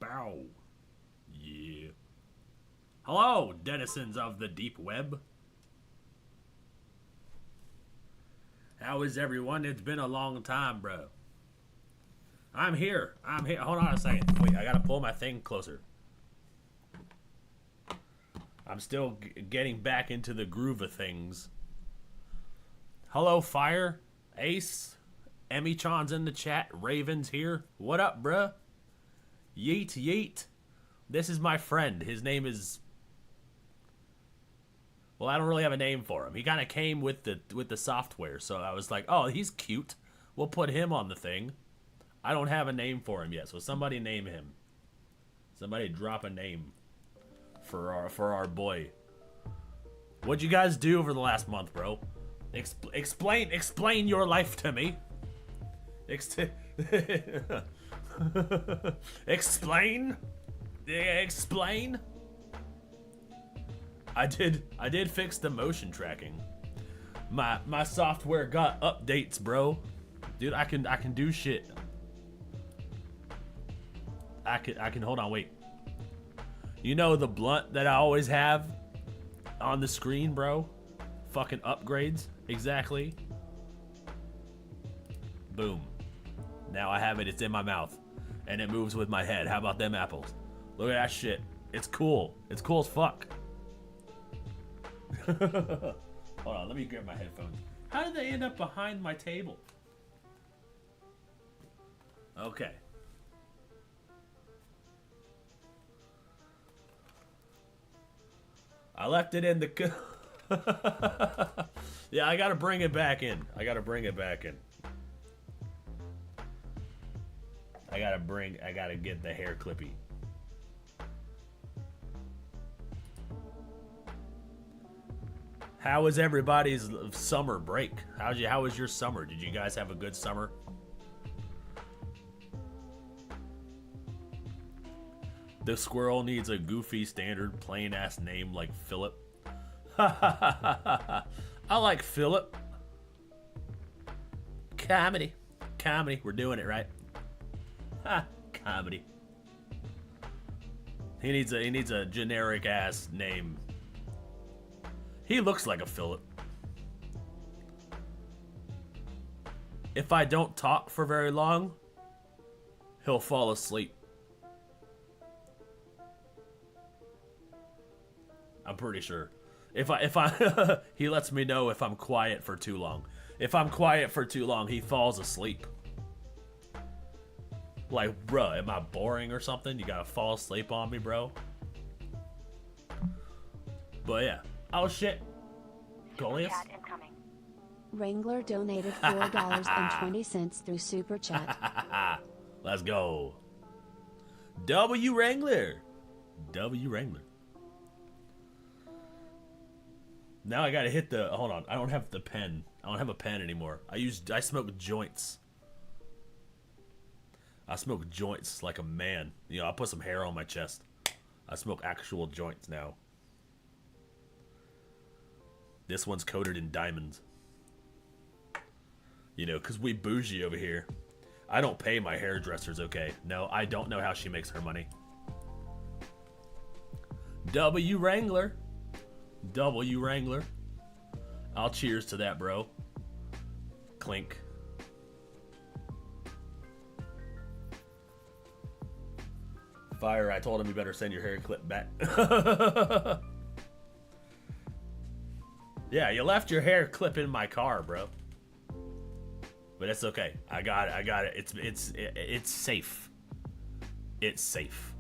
Bow. Yeah. Hello, denizens of the deep web. How is everyone? It's been a long time, bro. I'm here. Hold on a second. Wait, I gotta pull my thing closer. I'm still getting back into the groove of things. Hello, Fire. Ace. Emmy-chan's in the chat. Raven's here. What up, bruh? Yeet, yeet. This is my friend. His name is... Well, I don't really have a name for him. He kind of came with the software, so I was like, oh, he's cute. We'll put him on the thing. I don't have a name for him yet, so somebody name him. Somebody drop a name for our boy. What'd you guys do over the last month, bro? Explain your life to me. Explain. I did fix the motion tracking. My software got updates, bro. Dude, I can do shit. I can hold on, wait. You know the blunt that I always have on the screen, bro? Fucking upgrades. Exactly. Boom. Now I have it. It's in my mouth. And it moves with my head. How about them apples? Look at that shit. It's cool. It's cool as fuck. Hold on. Let me grab my headphones. How did they end up behind my table? Okay. I left it in the... Yeah, I gotta bring it back in. I gotta get the hair clippy. How was everybody's summer break? How was your summer? Did you guys have a good summer? The squirrel needs a goofy, standard, plain-ass name like Philip. I like Philip. Comedy. We're doing it, right? Comedy. He needs a generic ass name. He looks like a Philip. If I don't talk for very long, he'll fall asleep. I'm pretty sure. If I he lets me know if I'm quiet for too long. If I'm quiet for too long, he falls asleep. Like, bruh, am I boring or something? You gotta fall asleep on me, bro. But yeah. Oh shit. Goliath? Wrangler donated $4.20 through Super Chat. Let's go. W Wrangler. Now I gotta hit the... Hold on. I don't have the pen. I don't have a pen anymore. I smoke joints. I smoke joints like a man. You know, I put some hair on my chest. I smoke actual joints now. This one's coated in diamonds. You know, because we bougie over here. I don't pay my hairdressers, okay? No, I don't know how she makes her money. W Wrangler. I'll cheers to that, bro. Clink. Fire, I told him you better send your hair clip back. Yeah, you left your hair clip in my car, bro. But it's okay. I got it. It's safe. It's safe.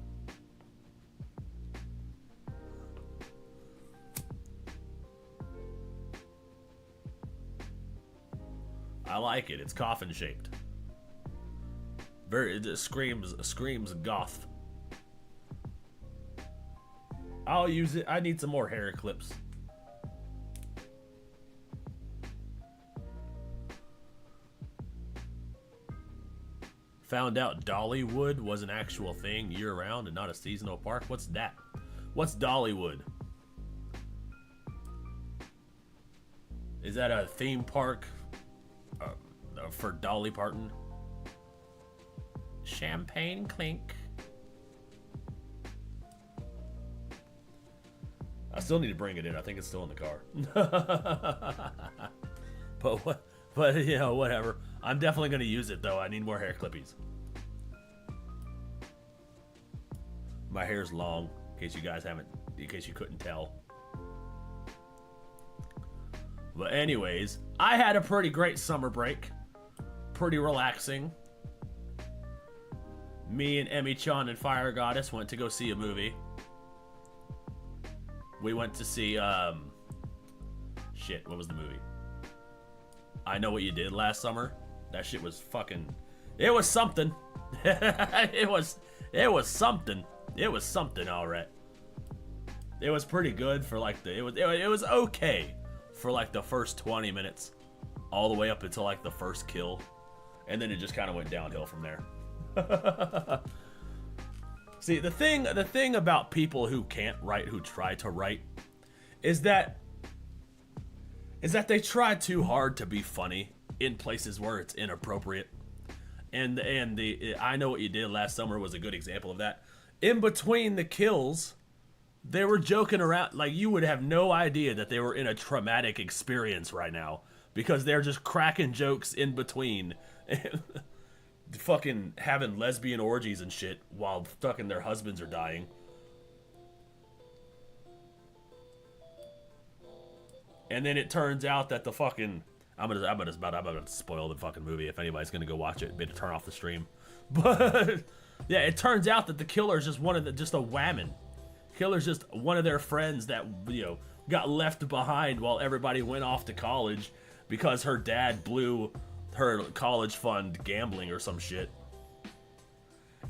I like it. It's coffin shaped. It screams goth. I'll use it. I need some more hair clips. Found out Dollywood was an actual thing year-round and not a seasonal park. What's that? What's Dollywood? Is that a theme park for Dolly Parton? Champagne clink. I still need to bring it in. I think it's still in the car. But you know, whatever. I'm definitely gonna use it though. I need more hair clippies. My hair's long, in case you couldn't tell. But anyways, I had a pretty great summer break. Pretty relaxing. Me and Emmy-chan and Fire Goddess went to go see a movie. We went to see, shit, what was the movie? I Know What You Did Last Summer. That shit was fucking, it was something. it was something. It was something, alright. It was pretty good for like it was okay for like the first 20 minutes. All the way up until like the first kill. And then it just kind of went downhill from there. See, the thing about people who can't write, who try to write, is that they try too hard to be funny in places where it's inappropriate. And the I Know What You Did Last Summer was a good example of that. In between the kills, they were joking around like you would have no idea that they were in a traumatic experience right now because they're just cracking jokes in between. Fucking having lesbian orgies and shit while fucking their husbands are dying. And then it turns out that the fucking I'm gonna spoil the fucking movie if anybody's gonna go watch it. Better turn off the stream. But yeah, it turns out that the killer's just just a whammon. Killer's just one of their friends that, you know, got left behind while everybody went off to college because her dad blew her college fund gambling or some shit.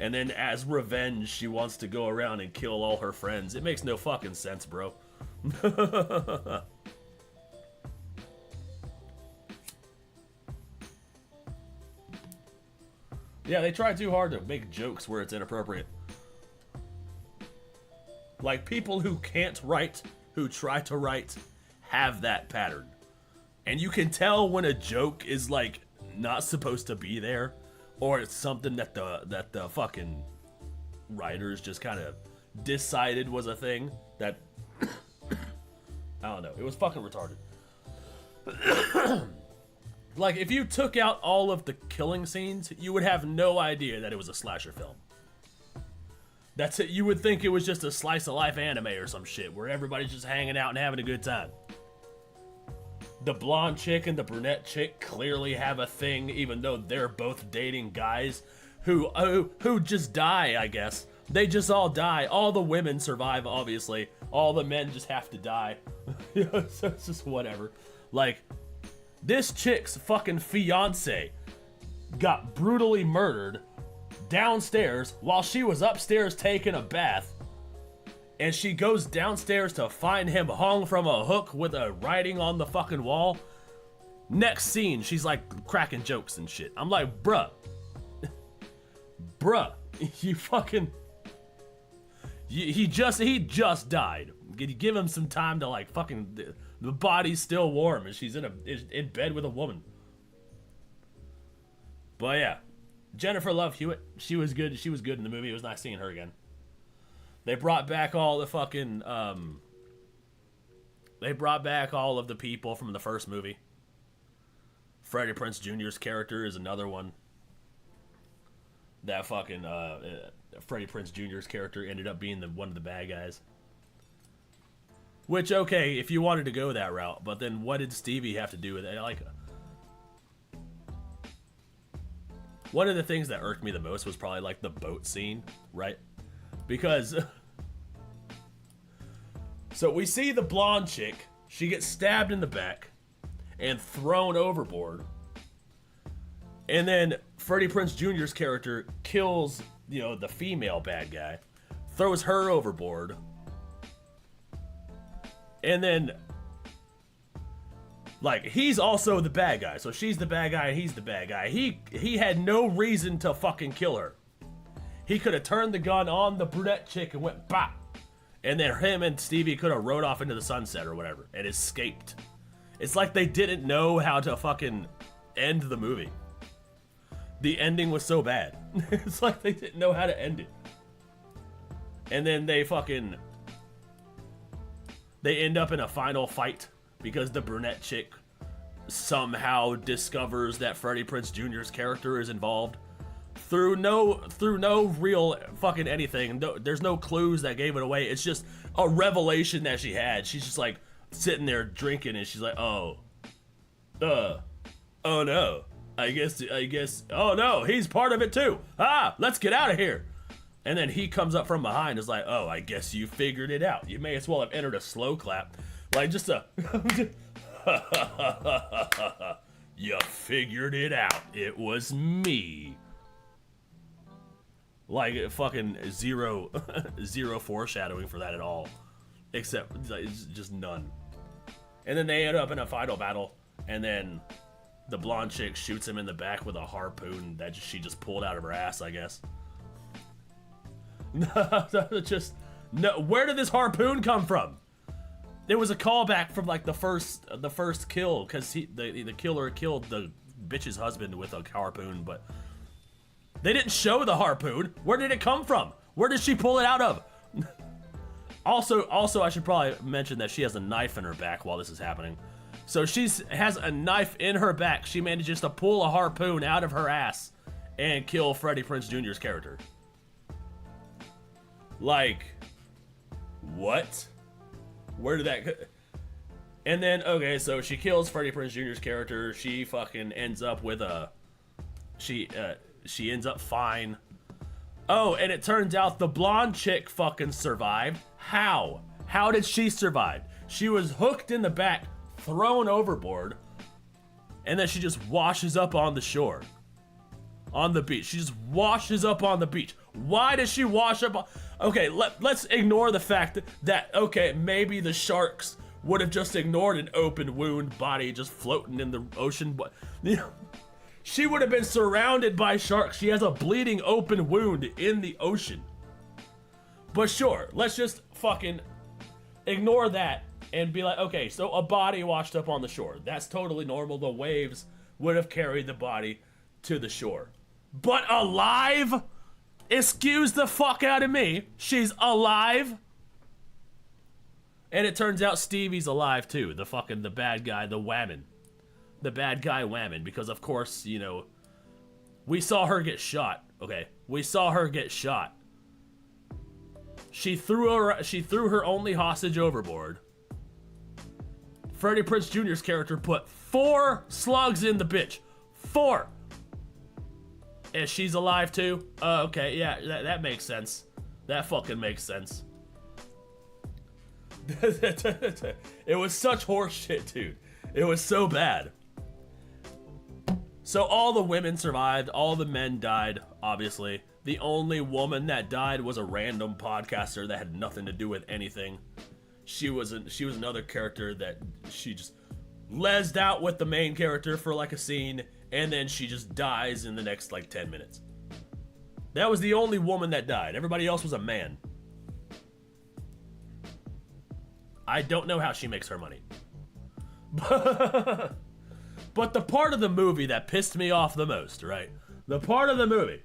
And then as revenge, she wants to go around and kill all her friends. It makes no fucking sense, bro. Yeah, they try too hard to make jokes where it's inappropriate. Like, people who can't write, who try to write, have that pattern. And you can tell when a joke is, like, not supposed to be there, or it's something that the fucking writers just kind of decided was a thing that I don't know, it was fucking retarded. Like, if you took out all of the killing scenes, you would have no idea that it was a slasher film. That's it. You would think it was just a slice of life anime or some shit where everybody's just hanging out and having a good time. The blonde chick and the brunette chick clearly have a thing, even though they're both dating guys who just die, I guess. They just all die. All the women survive, obviously. All the men just have to die. So it's just whatever. Like, this chick's fucking fiance got brutally murdered downstairs while she was upstairs taking a bath. And she goes downstairs to find him hung from a hook with a writing on the fucking wall. Next scene, she's like cracking jokes and shit. I'm like, bruh. Bruh. You fucking... He just died. Give him some time to like fucking... The body's still warm and she's in bed with a woman. But yeah. Jennifer Love Hewitt. She was good. She was good in the movie. It was nice seeing her again. They brought back all the fucking, they brought back all of the people from the first movie. Freddie Prinze Jr.'s character is another one. That fucking, Freddie Prinze Jr.'s character ended up being one of the bad guys. Which, okay, if you wanted to go that route, but then what did Stevie have to do with it? Like, one of the things that irked me the most was probably, like, the boat scene, right? Because, so we see the blonde chick, she gets stabbed in the back and thrown overboard. And then Freddie Prinze Jr.'s character kills, you know, the female bad guy, throws her overboard. And then, like, he's also the bad guy. So she's the bad guy and he's the bad guy. He had no reason to fucking kill her. He could have turned the gun on the brunette chick and went bop. And then him and Stevie could have rode off into the sunset or whatever and escaped. It's like they didn't know how to fucking end the movie. The ending was so bad. It's like they didn't know how to end it. And then they end up in a final fight because the brunette chick somehow discovers that Freddie Prinze Jr.'s character is involved through no real fucking anything. No, there's no clues that gave it away. It's just a revelation that she had. She's just like sitting there drinking and she's like, oh no, I guess, oh no, he's part of it too. Let's get out of here. And then he comes up from behind and is like, oh, I guess you figured it out. You may as well have entered a slow clap. Like just a you figured it out. It was me. Like fucking zero foreshadowing for that at all. Except like, just none. And then they end up in a final battle, and then the blonde chick shoots him in the back with a harpoon that she just pulled out of her ass, I guess. Just no. Where did this harpoon come from? It was a callback from like the first kill, because the killer killed the bitch's husband with a harpoon, but they didn't show the harpoon. Where did it come from? Where did she pull it out of? Also, I should probably mention that she has a knife in her back while this is happening. So she has a knife in her back. She manages to pull a harpoon out of her ass and kill Freddie Prinze Jr.'s character. Like, what? Where did that go? And then, okay, so she kills Freddie Prinze Jr.'s character. She fucking ends up with a... She ends up fine. Oh, and it turns out the blonde chick fucking survived. How? How did she survive? She was hooked in the back, thrown overboard, and then she just washes up on the shore. On the beach. She just washes up on the beach. Why does she wash up on... Okay, let's ignore the fact that, okay, maybe the sharks would have just ignored an open wound body just floating in the ocean, but... You know, she would have been surrounded by sharks. She has a bleeding open wound in the ocean. But sure, let's just fucking ignore that and be like, okay, so a body washed up on the shore. That's totally normal. The waves would have carried the body to the shore. But alive? Excuse the fuck out of me. She's alive? And it turns out Stevie's alive too. The bad guy, the whammon. The bad guy whammon. Because of course, you know, we saw her get shot. Okay, we saw her get shot. She threw her only hostage overboard. Freddie Prinze Jr.'s character put 4 slugs in the bitch. 4. And she's alive too? Okay, yeah, that makes sense. That fucking makes sense. It was such horseshit, dude. It was so bad. So all the women survived, all the men died, obviously. The only woman that died was a random podcaster that had nothing to do with anything. She was another character that she just lesed out with the main character for like a scene, and then she just dies in the next like 10 minutes. That was the only woman that died. Everybody else was a man. I don't know how she makes her money. But the part of the movie that pissed me off the most, right? The part of the movie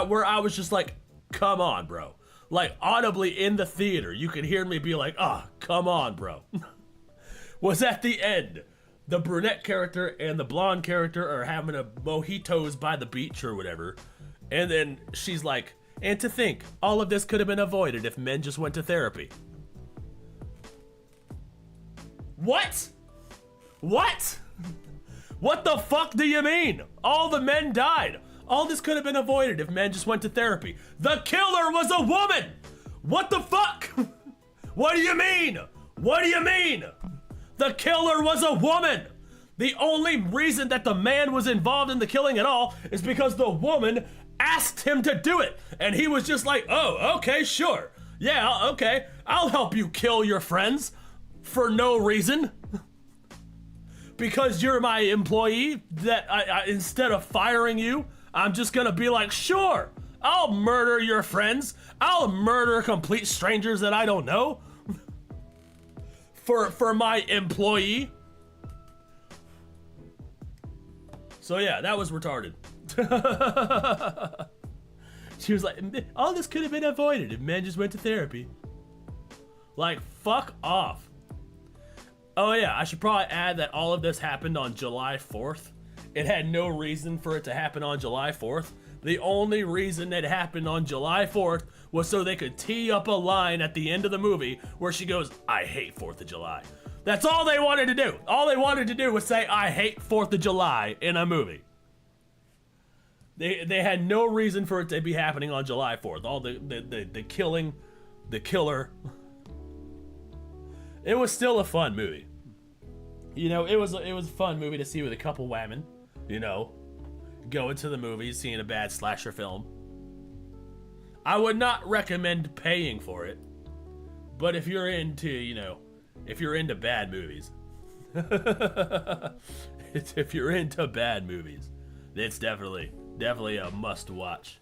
where I was just like, come on, bro. Like, audibly in the theater, you could hear me be like, come on, bro. Was at the end. The brunette character and the blonde character are having a mojitos by the beach or whatever. And then she's like, and to think, all of this could have been avoided if men just went to therapy. What? What? What the fuck do you mean? All the men died. All this could have been avoided if men just went to therapy. The killer was a woman! What the fuck? What do you mean? What do you mean? The killer was a woman! The only reason that the man was involved in the killing at all is because the woman asked him to do it. And he was just like, oh, okay, sure. Yeah, okay. I'll help you kill your friends for no reason. Because you're my employee, that I instead of firing you, I'm just gonna be like, sure, I'll murder your friends. I'll murder complete strangers that I don't know. For my employee. So yeah, that was retarded. She was like, all this could have been avoided if men just went to therapy. Like, fuck off. Oh yeah, I should probably add that all of this happened on July 4th. It had no reason for it to happen on July 4th. The only reason it happened on July 4th was so they could tee up a line at the end of the movie where she goes, I hate 4th of July. That's all they wanted to do. All they wanted to do was say, I hate 4th of July in a movie. They had no reason for it to be happening on July 4th. All the killing, the killer. It was still a fun movie. You know, it was a fun movie to see with a couple women, you know, going to the movies, seeing a bad slasher film. I would not recommend paying for it, but if you're into, you know, if you're into bad movies, if you're into bad movies, it's definitely a must watch.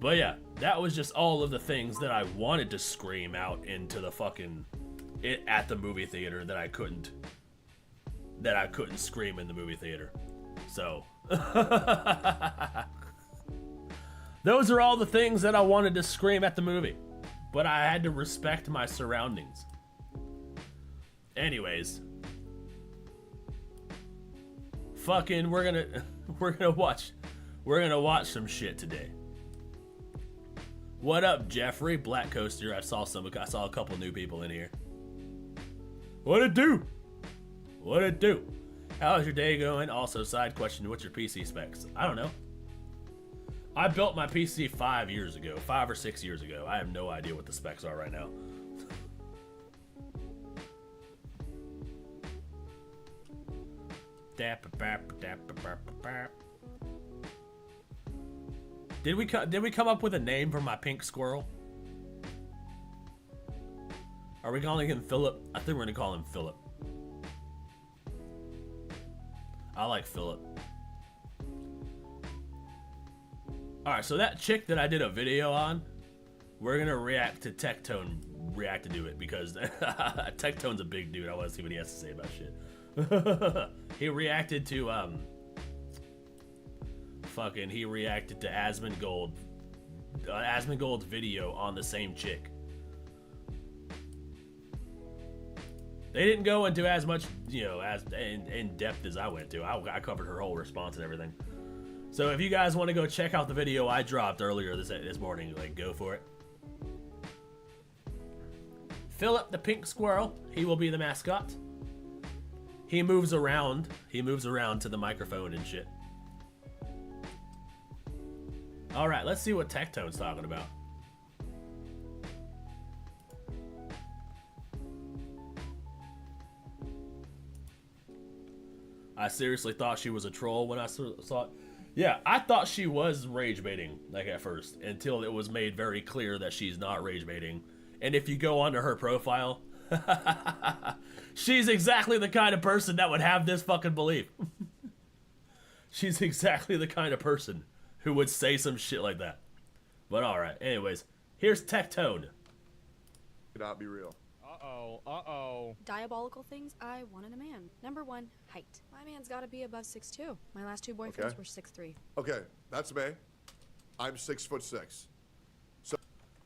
But yeah, that was just all of the things that I wanted to scream out into the fucking at the movie theater that I couldn't scream in the movie theater. So those are all the things that I wanted to scream at the movie, but I had to respect my surroundings. Anyways, fucking we're gonna watch some shit today. What up, Jeffrey? Black Coaster. I saw a couple new people in here. What it do? What it do? How's your day going? Also, side question, what's your PC specs? I don't know. I built my PC 5 or 6 years ago. I have no idea what the specs are right now. Did we come up with a name for my pink squirrel? Are we calling him Philip? I think we're gonna call him Philip. I like Philip. Alright, so that chick that I did a video on, we're gonna react to it because Tectone's a big dude. I want to see what he has to say about shit. He reacted to he reacted to Asmongold's video on the same chick. They didn't go into as much, you know, as in depth as I went to. I covered her whole response and everything. So if you guys want to go check out the video I dropped earlier this morning, like, go for it. Philip the pink squirrel, he will be the mascot. He moves around. He moves around to the microphone and shit. All right, let's see what Tectone's talking about. I seriously thought she was a troll when I saw it. Yeah, I thought she was rage baiting, like, at first, until it was made very clear that she's not rage baiting. And if you go onto her profile, she's exactly the kind of person that would have this fucking belief. She's exactly the kind of person who would say some shit like that. But alright, anyways, here's Tectone. Could not be real. Uh-oh. Diabolical things I want in a man. Number 1, height. My man's gotta be above 6'2". My last 2 boyfriends were 6'3". Okay, that's me. I'm 6'6".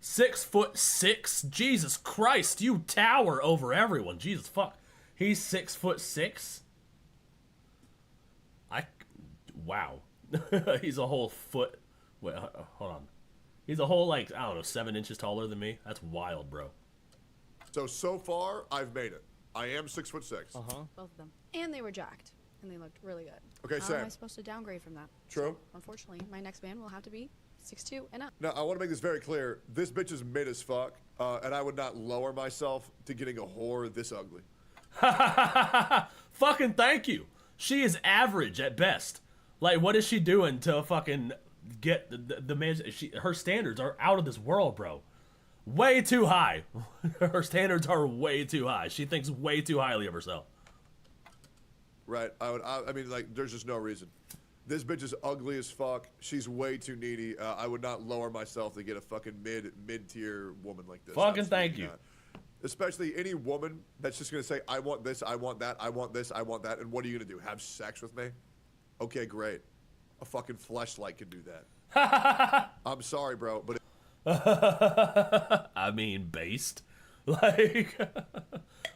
6'6"? Jesus Christ, you tower over everyone. Jesus fuck. He's 6'6"? Wow. He's a whole foot. Wait, hold on. He's a whole, like, I don't know, 7 inches taller than me. That's wild, bro. So far, I've made it. I am 6'6". Both of them. And they were jacked. And they looked really good. Okay, How Sam. am I supposed to downgrade from that? True. So, unfortunately, my next man will have to be 6'2" and up. Now, I want to make this very clear. This bitch is mid as fuck, and I would not lower myself to getting a whore this ugly. Fucking thank you. She is average at best. Like, what is she doing to fucking get the man? Her standards are out of this world, bro. Way too high. Her standards are way too high. She thinks way too highly of herself. Right. I mean, like, there's just no reason. This bitch is ugly as fuck. She's way too needy. I would not lower myself to get a fucking mid-tier woman like this. Fucking thank you. Especially any woman that's just gonna say, I want this, I want that, I want this, I want that, and what are you gonna do? Have sex with me? Okay, great. A fucking fleshlight can do that. I'm sorry, bro, but I mean, based. Like,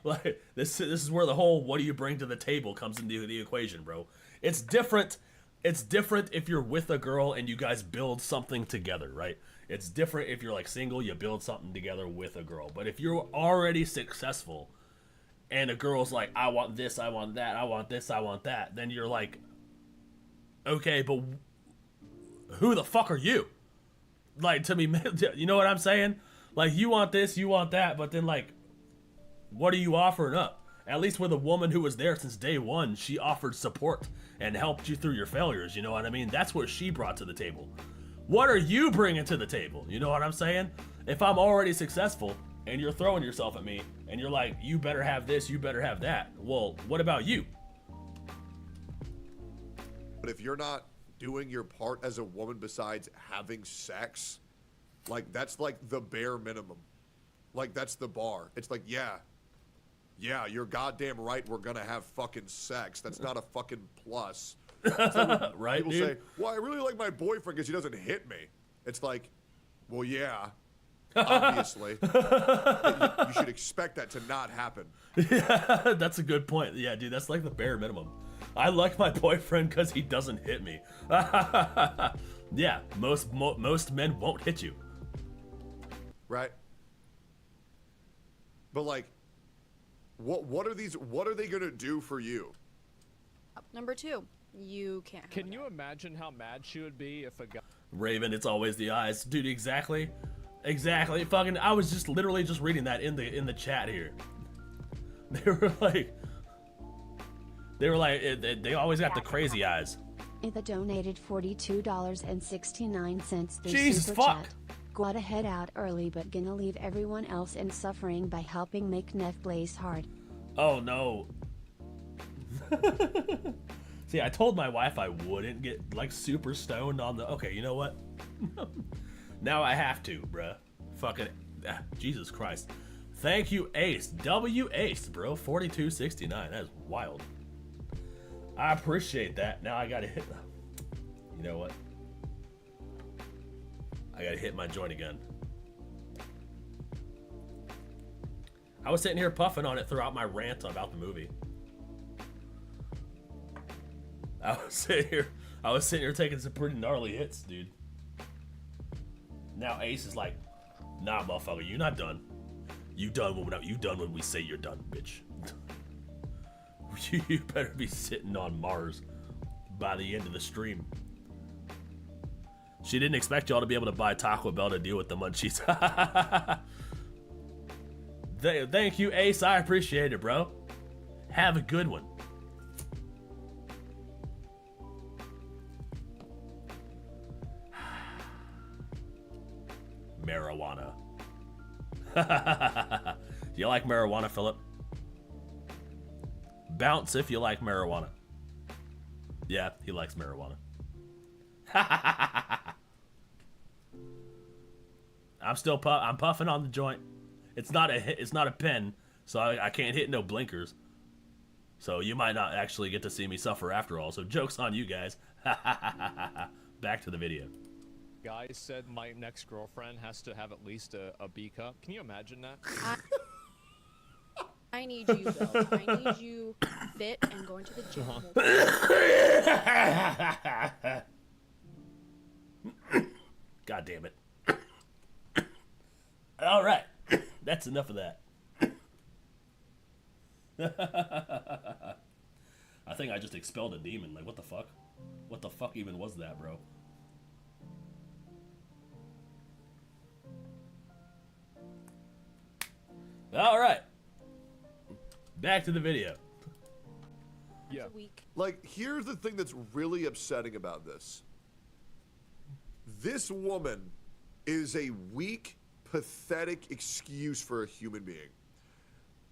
like this is where the whole "what do you bring to the table" comes into the equation, bro. It's different. It's different if you're with a girl and you guys build something together, right? It's different if you're like single, you build something together with a girl. But if you're already successful and a girl's like, I want this, I want that, I want this, I want that, then you're like, okay, but who the fuck are you? Like, to me, you know what I'm saying? Like, you want this, you want that, but then, like, what are you offering up? At least with a woman who was there since day one, she offered support and helped you through your failures, you know what I mean? That's what she brought to the table. What are you bringing to the table? You know what I'm saying? If I'm already successful and you're throwing yourself at me and you're like, you better have this, you better have that, well, what about you? But if you're not doing your part as a woman besides having sex, like, that's like the bare minimum. Like, that's the bar. It's like, yeah, you're goddamn right, we're gonna have fucking sex. That's not a fucking plus. Like right, people dude? say, well, I really like my boyfriend because he doesn't hit me. It's like, well, yeah, obviously. You should expect that to not happen. Yeah, that's a good point. Yeah, dude, that's like the bare minimum. I like my boyfriend because he doesn't hit me. Yeah, most men won't hit you. Right? But like, what are they gonna do for you? Number 2, you can't have Can a you guy. imagine how mad she would be if a guy... Raven, it's always the eyes, dude. Exactly. Fucking, I was just literally just reading that in the chat here. They were like, they always got the crazy eyes. Eva donated $42.69 through Jesus Super fuck. Chat. Gotta head out early but gonna leave everyone else in suffering by helping make Neff blaze hard. Oh no. See, I told my wife I wouldn't get like super stoned on the. Okay, you know what? Now I have to, bruh. Fucking Jesus Christ. Thank you, Ace. W Ace, bro. 42.69. That is wild. I appreciate that. Now I gotta hit. You know what? I gotta hit my joint again. I was sitting here puffing on it throughout my rant about the movie. I was sitting here taking some pretty gnarly hits, dude. Now Ace is like, nah, motherfucker, you not done. You done when we say you're done, bitch. You better be sitting on Mars by the end of the stream. She didn't expect y'all to be able to buy Taco Bell to deal with the munchies. Thank you, Ace. I appreciate it, bro. Have a good one. Marijuana. You like marijuana, Philip? Bounce if you like marijuana. Yeah, he likes marijuana. I'm puffing on the joint. It's not a pen, so I can't hit no blinkers. So you might not actually get to see me suffer after all. So joke's on you guys. Back to the video. Guy said my next girlfriend has to have at least a B cup. Can you imagine that? I need you, Bill. I need you fit and going to the gym. God damn it. All right. That's enough of that. I think I just expelled a demon. Like, what the fuck? What the fuck even was that, bro? All right. Back to the video. Yeah. Week. Like, here's the thing that's really upsetting about this. This woman is a weak, pathetic excuse for a human being.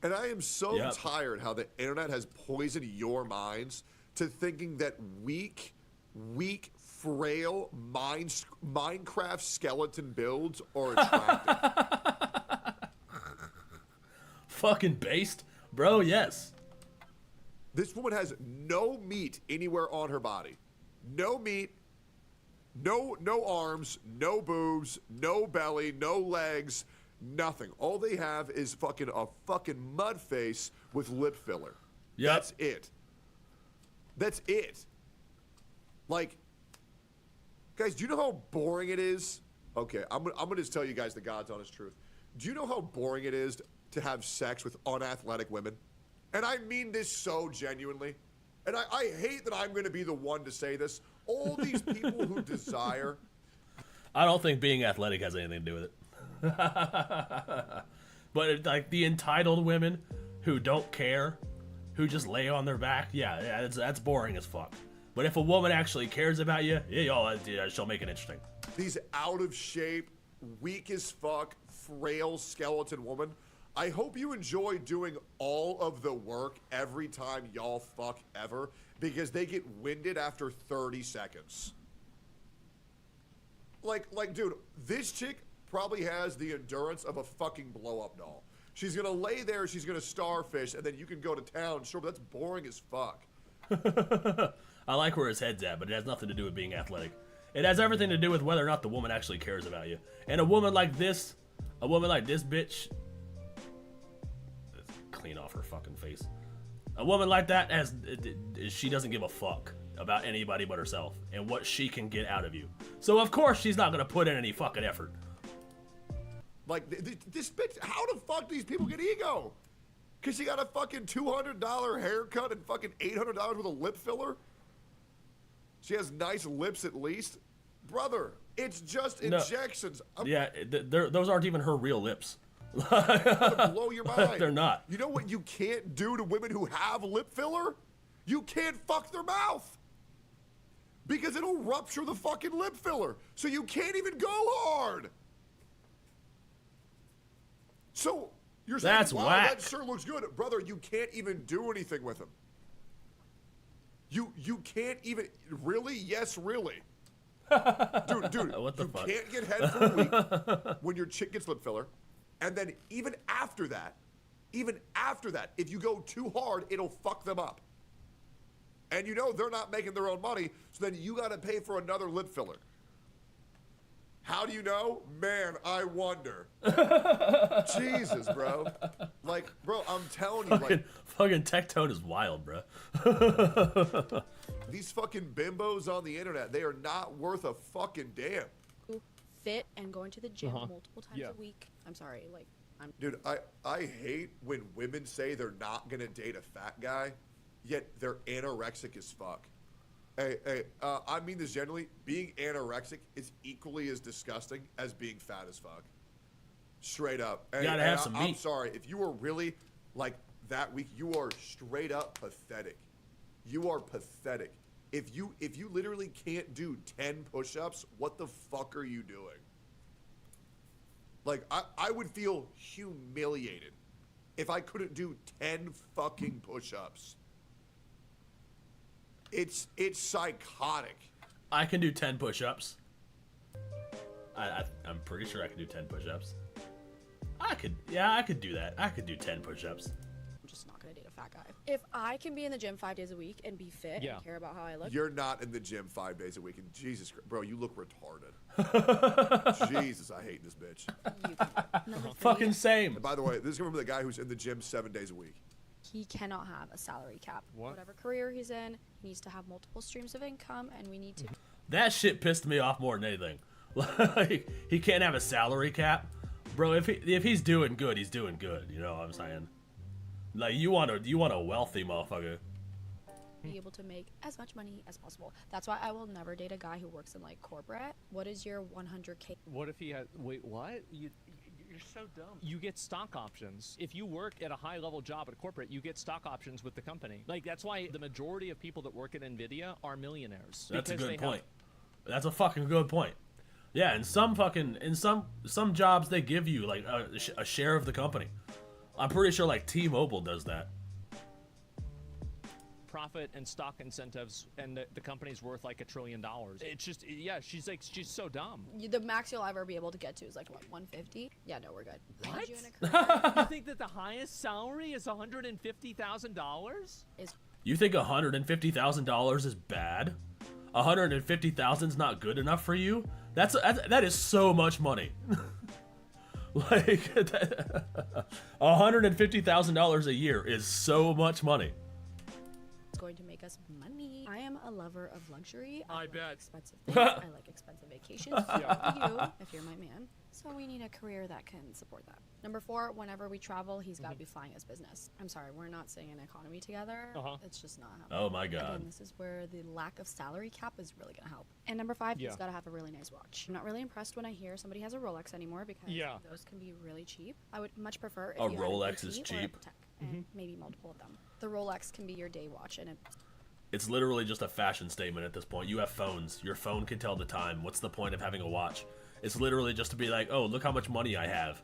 And I am so tired how the internet has poisoned your minds to thinking that weak, frail Minecraft skeleton builds are attractive. Fucking based, bro. Yes. This woman has no meat anywhere on her body. No meat, no arms, no boobs, no belly, no legs, nothing. All they have is fucking a fucking mud face with lip filler. Yep. That's it. That's it. Like, guys, do you know how boring it is? Okay, I'm gonna just tell you guys the God's honest truth. Do you know how boring it is to have sex with unathletic women? And I mean this so genuinely. And I hate that I'm going to be the one to say this. All these people who desire... I don't think being athletic has anything to do with it. But like the entitled women who don't care, who just lay on their back, yeah, that's boring as fuck. But if a woman actually cares about you, yeah, she'll make it interesting. These out of shape, weak as fuck, frail skeleton woman... I hope you enjoy doing all of the work every time y'all fuck ever, because they get winded after 30 seconds. Like, dude, this chick probably has the endurance of a fucking blow-up doll. She's gonna lay there, she's gonna starfish, and then you can go to town. Sure, but that's boring as fuck. I like where his head's at, but it has nothing to do with being athletic. It has everything to do with whether or not the woman actually cares about you. And a woman like this bitch... Clean off her fucking face. A woman like that she doesn't give a fuck about anybody but herself and what she can get out of you. So of course she's not gonna put in any fucking effort. Like this bitch, how the fuck these people get ego? Cause she got a fucking $200 haircut and fucking $800 with a lip filler. She has nice lips at least, brother. It's just injections. Yeah, those aren't even her real lips. Blow your mind. They're not. You know what you can't do to women who have lip filler? You can't fuck their mouth. Because it'll rupture the fucking lip filler. So you can't even go hard. So you're saying, that's wow, whack. that sure looks good. Brother, you can't even do anything with them. You can't even, really? Yes, really. Dude, what the you fuck? can't get head for a week when your chick gets lip filler. And then even after that, if you go too hard, it'll fuck them up. And you know they're not making their own money, so then you got to pay for another lip filler. How do you know? Man, I wonder. Jesus, bro. Like, bro, I'm telling you, fucking Tectone is wild, bro. These fucking bimbos on the internet, they are not worth a fucking damn. Fit and going to the gym multiple times a week. I'm sorry, like, Dude, I hate when women say they're not gonna date a fat guy, yet they're anorexic as fuck. Hey, I mean this generally. Being anorexic is equally as disgusting as being fat as fuck. Straight up. You gotta have some meat. I'm sorry, if you are really like that weak, you are straight up pathetic. You are pathetic. If you literally can't do 10 push-ups, what the fuck are you doing? Like, I would feel humiliated if I couldn't do 10 fucking push-ups. It's psychotic. I can do 10 push-ups. I'm pretty sure I can do 10 push-ups. I could do that. I could do 10 push-ups. I'm just not gonna date a fat guy. If I can be in the gym 5 days a week and be fit and care about how I look. You're not in the gym 5 days a week, and Jesus Christ, bro, you look retarded. Jesus, I hate this bitch. Fucking same. And by the way, this is coming from the guy who's in the gym 7 days a week. He cannot have a salary cap. Whatever career he's in, he needs to have multiple streams of income, and we need to. That shit pissed me off more than anything. Like, he can't have a salary cap, bro. If he's doing good, he's doing good. You know what I'm saying? Like, you want a wealthy motherfucker. Be able to make as much money as possible. That's why I will never date a guy who works in like corporate. What is your 100K? What if he had? Wait, what? You're so dumb. You get stock options. If you work at a high-level job at corporate, you get stock options with the company. Like, that's why the majority of people that work at NVIDIA are millionaires. That's a good point. That's a fucking good point. Yeah, in some jobs they give you like a share of the company. I'm pretty sure like T-Mobile does that. profit and stock incentives, and the company's worth like $1 trillion. It's just, yeah, she's so dumb. The max you'll ever be able to get to is like what, 150? Yeah, no, we're good. What? You in a career You think that the highest salary is $150,000? You think $150,000 is bad? $150,000 is not good enough for you? That is so much money. Like, $150,000 a year is so much money. It's going to make us money. I am a lover of luxury. I like bet. Expensive things. I like expensive vacations. So do you, if you're my man. So we need a career that can support that. Number 4, whenever we travel, he's got to be flying his business. I'm sorry, we're not saying an economy together. It's just not happening. Oh my god. Again, this is where the lack of salary cap is really going to help. And number 5, he's got to have a really nice watch. I'm not really impressed when I hear somebody has a Rolex anymore because those can be really cheap. I would much prefer if A you Rolex had is or a cheap? Patek, and maybe multiple of them. The Rolex can be your day watch, and It's literally just a fashion statement at this point. You have phones. Your phone can tell the time. What's the point of having a watch? It's literally just to be like, oh, look how much money I have.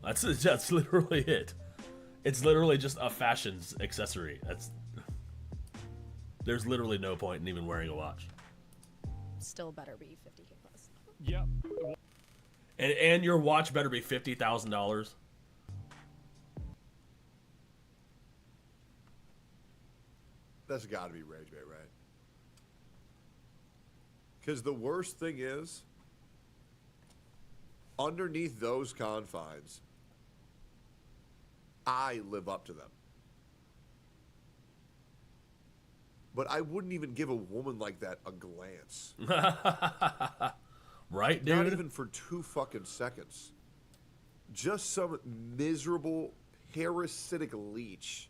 That's literally it. It's literally just a fashion accessory. There's literally no point in even wearing a watch. still better be 50K plus. Yep. And your watch better be $50,000. That's got to be rage bait, right? Because the worst thing is, underneath those confines, I live up to them. But I wouldn't even give a woman like that a glance. Right, dude? Not even for 2 fucking seconds. Just some miserable, parasitic leech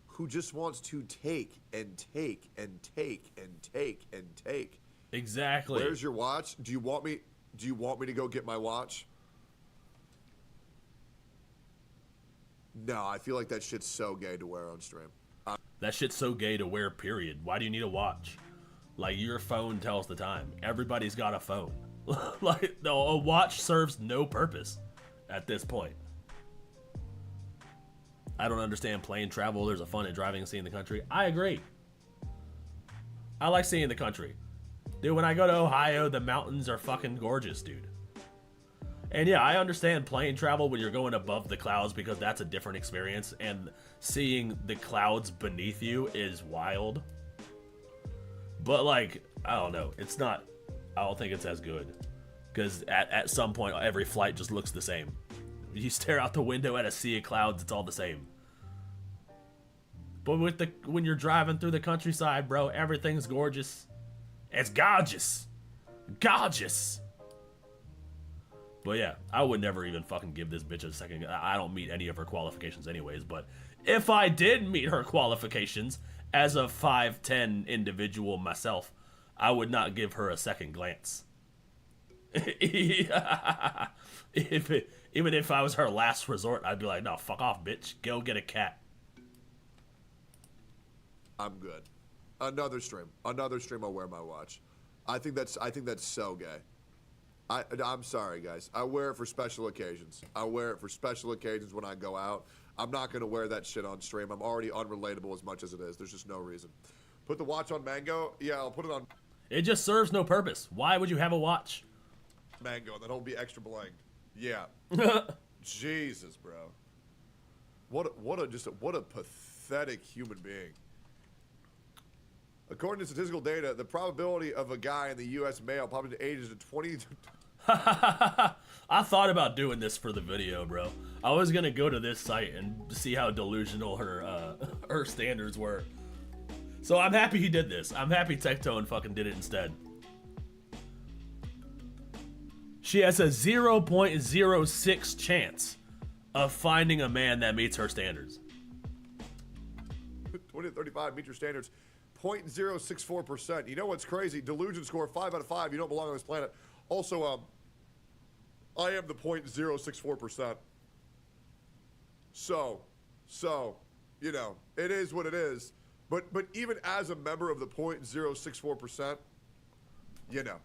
who just wants to take and take and take and take and take. Exactly. Where's your watch? Do you want me to go get my watch? No, I feel like that shit's so gay to wear on stream. That shit's so gay to wear, period. Why do you need a watch? Like, your phone tells the time. Everybody's got a phone. Like, no, a watch serves no purpose at this point. I don't understand plane travel. There's a fun in driving and seeing the country. I agree. I like seeing the country. Dude, when I go to Ohio, the mountains are fucking gorgeous, dude. And yeah, I understand plane travel when you're going above the clouds because that's a different experience, and seeing the clouds beneath you is wild. But like, I don't know, it's not, I don't think it's as good. Because at some point, every flight just looks the same. You stare out the window at a sea of clouds, it's all the same. But when you're driving through the countryside, bro, everything's gorgeous. It's gorgeous. Gorgeous. But yeah, I would never even fucking give this bitch a second. I don't meet any of her qualifications anyways, but if I did meet her qualifications as a 5'10" individual myself, I would not give her a second glance. Even if I was her last resort, I'd be like, no, fuck off, bitch. Go get a cat. I'm good. Another stream I'll wear my watch. I think that's so gay. I'm sorry, guys. I wear it for special occasions. I wear it for special occasions when I go out. I'm not going to wear that shit on stream. I'm already unrelatable as much as it is. There's just no reason. Put the watch on Mango? Yeah, I'll put it on It just serves no purpose. Why would you have a watch? Mango. That'll be extra blinged. Yeah. Jesus, bro. What a pathetic human being. According to statistical data, the probability of a guy in the U.S. male popping to ages of 20... I thought about doing this for the video, bro. I was gonna go to this site and see how delusional her standards were. So I'm happy he did this. I'm happy Tectone fucking did it instead. She has a 0.06 chance of finding a man that meets her standards. 20 to 35 meet your standards. 0.064%. You know what's crazy? Delusion score 5 out of 5. You don't belong on this planet. Also, I am the 0.064%. So, you know, it is what it is. But even as a member of the 0.064%, you know,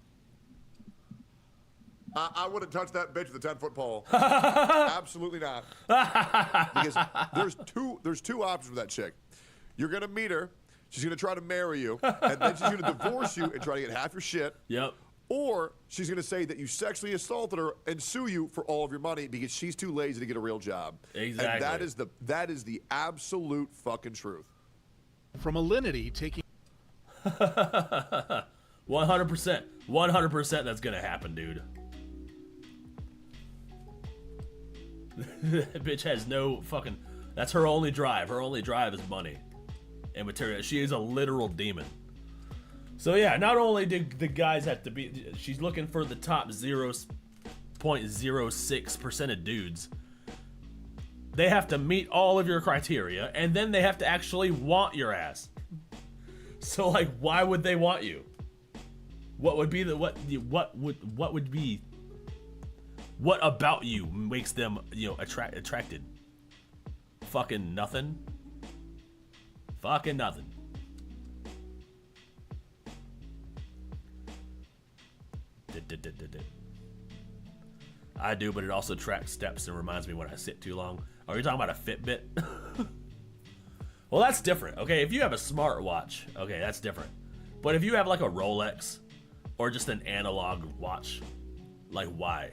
I wouldn't touch that bitch with a 10-foot pole. Absolutely not. Because there's two options with that chick. You're gonna meet her. she's going to try to marry you, and then she's going to divorce you and try to get half your shit. Yep. Or she's going to say that you sexually assaulted her and sue you for all of your money because she's too lazy to get a real job. Exactly. And that is the absolute fucking truth. From Alinity taking 100%. 100% that's gonna happen, dude. That bitch has no fucking... That's her only drive. Her only drive is money and material. She is a literal demon. So yeah, not only do the guys have to be... She's looking for the top 0.06% of dudes. They have to meet all of your criteria, and then they have to actually want your ass. So like, why would they want you? What would be the what about you makes them, you know, attracted? Fucking nothing. Fucking nothing. I do, but it also tracks steps and reminds me when I sit too long. Are you talking about a Fitbit? Well, that's different. Okay, if you have a smartwatch, okay, that's different. But if you have like a Rolex or just an analog watch, like why?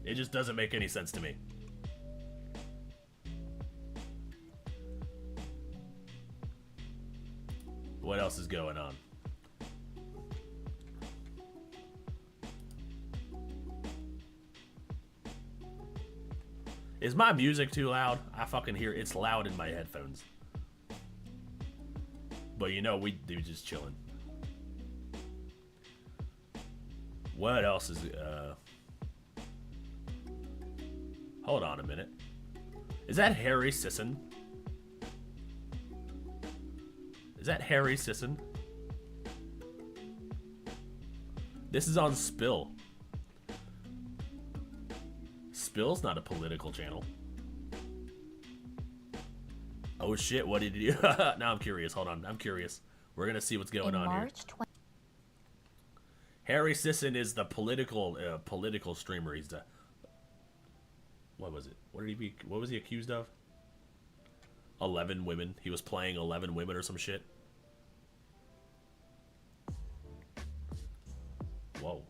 It just doesn't make any sense to me. What else is going on? Is my music too loud? I fucking hear it's loud in my headphones. But you know, we do just chilling. What else is hold on a minute. Is that Harry Sisson? Is that Harry Sisson? This is on Spill. Spill's not a political channel. Oh shit, what did he do? Now I'm curious. Hold on, I'm curious. We're gonna see what's going on here. Harry Sisson is the political streamer. He's the... What was it? What was he accused of? 11 women. He was playing 11 women or some shit. Whoa.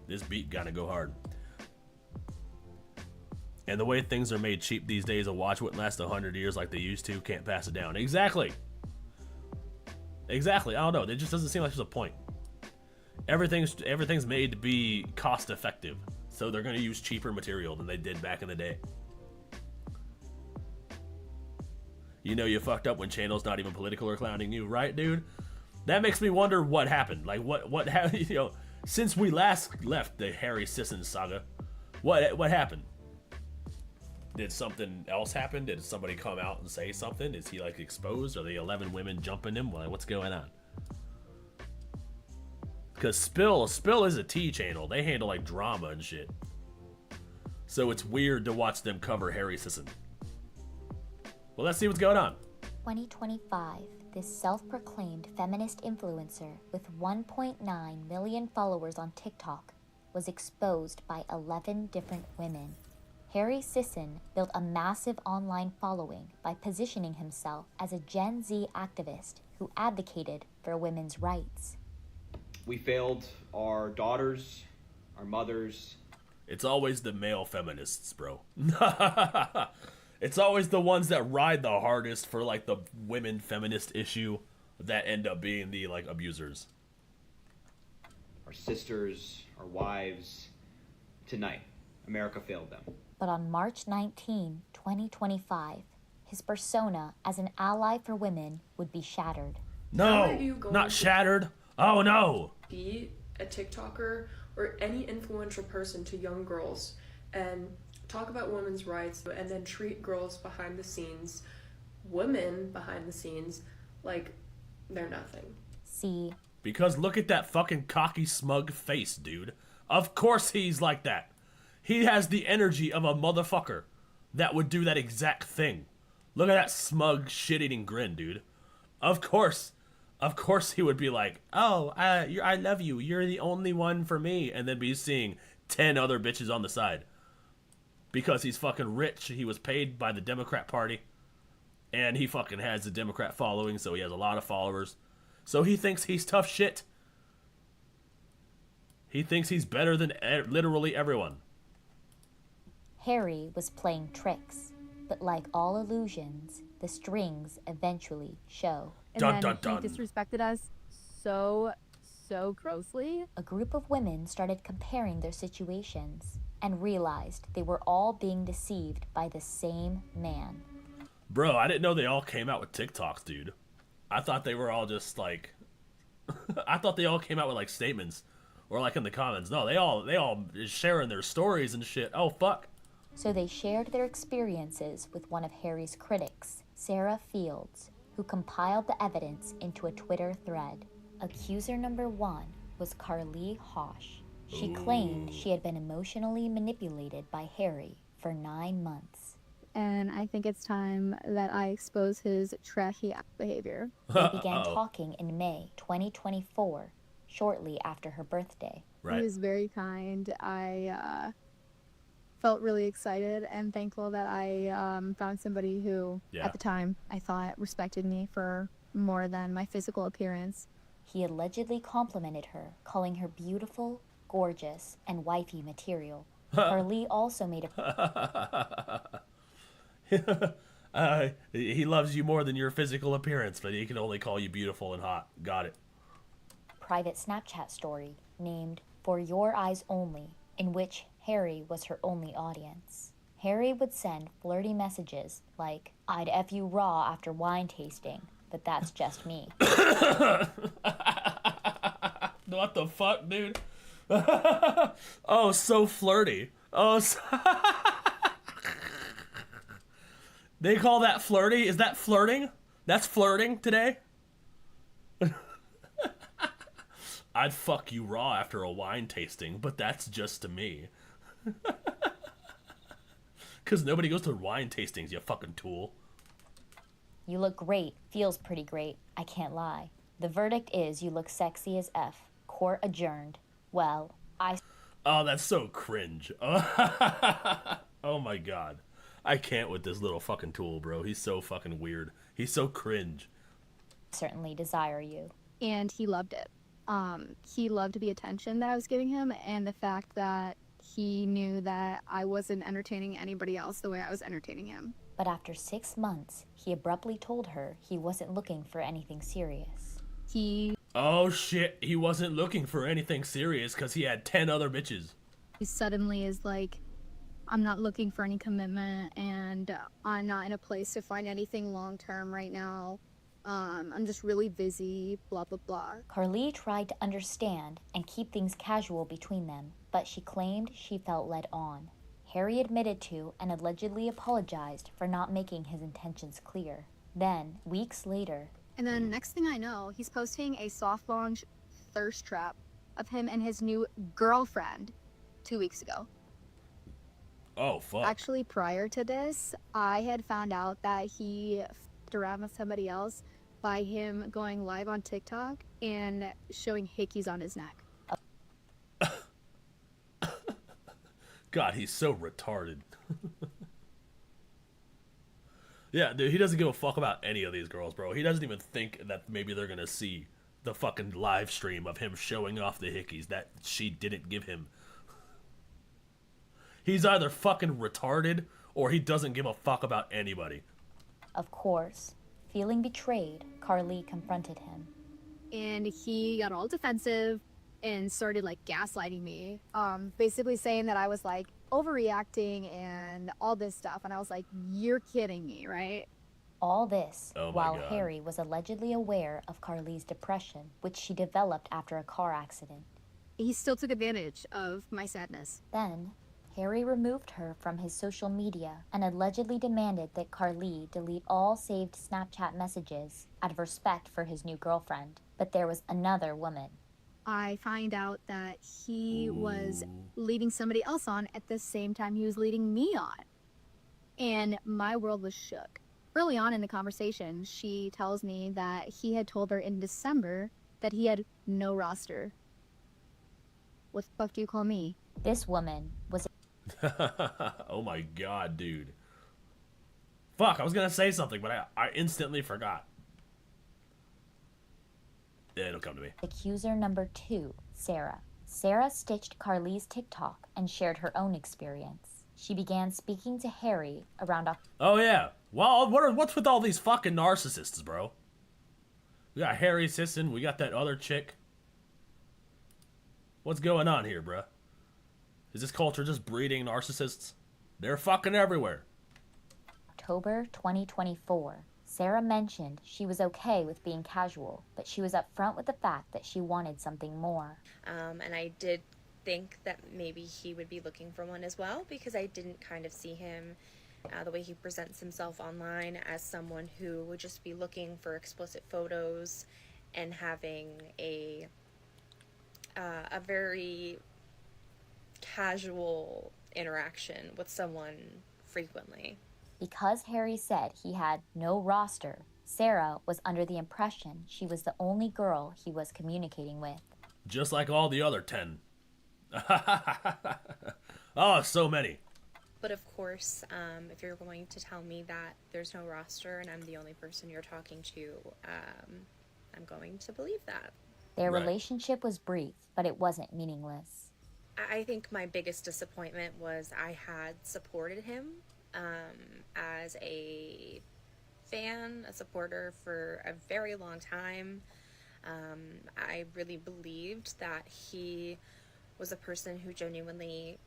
This beat gotta go hard. And the way things are made cheap these days, a watch wouldn't last 100 years like they used to. Can't pass it down. Exactly. Exactly. I don't know. It just doesn't seem like there's a point. Everything's made to be cost effective, so they're gonna use cheaper material than they did back in the day. You know you fucked up when channel's not even political or clowning you, right, dude? That makes me wonder what happened. Like what happened? You know, since we last left the Harry Sisson saga, what happened? Did something else happen? Did somebody come out and say something? Is he like exposed? Are the 11 women jumping him? Like, what's going on? Because Spill is a T channel. They handle like drama and shit. So it's weird to watch them cover Harry Sisson. Well, let's see what's going on. 2025, this self-proclaimed feminist influencer with 1.9 million followers on TikTok was exposed by 11 different women. Harry Sisson built a massive online following by positioning himself as a Gen Z activist who advocated for women's rights. We failed our daughters, our mothers. It's always the male feminists, bro. It's always the ones that ride the hardest for like the women feminist issue that end up being the like abusers. Our sisters, our wives. Tonight, America failed them. But on March 19, 2025, his persona as an ally for women would be shattered. No, not shattered. Oh no. Be a TikToker or any influential person to young girls and talk about women's rights and then treat girls behind the scenes, women behind the scenes, like they're nothing. See? Because look at that fucking cocky, smug face, dude. Of course he's like that. He has the energy of a motherfucker that would do that exact thing. Look at that smug, shit-eating grin, dude. Of course of course he would be like, oh, I love you. You're the only one for me. And then be seeing 10 other bitches on the side. Because he's fucking rich. He was paid by the Democrat Party. And he fucking has the Democrat following, so he has a lot of followers. So he thinks he's tough shit. He thinks he's better than literally everyone. Harry was playing tricks, but like all illusions, the strings eventually show. And dun, then dun, dun. he disrespected us so grossly. A group of women started comparing their situations and realized they were all being deceived by the same man. Bro, I didn't know they all came out with TikToks, dude. I thought they were all just like... I thought they all came out with like statements. Or like in the comments. No, they all sharing their stories and shit. Oh, fuck. So they shared their experiences with one of Harry's critics, Sarah Fields, who compiled the evidence into a Twitter thread. Accuser number 1 was Carly Hosh. She claimed she had been emotionally manipulated by Harry for 9 months. And I think it's time that I expose his trashy behavior. They began talking in May 2024, shortly after her birthday. Right. He was very kind. I felt really excited and thankful that I found somebody who, at the time, I thought respected me for more than my physical appearance. He allegedly complimented her, calling her beautiful, gorgeous, and wifey material. Carly also made a... He loves you more than your physical appearance, but he can only call you beautiful and hot. Got it. private Snapchat story named For Your Eyes Only, in which Harry was her only audience. Harry would send flirty messages like, I'd F you raw after wine tasting, but that's just me. What the fuck, dude? Oh, so flirty. Oh, so they call that flirty? Is that flirting? That's flirting today? I'd fuck you raw after a wine tasting, but that's just to me. Because nobody goes to wine tastings, you fucking tool. You look great. Feels pretty great. I can't lie. The verdict is you look sexy as F. Court adjourned. Well, Oh, that's so cringe. Oh my god. I can't with this little fucking tool, bro. He's so fucking weird. He's so cringe. certainly desire you. And he loved it. He loved the attention that I was giving him and the fact that he knew that I wasn't entertaining anybody else the way I was entertaining him. But after 6 months, he abruptly told her he wasn't looking for anything serious. Oh shit, he wasn't looking for anything serious because he had 10 other bitches. He suddenly is like, I'm not looking for any commitment and I'm not in a place to find anything long term right now. I'm just really busy, blah, blah, blah. Carly tried to understand and keep things casual between them, but she claimed she felt led on. Harry admitted to and allegedly apologized for not making his intentions clear. Then, weeks later... And then next thing I know, he's posting a soft launch thirst trap of him and his new girlfriend 2 weeks ago. Oh, fuck. Actually, prior to this, I had found out that he f***ed around with somebody else by him going live on TikTok and showing hickeys on his neck. God, he's so retarded. Yeah, dude, he doesn't give a fuck about any of these girls, bro. He doesn't even think that maybe they're gonna see the fucking live stream of him showing off the hickeys that she didn't give him. He's either fucking retarded or he doesn't give a fuck about anybody. Of course, feeling betrayed, Carly confronted him. And he got all defensive and started like gaslighting me, basically saying that I was like overreacting and all this stuff. And I was like, you're kidding me, right? All this while God. Harry was allegedly aware of Carly's depression, which she developed after a car accident. He still took advantage of my sadness. Then, Harry removed her from his social media and allegedly demanded that Carly delete all saved Snapchat messages out of respect for his new girlfriend. But there was another woman. I find out that he was leading somebody else on at the same time he was leading me on. And my world was shook. Early on in the conversation, she tells me that he had told her in December that he had no roster. What the fuck do you call me? This woman was Oh my god, dude. Fuck, I was gonna say something, but I instantly forgot. Yeah, it'll come to me. accuser number 2, Sarah. Sarah stitched Carly's TikTok and shared her own experience. She began speaking to Harry around Oh yeah. Well, what's with all these fucking narcissists, bro? We got Harry Sisson, we got that other chick. What's going on here, bro? Is this culture just breeding narcissists? They're fucking everywhere. October 2024. Sarah mentioned she was okay with being casual, but she was upfront with the fact that she wanted something more. And I did think that maybe he would be looking for one as well, because I didn't kind of see him, the way he presents himself online, as someone who would just be looking for explicit photos and having a very casual interaction with someone frequently. Because Harry said he had no roster, Sarah was under the impression she was the only girl he was communicating with. Just like all the other 10. Oh, so many. But of course, if you're going to tell me that there's no roster and I'm the only person you're talking to, I'm going to believe that. Their relationship was brief, but it wasn't meaningless. I think my biggest disappointment was I had supported him as a fan, a supporter for a very long time. I really believed that he was a person who genuinely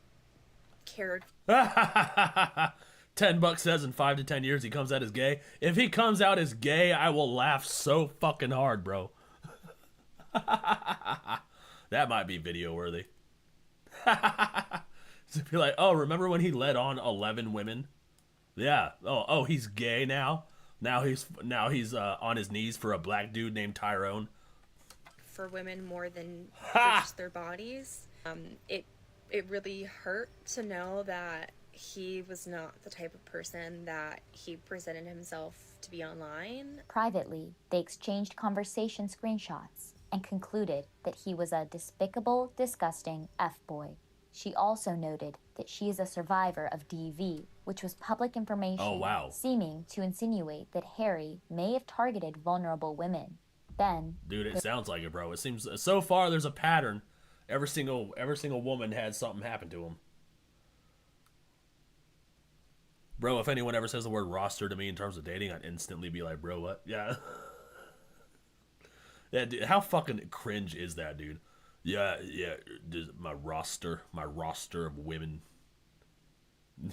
cared. $10 says in 5 to 10 years he comes out as gay. If he comes out as gay, I will laugh so fucking hard, bro. That might be video worthy. So be like, oh, remember when he led on 11 women? Yeah. Oh, he's gay now. Now he's on his knees for a black dude named Tyrone. For women more than just their bodies. It really hurt to know that he was not the type of person that he presented himself to be online. Privately, they exchanged conversation screenshots and concluded that he was a despicable, disgusting F-boy. She also noted that she is a survivor of DV, which was public information seeming to insinuate that Harry may have targeted vulnerable women. Then, dude, it sounds like it, bro. It seems so far there's a pattern. Every single woman had something happen to him. Bro, if anyone ever says the word roster to me in terms of dating, I'd instantly be like, bro, what? Yeah. Yeah, dude, how fucking cringe is that, dude? Yeah, my roster of women.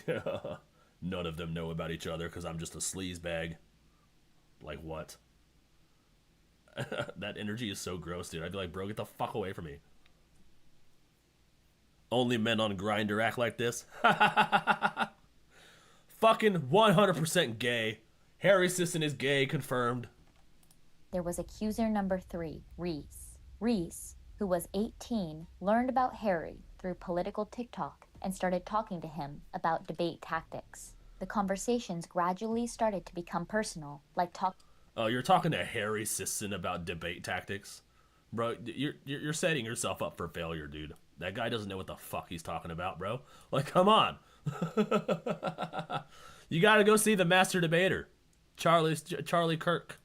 None of them know about each other because I'm just a sleaze bag. Like, what? That energy is so gross, dude. I'd be like, bro, get the fuck away from me. Only men on Grindr act like this. Fucking 100% gay. Harry Sisson is gay, confirmed. There was accuser number 3, Reese. Reese, who was 18, learned about Harry through political TikTok and started talking to him about debate tactics. The conversations gradually started to become personal, like Oh, you're talking to Harry Sisson about debate tactics? Bro, you're setting yourself up for failure, dude. That guy doesn't know what the fuck he's talking about, bro. Like, come on. You gotta go see the master debater, Charlie Kirk.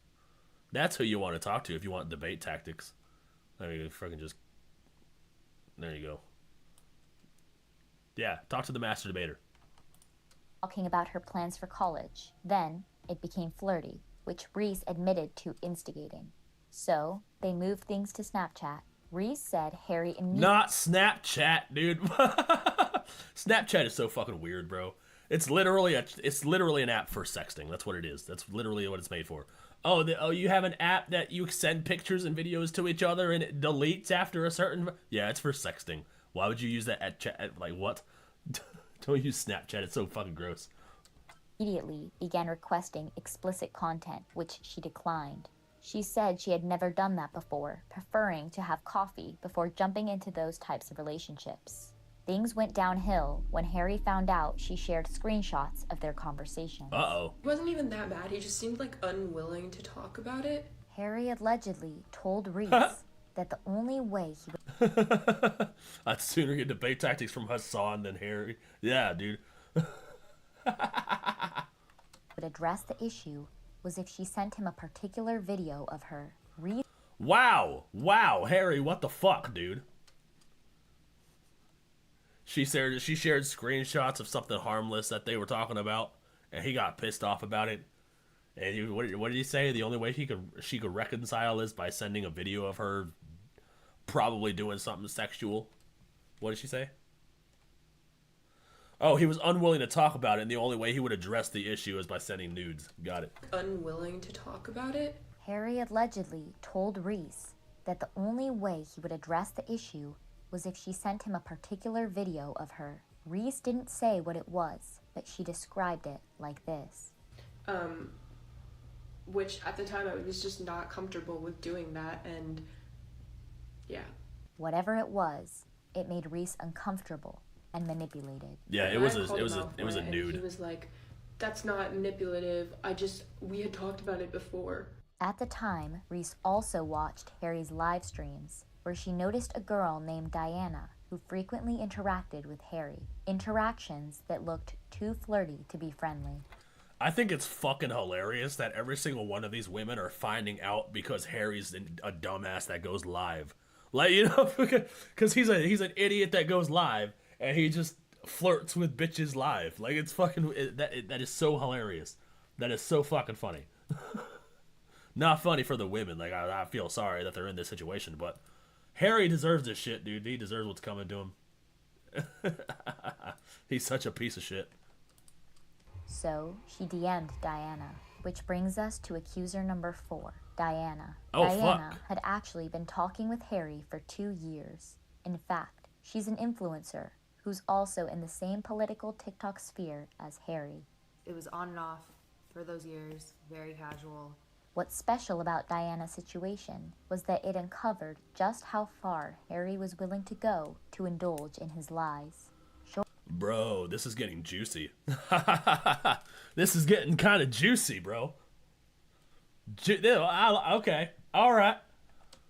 That's who you want to talk to if you want debate tactics. I mean, freaking just... There you go. Yeah, talk to the master debater. Talking about her plans for college. Then, it became flirty, which Reese admitted to instigating. So, they moved things to Snapchat. Reese said Harry immediately... Not Snapchat, dude. Snapchat is so fucking weird, bro. It's literally an app for sexting. That's what it is. That's literally what it's made for. Oh, you have an app that you send pictures and videos to each other and it deletes after a certain... Yeah, it's for sexting. Why would you use that at chat? Like, what? Don't use Snapchat. It's so fucking gross. Immediately began requesting explicit content, which she declined. She said she had never done that before, preferring to have coffee before jumping into those types of relationships. Things went downhill when Harry found out she shared screenshots of their conversations. Uh-oh. He wasn't even that mad. He just seemed like unwilling to talk about it. Harry allegedly told Reese that the only way he would I'd sooner get debate tactics from Hassan than Harry. Yeah, dude. address the issue was if she sent him a particular video of her. Wow, Harry, what the fuck, dude? She shared screenshots of something harmless that they were talking about, and he got pissed off about it. And what did he say? The only way she could reconcile is by sending a video of her probably doing something sexual. What did she say? Oh, he was unwilling to talk about it, and the only way he would address the issue is by sending nudes. Got it. Unwilling to talk about it? Harry allegedly told Reese that the only way he would address the issue was if she sent him a particular video of her. Reese didn't say what it was, but she described it like this. Which at the time I was just not comfortable with doing that, and yeah. Whatever it was, it made Reese uncomfortable and manipulated. Yeah, it was a nude. He was like, "That's not manipulative. We had talked about it before." At the time, Reese also watched Harry's live streams, where she noticed a girl named Diana who frequently interacted with Harry. Interactions that looked too flirty to be friendly. I think it's fucking hilarious that every single one of these women are finding out because Harry's a dumbass that goes live. Like, you know, because he's an idiot that goes live, and he just flirts with bitches live. Like, it's fucking, that is so hilarious. That is so fucking funny. Not funny for the women. Like, I feel sorry that they're in this situation, but Harry deserves this shit, dude. He deserves what's coming to him. He's such a piece of shit. So, she DM'd Diana, which brings us to accuser number 4, Diana. Oh, Diana fuck. had actually been talking with Harry for 2 years. In fact, she's an influencer who's also in the same political TikTok sphere as Harry. It was on and off for those years, very casual. What's special about Diana's situation was that it uncovered just how far Harry was willing to go to indulge in his lies. Bro, this is getting juicy. This is getting kind of juicy, bro. Okay, all right.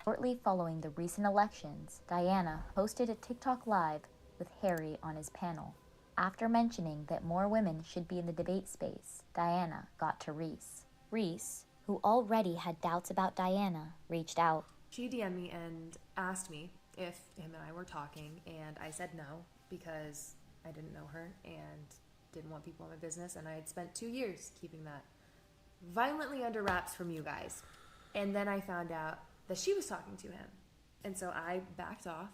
Shortly following the recent elections, Diana hosted a TikTok live with Harry on his panel. After mentioning that more women should be in the debate space, Diana got to Reese. Reese, who already had doubts about Diana, reached out. She DM'd me and asked me if him and I were talking, and I said no because I didn't know her and didn't want people in my business, and I had spent 2 years keeping that violently under wraps from you guys. And then I found out that she was talking to him, and so I backed off.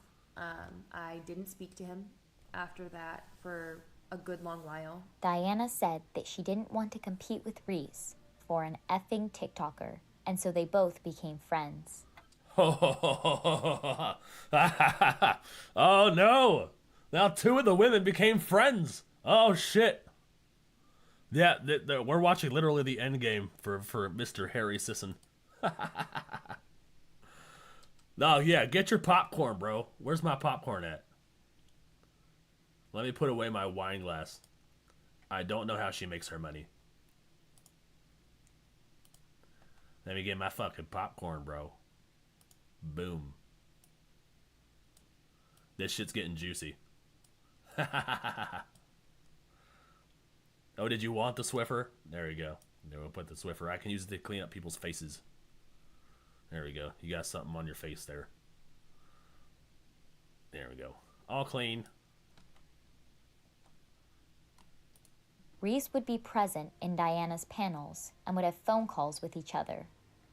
I didn't speak to him after that for a good long while. Diana said that she didn't want to compete with Reese for an effing TikToker, and so they both became friends. Oh no! Now 2 of the women became friends. Oh shit! Yeah, we're watching literally the end game for Mr. Harry Sisson. No, yeah, get your popcorn, bro. Where's my popcorn at? Let me put away my wine glass. I don't know how she makes her money. Let me get my fucking popcorn, bro. Boom. This shit's getting juicy. Oh, did you want the Swiffer? There you go. There, we'll put the Swiffer. I can use it to clean up people's faces. There we go. You got something on your face there. There we go. All clean. Reese would be present in Diana's panels and would have phone calls with each other.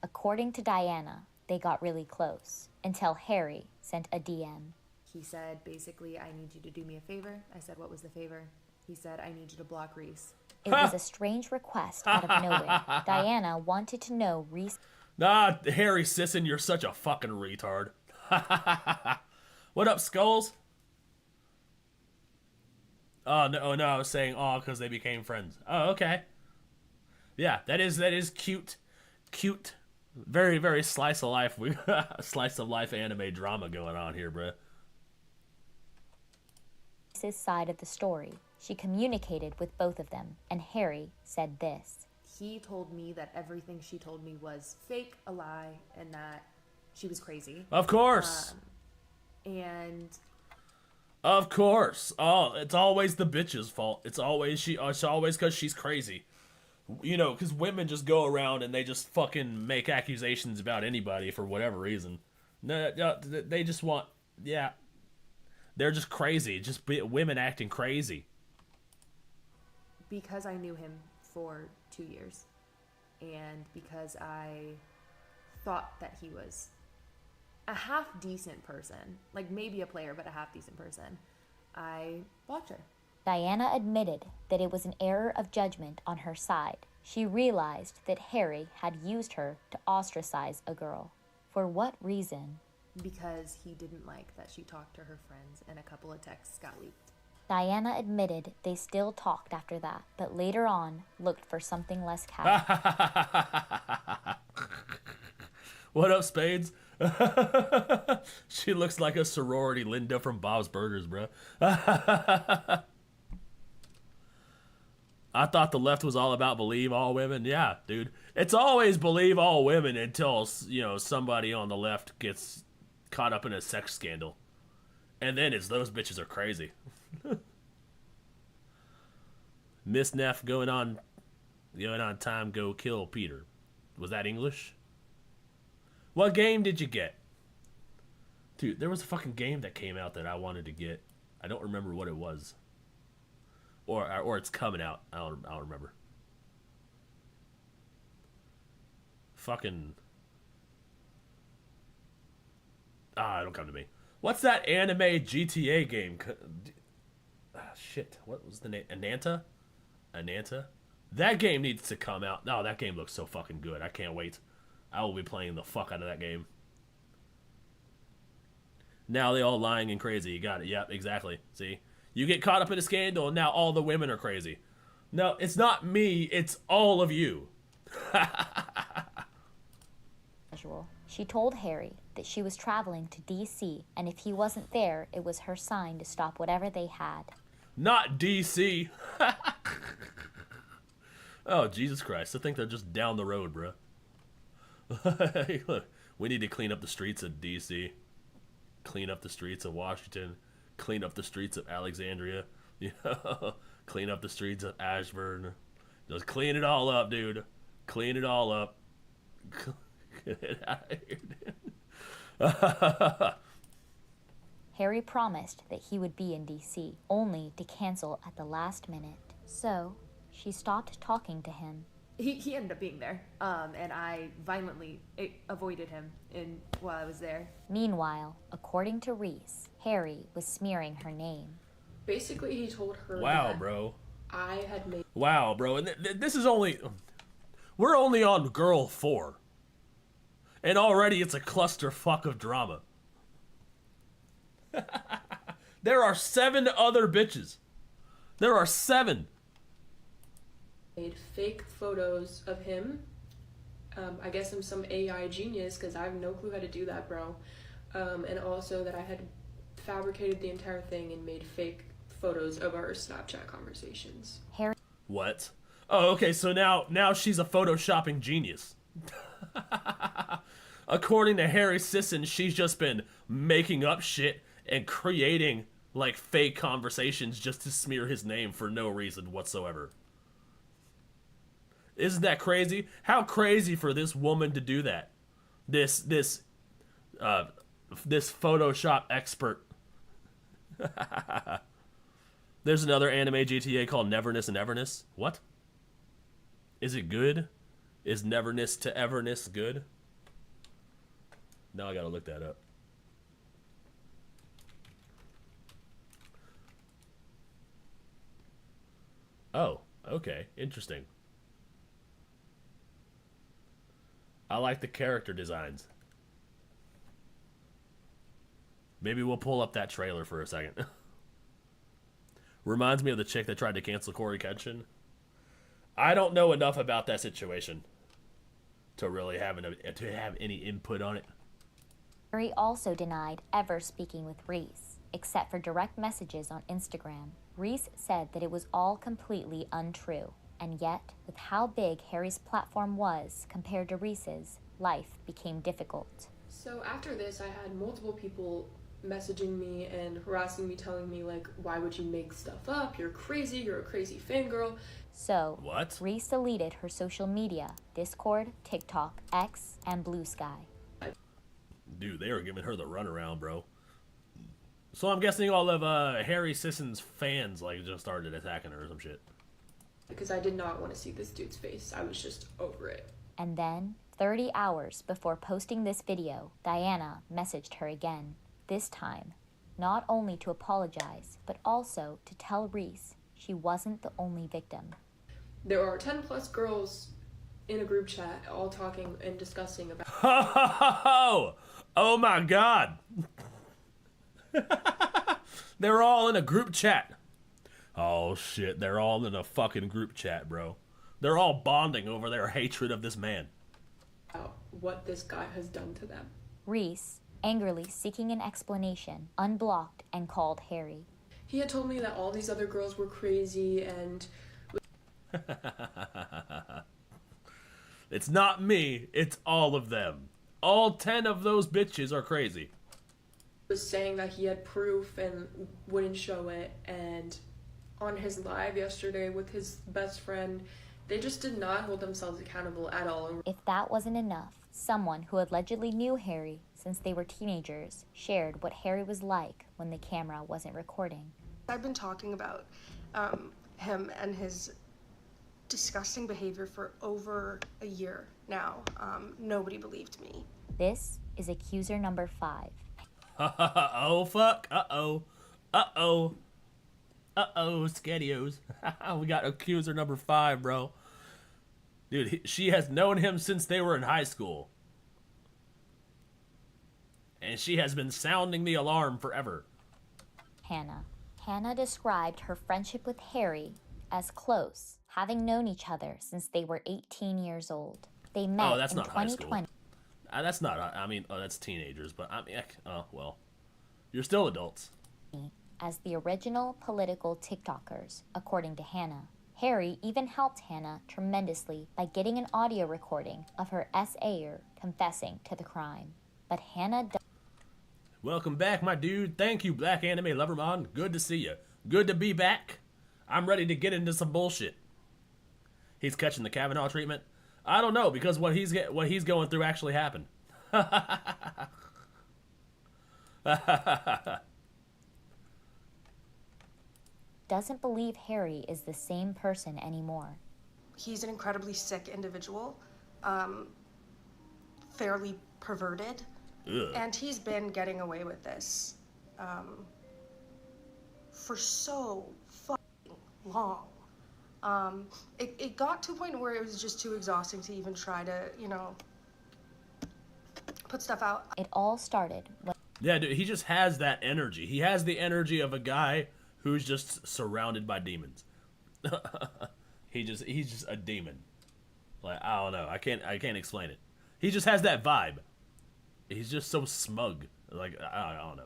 According to Diana, they got really close until Harry sent a DM. He said, basically, I need you to do me a favor. I said, what was the favor? He said, I need you to block Reese. It was a strange request out of nowhere. Diana wanted to know Reese. Nah, Harry Sisson, you're such a fucking retard. What up, Skulls? Oh, no, I was saying, because they became friends. Oh, okay. Yeah, that is cute. Cute. Very, very slice of life. Slice of life anime drama going on here, bruh. Reese's side of the story. She communicated with both of them, and Harry said this. He told me that everything she told me was fake, a lie, and that she was crazy. Of course. And of course. Oh, it's always the bitch's fault. It's always because she's crazy. You know, because women just go around and they just fucking make accusations about anybody for whatever reason. No, they just want, yeah. They're just crazy. Just women acting crazy. Because I knew him for 2 years, and because I thought that he was a half-decent person, like maybe a player, but a half-decent person, I blocked her. Diana admitted that it was an error of judgment on her side. She realized that Harry had used her to ostracize a girl. For what reason? Because he didn't like that she talked to her friends and a couple of texts got leaked. Diana admitted they still talked after that, but later on looked for something less casual. What up, Spades? She looks like a sorority Linda from Bob's Burgers, bro. I thought the left was all about believe all women. Yeah, dude. It's always believe all women until, you know, somebody on the left gets caught up in a sex scandal. And then it's those bitches are crazy. Miss Neff going on time, go kill Peter. Was that English? What game did you get? Dude, there was a fucking game that came out that I wanted to get. I don't remember what it was. Or it's coming out. I don't remember. Fucking. Don't come to me. What's that anime GTA game? Shit. What was the name? Ananta? That game needs to come out. No, that game looks so fucking good. I can't wait. I will be playing the fuck out of that game. Now they all lying and crazy. You got it. Yep, exactly. See? You get caught up in a scandal and now all the women are crazy. No, it's not me. It's all of you. She told Harry that she was traveling to DC, and if he wasn't there, it was her sign to stop whatever they had. Not DC. Oh, Jesus Christ. I think they're just down the road, bro. Look, we need to clean up the streets of DC. Clean up the streets of Washington. Clean up the streets of Alexandria. You know, clean up the streets of Ashburn. Just clean it all up, dude. Clean it all up. Get it out of here, dude. Harry promised that he would be in DC, only to cancel at the last minute. So, she stopped talking to him. He ended up being there, and I violently avoided him while I was there. Meanwhile, according to Reese, Harry was smearing her name. Basically, he told her wow, bro. I had made... Wow, bro. And this is only... We're only on girl 4. And already it's a clusterfuck of drama. There are 7 other bitches. There are 7. Made fake photos of him. I guess I'm some AI genius because I have no clue how to do that, bro. And also that I had fabricated the entire thing and made fake photos of our Snapchat conversations. Harry. What? Oh, okay, so now she's a photoshopping genius. According to Harry Sisson, she's just been making up shit and creating like fake conversations just to smear his name for no reason whatsoever. Isn't that crazy? How crazy for this woman to do that? This Photoshop expert. There's another anime GTA called Neverness and Everness. What? Is it good? Is Neverness to Everness good? Now I gotta look that up. Oh, okay. Interesting. I like the character designs. Maybe we'll pull up that trailer for a second. Reminds me of the chick that tried to cancel Corey Kenshin. I don't know enough about that situation to really have any input on it. Harry also denied ever speaking with Reese. except for direct messages on Instagram. Reese said that it was all completely untrue. And yet, with how big Harry's platform was compared to Reese's, life became difficult. So after this, I had multiple people messaging me and harassing me, telling me, like, why would you make stuff up? You're crazy. You're a crazy fangirl. So, what? Reese deleted her social media, Discord, TikTok, X, and Blue Sky. Dude, they were giving her the runaround, bro. So I'm guessing all of Harry Sisson's fans, like, just started attacking her or some shit. Because I did not want to see this dude's face. I was just over it. And then, 30 hours before posting this video, Diana messaged her again. This time, not only to apologize, but also to tell Reese she wasn't the only victim. There are 10 plus girls in a group chat all talking and discussing about... Oh my god! They're all in a group chat. Oh shit, they're all in a fucking group chat, bro. They're all bonding over their hatred of this man. What this guy has done to them. Reese, angrily seeking an explanation, unblocked and called Harry. He had told me that all these other girls were crazy and... It's not me, it's all of them. All 10 of those bitches are crazy. Was saying that he had proof and wouldn't show it, and on his live yesterday with his best friend, they just did not hold themselves accountable at all. If that wasn't enough, someone who allegedly knew Harry since they were teenagers shared what Harry was like when the camera wasn't recording. I've been talking about him and his disgusting behavior for over a year now. Nobody believed me. This is accuser number 5. Oh fuck, uh-oh, uh-oh, uh-oh, Skadios. We got accuser number 5, bro. Dude, she has known him since they were in high school. And she has been sounding the alarm forever. Hannah. Hannah described her friendship with Harry as close, having known each other since they were 18 years old. They met in 2020. That's not, I mean, that's teenagers, but I mean, well, you're still adults. As the original political TikTokers, according to Hannah. Harry even helped Hannah tremendously by getting an audio recording of her SAer confessing to the crime. But Hannah... Welcome back, my dude. Thank you, Black Anime Lovermon. Good to see you. Good to be back. I'm ready to get into some bullshit. He's catching the Kavanaugh treatment. I don't know, because what he's going through actually happened. Doesn't believe Harry is the same person anymore. He's an incredibly sick individual, fairly perverted, and he's been getting away with this for so fucking long. It got to a point where it was just too exhausting to even try to, you know, put stuff out. It all started when... Yeah, dude, he just has that energy. He has the energy of a guy who's just surrounded by demons. he's just a demon. Like, I don't know. I can't explain it. He just has that vibe. He's just so smug. Like, I don't know.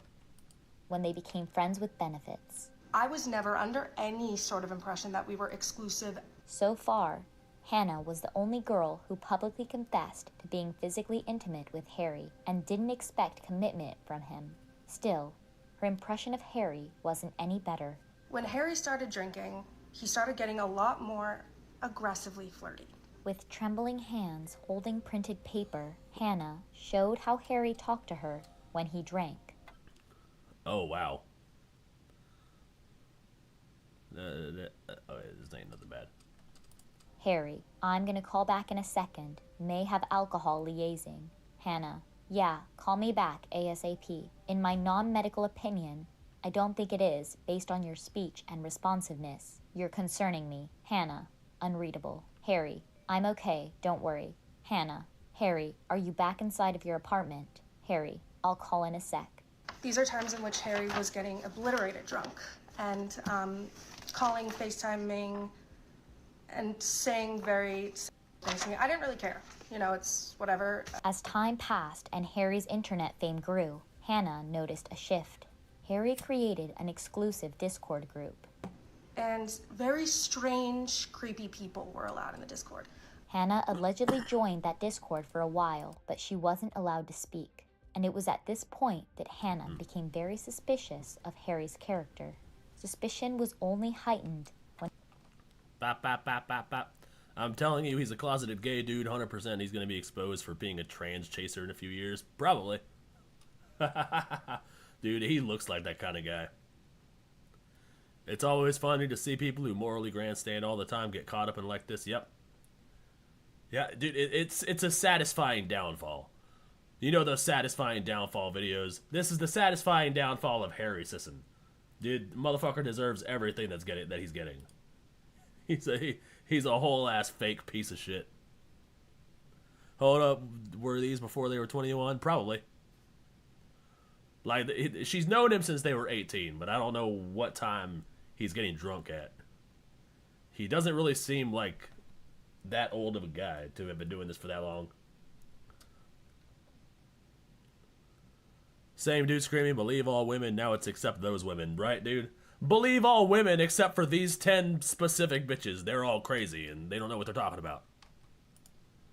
When they became friends with benefits. I was never under any sort of impression that we were exclusive. So far, Hannah was the only girl who publicly confessed to being physically intimate with Harry and didn't expect commitment from him. Still, her impression of Harry wasn't any better. When Harry started drinking, he started getting a lot more aggressively flirty. With trembling hands holding printed paper, Hannah showed how Harry talked to her when he drank. Oh, wow. This ain't nothing bad. Harry, I'm gonna call back in a second. May have alcohol liaising. Hannah, yeah, call me back ASAP. In my non-medical opinion, I don't think it is, based on your speech and responsiveness. You're concerning me. Hannah, unreadable. Harry, I'm okay, don't worry. Hannah, Harry, are you back inside of your apartment? Harry, I'll call in a sec. These are times in which Harry was getting obliterated drunk and calling, FaceTiming, and saying very things to me. I didn't really care. You know, it's whatever. As time passed and Harry's internet fame grew, Hannah noticed a shift. Harry created an exclusive Discord group. And very strange, creepy people were allowed in the Discord. Hannah allegedly joined that Discord for a while, but she wasn't allowed to speak. And it was at this point that Hannah became very suspicious of Harry's character. Suspicion was only heightened when... Bop, bop, bop, bop, bop. I'm telling you, he's a closeted gay dude. 100% he's going to be exposed for being a trans chaser in a few years. Probably. Dude, he looks like that kind of guy. It's always funny to see people who morally grandstand all the time get caught up in like this. Yep. Yeah, dude, it's a satisfying downfall. You know those satisfying downfall videos? This is the satisfying downfall of Harry Sisson. Dude, motherfucker deserves everything that he's getting. He's a whole ass fake piece of shit. Hold up, were these before they were 21? Probably. Like, she's known him since they were 18, but I don't know what time he's getting drunk at. He doesn't really seem like that old of a guy to have been doing this for that long. Same dude screaming, believe all women, now it's accept those women. Right, dude? Believe all women except for these 10 specific bitches. They're all crazy and they don't know what they're talking about.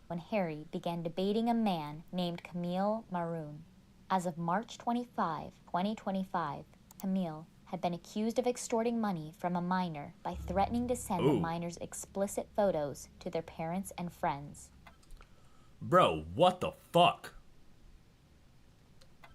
When Harry began debating a man named Camille Maroon. As of March 25, 2025, Camille had been accused of extorting money from a minor by threatening to send the minor's explicit photos to their parents and friends. Bro, what the fuck?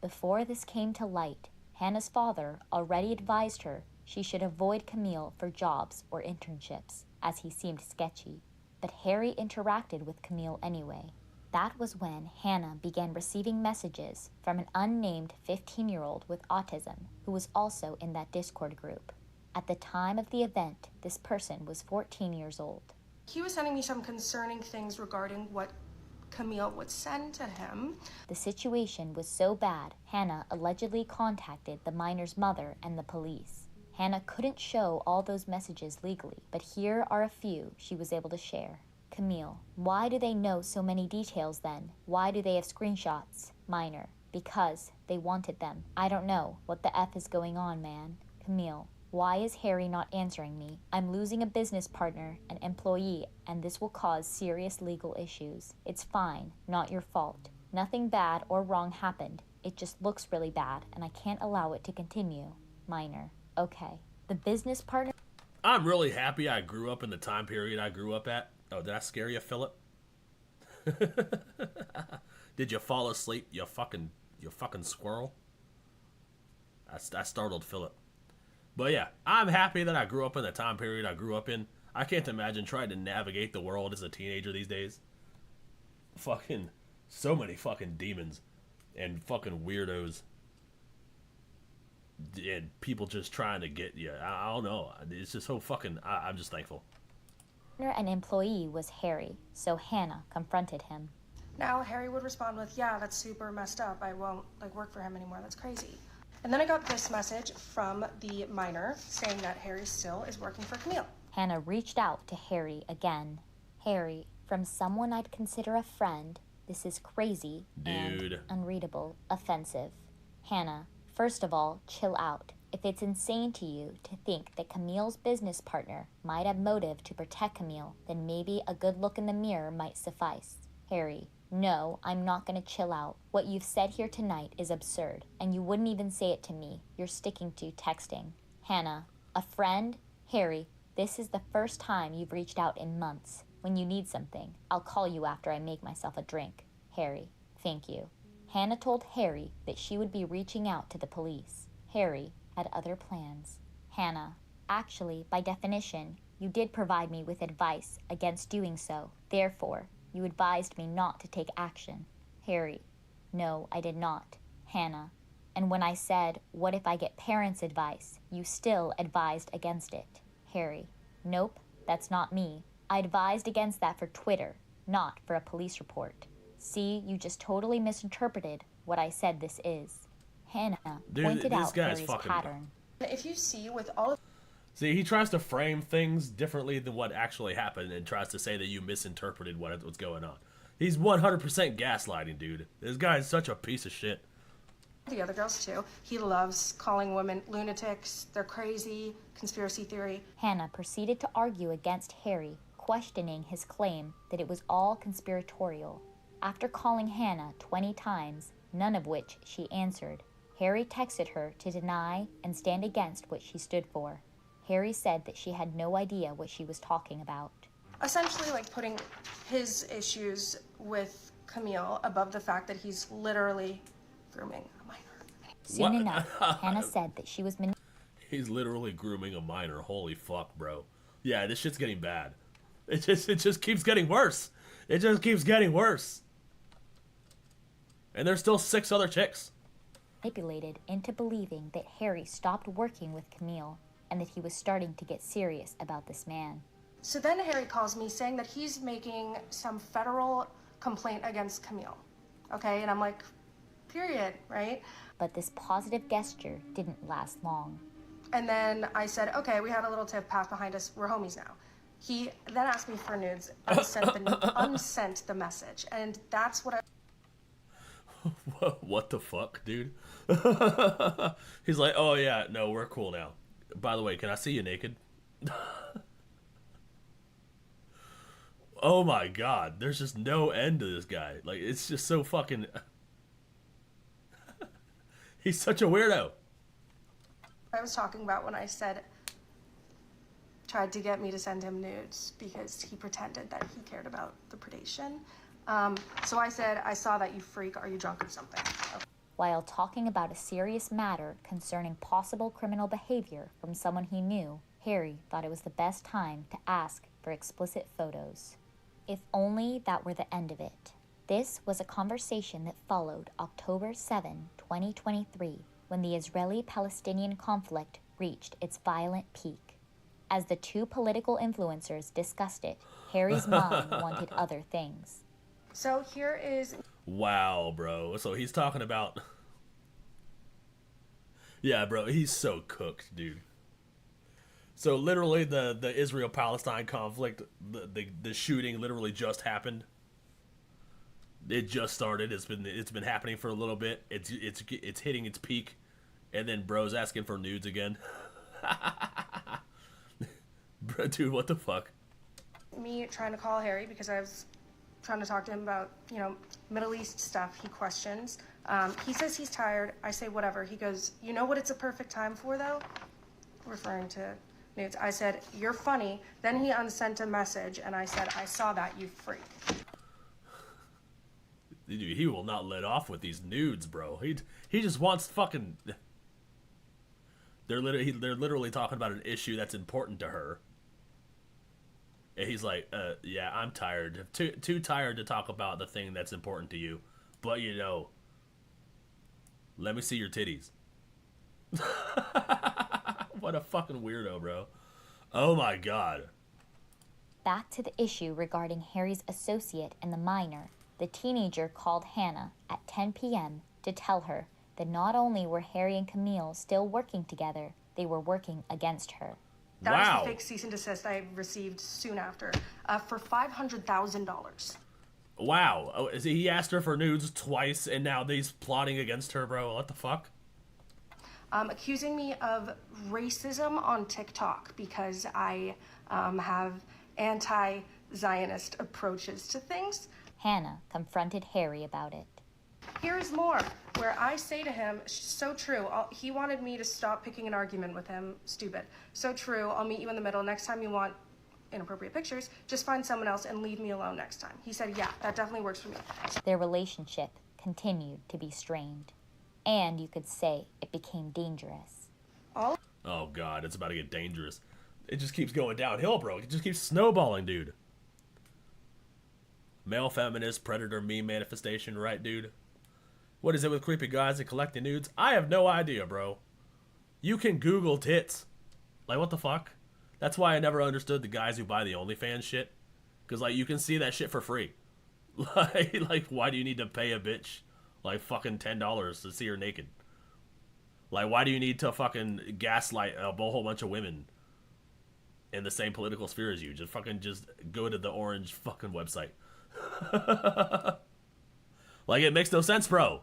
Before this came to light, Hannah's father already advised her she should avoid Camille for jobs or internships, as he seemed sketchy. But Harry interacted with Camille anyway. That was when Hannah began receiving messages from an unnamed 15-year-old with autism who was also in that Discord group. At the time of the event, this person was 14 years old. He was sending me some concerning things regarding what Camille would send to him. The situation was so bad, Hannah allegedly contacted the minor's mother and the police. Hannah couldn't show all those messages legally, but here are a few she was able to share. Camille, why do they know so many details then? Why do they have screenshots? Minor, because they wanted them. I don't know what the F is going on, man. Camille, why is Harry not answering me? I'm losing a business partner, an employee, and this will cause serious legal issues. It's fine, not your fault. Nothing bad or wrong happened. It just looks really bad, and I can't allow it to continue. Minor, okay. The business partner... I'm really happy I grew up in the time period I grew up at. Oh, did I scare you, Philip? Did you fall asleep, you fucking squirrel? I startled Philip. But yeah, I'm happy that I grew up in the time period I grew up in. I can't imagine trying to navigate the world as a teenager these days. Fucking, so many fucking demons and fucking weirdos. And people just trying to get you. I don't know. It's just so fucking, I'm just thankful. An employee was Harry, so Hannah confronted him. Now Harry would respond with, yeah, that's super messed up. I won't work for him anymore. That's crazy. And then I got this message from the minor saying that Harry still is working for Camille. Hannah reached out to Harry again. Harry, from someone I'd consider a friend, this is crazy and unreadable, offensive. Hannah, first of all, chill out. If it's insane to you to think that Camille's business partner might have motive to protect Camille, then maybe a good look in the mirror might suffice. Harry, no, I'm not gonna chill out. What you've said here tonight is absurd, and you wouldn't even say it to me. You're sticking to texting. Hannah, a friend? Harry, this is the first time you've reached out in months. When you need something, I'll call you after I make myself a drink. Harry, thank you. Hannah told Harry that she would be reaching out to the police. Harry had other plans. Hannah, actually, by definition, you did provide me with advice against doing so. Therefore, you advised me not to take action. Harry, no, I did not. Hannah, and when I said, what if I get parents' advice, you still advised against it. Harry, nope, that's not me. I advised against that for Twitter, not for a police report. See, you just totally misinterpreted what I said this is. Hannah pointed out Harry's pattern. If you see with all of... See, he tries to frame things differently than what actually happened and tries to say that you misinterpreted what's going on. He's 100% gaslighting, dude. This guy is such a piece of shit. the other girls too. He loves calling women lunatics, they're crazy, conspiracy theory. Hannah proceeded to argue against Harry, questioning his claim that it was all conspiratorial. After calling Hannah 20 times, none of which she answered, Harry texted her to deny and stand against what she stood for. Harry said that she had no idea what she was talking about. Essentially, like, putting his issues with Camille above the fact that he's literally grooming a minor. Soon enough, Hannah said that she was He's literally grooming a minor. Holy fuck, bro. Yeah, this shit's getting bad. It just keeps getting worse. It just keeps getting worse. And there's still 6 other chicks. Manipulated into believing that Harry stopped working with Camille and that he was starting to get serious about this man. So then Harry calls me saying that he's making some federal complaint against Camille. Okay, and I'm like, period, right? But this positive gesture didn't last long. And then I said, okay, we had a little tiff path behind us, we're homies now. He then asked me for nudes, unsent the message, and that's what I... What the fuck, dude? He's like, oh yeah, no, we're cool now. By the way, can I see you naked? Oh my god, there's just no end to this guy. Like, it's just so fucking... He's such a weirdo. I was talking about when I said, tried to get me to send him nudes because he pretended that he cared about the predation. So I said, I saw that, you freak, are you drunk or something? Okay. While talking about a serious matter concerning possible criminal behavior from someone he knew, Harry thought it was the best time to ask for explicit photos. If only that were the end of it. This was a conversation that followed October 7, 2023, when the Israeli-Palestinian conflict reached its violent peak. As the two political influencers discussed it, Harry's mind wanted other things. So here is... Wow, bro. So he's talking about... Yeah, bro, he's so cooked, dude. So literally the Israel-Palestine conflict, the shooting literally just happened. It just started. It's been happening for a little bit. It's hitting its peak, and then bro's asking for nudes again. Bro, dude, what the fuck? Me trying to call Harry because I was trying to talk to him about, you know, Middle East stuff. He questions. He says he's tired. I say whatever. He goes, you know what it's a perfect time for, though? Referring to nudes. I said, you're funny. Then he unsent a message, and I said, I saw that, you freak. Dude, he will not let off with these nudes, bro. He just wants fucking... They're literally talking about an issue that's important to her. And he's like, yeah, I'm tired. Too tired to talk about the thing that's important to you. But, you know, let me see your titties. What a fucking weirdo, bro. Oh my god. Back to the issue regarding Harry's associate and the minor. The teenager called Hannah at 10 p.m. to tell her that not only were Harry and Camille still working together, they were working against her. That was the fake cease and desist I received soon after, for $500,000. Wow. Oh, he asked her for nudes twice, and now he's plotting against her, bro. What the fuck? Accusing me of racism on TikTok because I have anti-Zionist approaches to things. Hannah confronted Harry about it. Here's more, where I say to him, so true, he wanted me to stop picking an argument with him, stupid. So true, I'll meet you in the middle. Next time you want inappropriate pictures, just find someone else and leave me alone next time. He said, yeah, that definitely works for me. Their relationship continued to be strained. And you could say it became dangerous. Oh god, it's about to get dangerous. It just keeps going downhill, bro. It just keeps snowballing, dude. Male feminist predator meme manifestation, right, dude? What is it with creepy guys and collecting nudes? I have no idea, bro. You can Google tits. Like, what the fuck? That's why I never understood the guys who buy the OnlyFans shit. Because, like, you can see that shit for free. Like, why do you need to pay a bitch, like, fucking $10 to see her naked? Like, why do you need to fucking gaslight a whole bunch of women in the same political sphere as you? Just go to the orange fucking website. Like, it makes no sense, bro.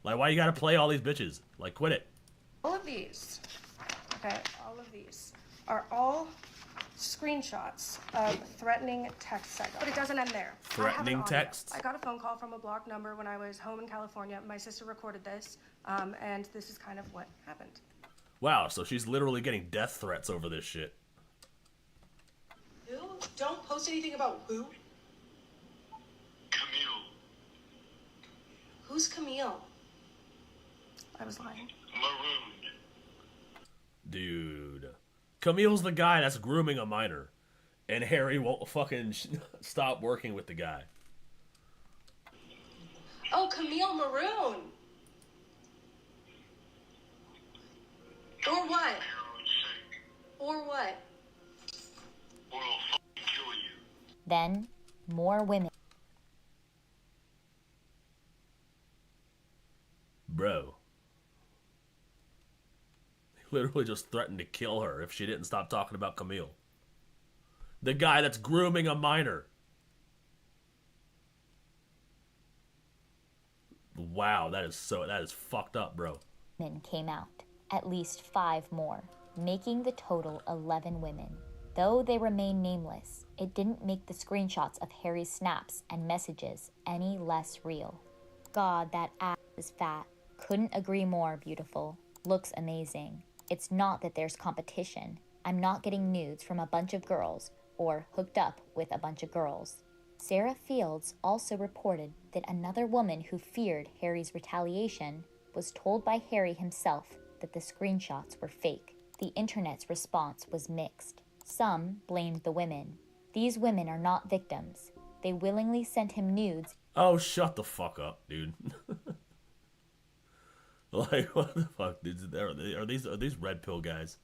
Like, why you gotta play all these bitches? Like, quit it. All of these, okay, all of these are all screenshots of threatening texts I got. But it doesn't end there. Threatening texts? I got a phone call from a blocked number when I was home in California. My sister recorded this, and this is kind of what happened. Wow, so she's literally getting death threats over this shit. Who? Don't post anything about who? Camille. Who's Camille? I was lying. Marooned. Dude. Camille's the guy that's grooming a minor. And Harry won't fucking stop working with the guy. Oh, Camille Maroon. Or what? Or what? Or I'll fucking kill you. Then, more women. Bro. He literally just threatened to kill her if she didn't stop talking about Camille. The guy that's grooming a minor. Wow, that is fucked up, bro. Men came out, at least 5 more, making the total 11 women. Though they remain nameless, it didn't make the screenshots of Harry's snaps and messages any less real. God, that ass is fat. Couldn't agree more, beautiful. Looks amazing. It's not that there's competition. I'm not getting nudes from a bunch of girls or hooked up with a bunch of girls. Sarah Fields also reported that another woman who feared Harry's retaliation was told by Harry himself that the screenshots were fake. The internet's response was mixed. Some blamed the women. These women are not victims. They willingly sent him nudes. Oh, shut the fuck up, dude. Like, what the fuck? Are these red pill guys?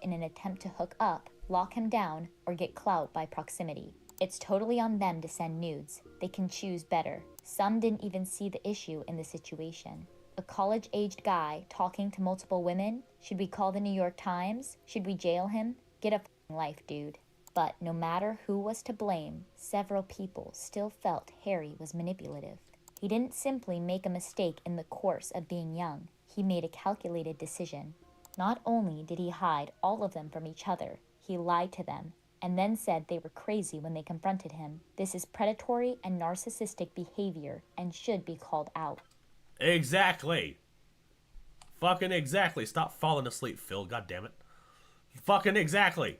In an attempt to hook up, lock him down, or get clout by proximity. It's totally on them to send nudes. They can choose better. Some didn't even see the issue in the situation. A college-aged guy talking to multiple women? Should we call the New York Times? Should we jail him? Get a f***ing life, dude. But no matter who was to blame, several people still felt Harry was manipulative. He didn't simply make a mistake in the course of being young. He made a calculated decision. Not only did he hide all of them from each other, he lied to them, and then said they were crazy when they confronted him. This is predatory and narcissistic behavior and should be called out. Exactly. Fucking exactly. Stop falling asleep, Phil. God damn it. Fucking exactly.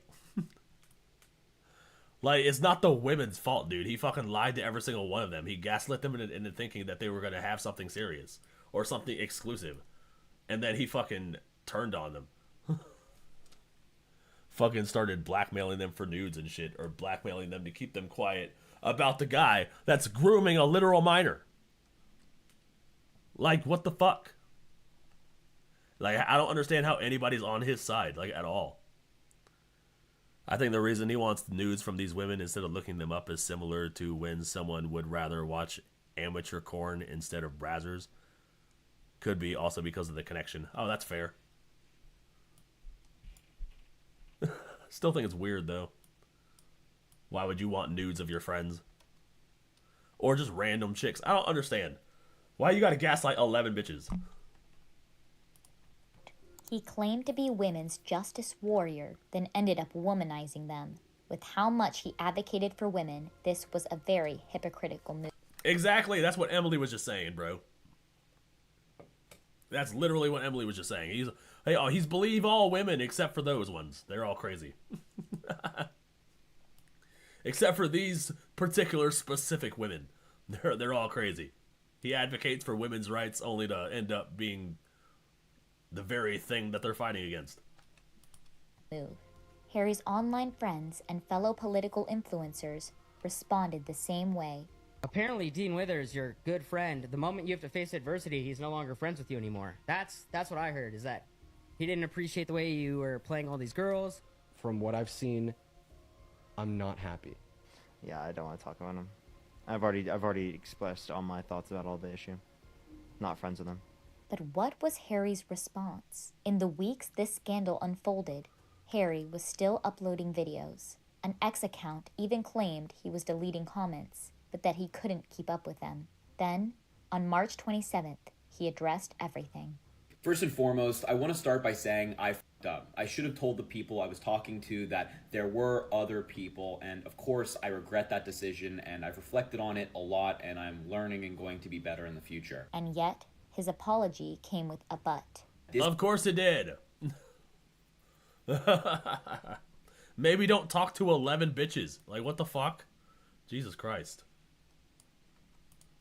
Like, it's not the women's fault, dude. He fucking lied to every single one of them. He gaslit them into thinking that they were going to have something serious or something exclusive. And then he fucking turned on them. Fucking started blackmailing them for nudes and shit, or blackmailing them to keep them quiet about the guy that's grooming a literal minor. Like, what the fuck? Like, I don't understand how anybody's on his side, like, at all. I think the reason he wants nudes from these women instead of looking them up is similar to when someone would rather watch amateur porn instead of Brazzers. Could be also because of the connection. Oh, that's fair. Still think it's weird, though. Why would you want nudes of your friends? Or just random chicks? I don't understand. Why you gotta gaslight 11 bitches? He claimed to be women's justice warrior, then ended up womanizing them. With how much he advocated for women, this was a very hypocritical move. Exactly, that's what Emily was just saying, bro. That's literally what Emily was just saying. He's believe all women except for those ones. They're all crazy. Except for these particular specific women. They're all crazy. He advocates for women's rights only to end up being the very thing that they're fighting against. Move. Harry's online friends and fellow political influencers responded the same way. Apparently, Dean Withers, your good friend, the moment you have to face adversity, he's no longer friends with you anymore. That's what I heard, is that he didn't appreciate the way you were playing all these girls. From what I've seen, I'm not happy. Yeah, I don't want to talk about him. I've already expressed all my thoughts about all the issue. Not friends with him. But what was Harry's response? In the weeks this scandal unfolded, Harry was still uploading videos. An X account even claimed he was deleting comments, but that he couldn't keep up with them. Then, on March 27th, he addressed everything. First and foremost, I want to start by saying I f***ed up. I should have told the people I was talking to that there were other people, and of course I regret that decision, and I've reflected on it a lot, and I'm learning and going to be better in the future. And yet, his apology came with a but. Of course it did. Maybe don't talk to 11 bitches. Like, what the fuck? Jesus Christ.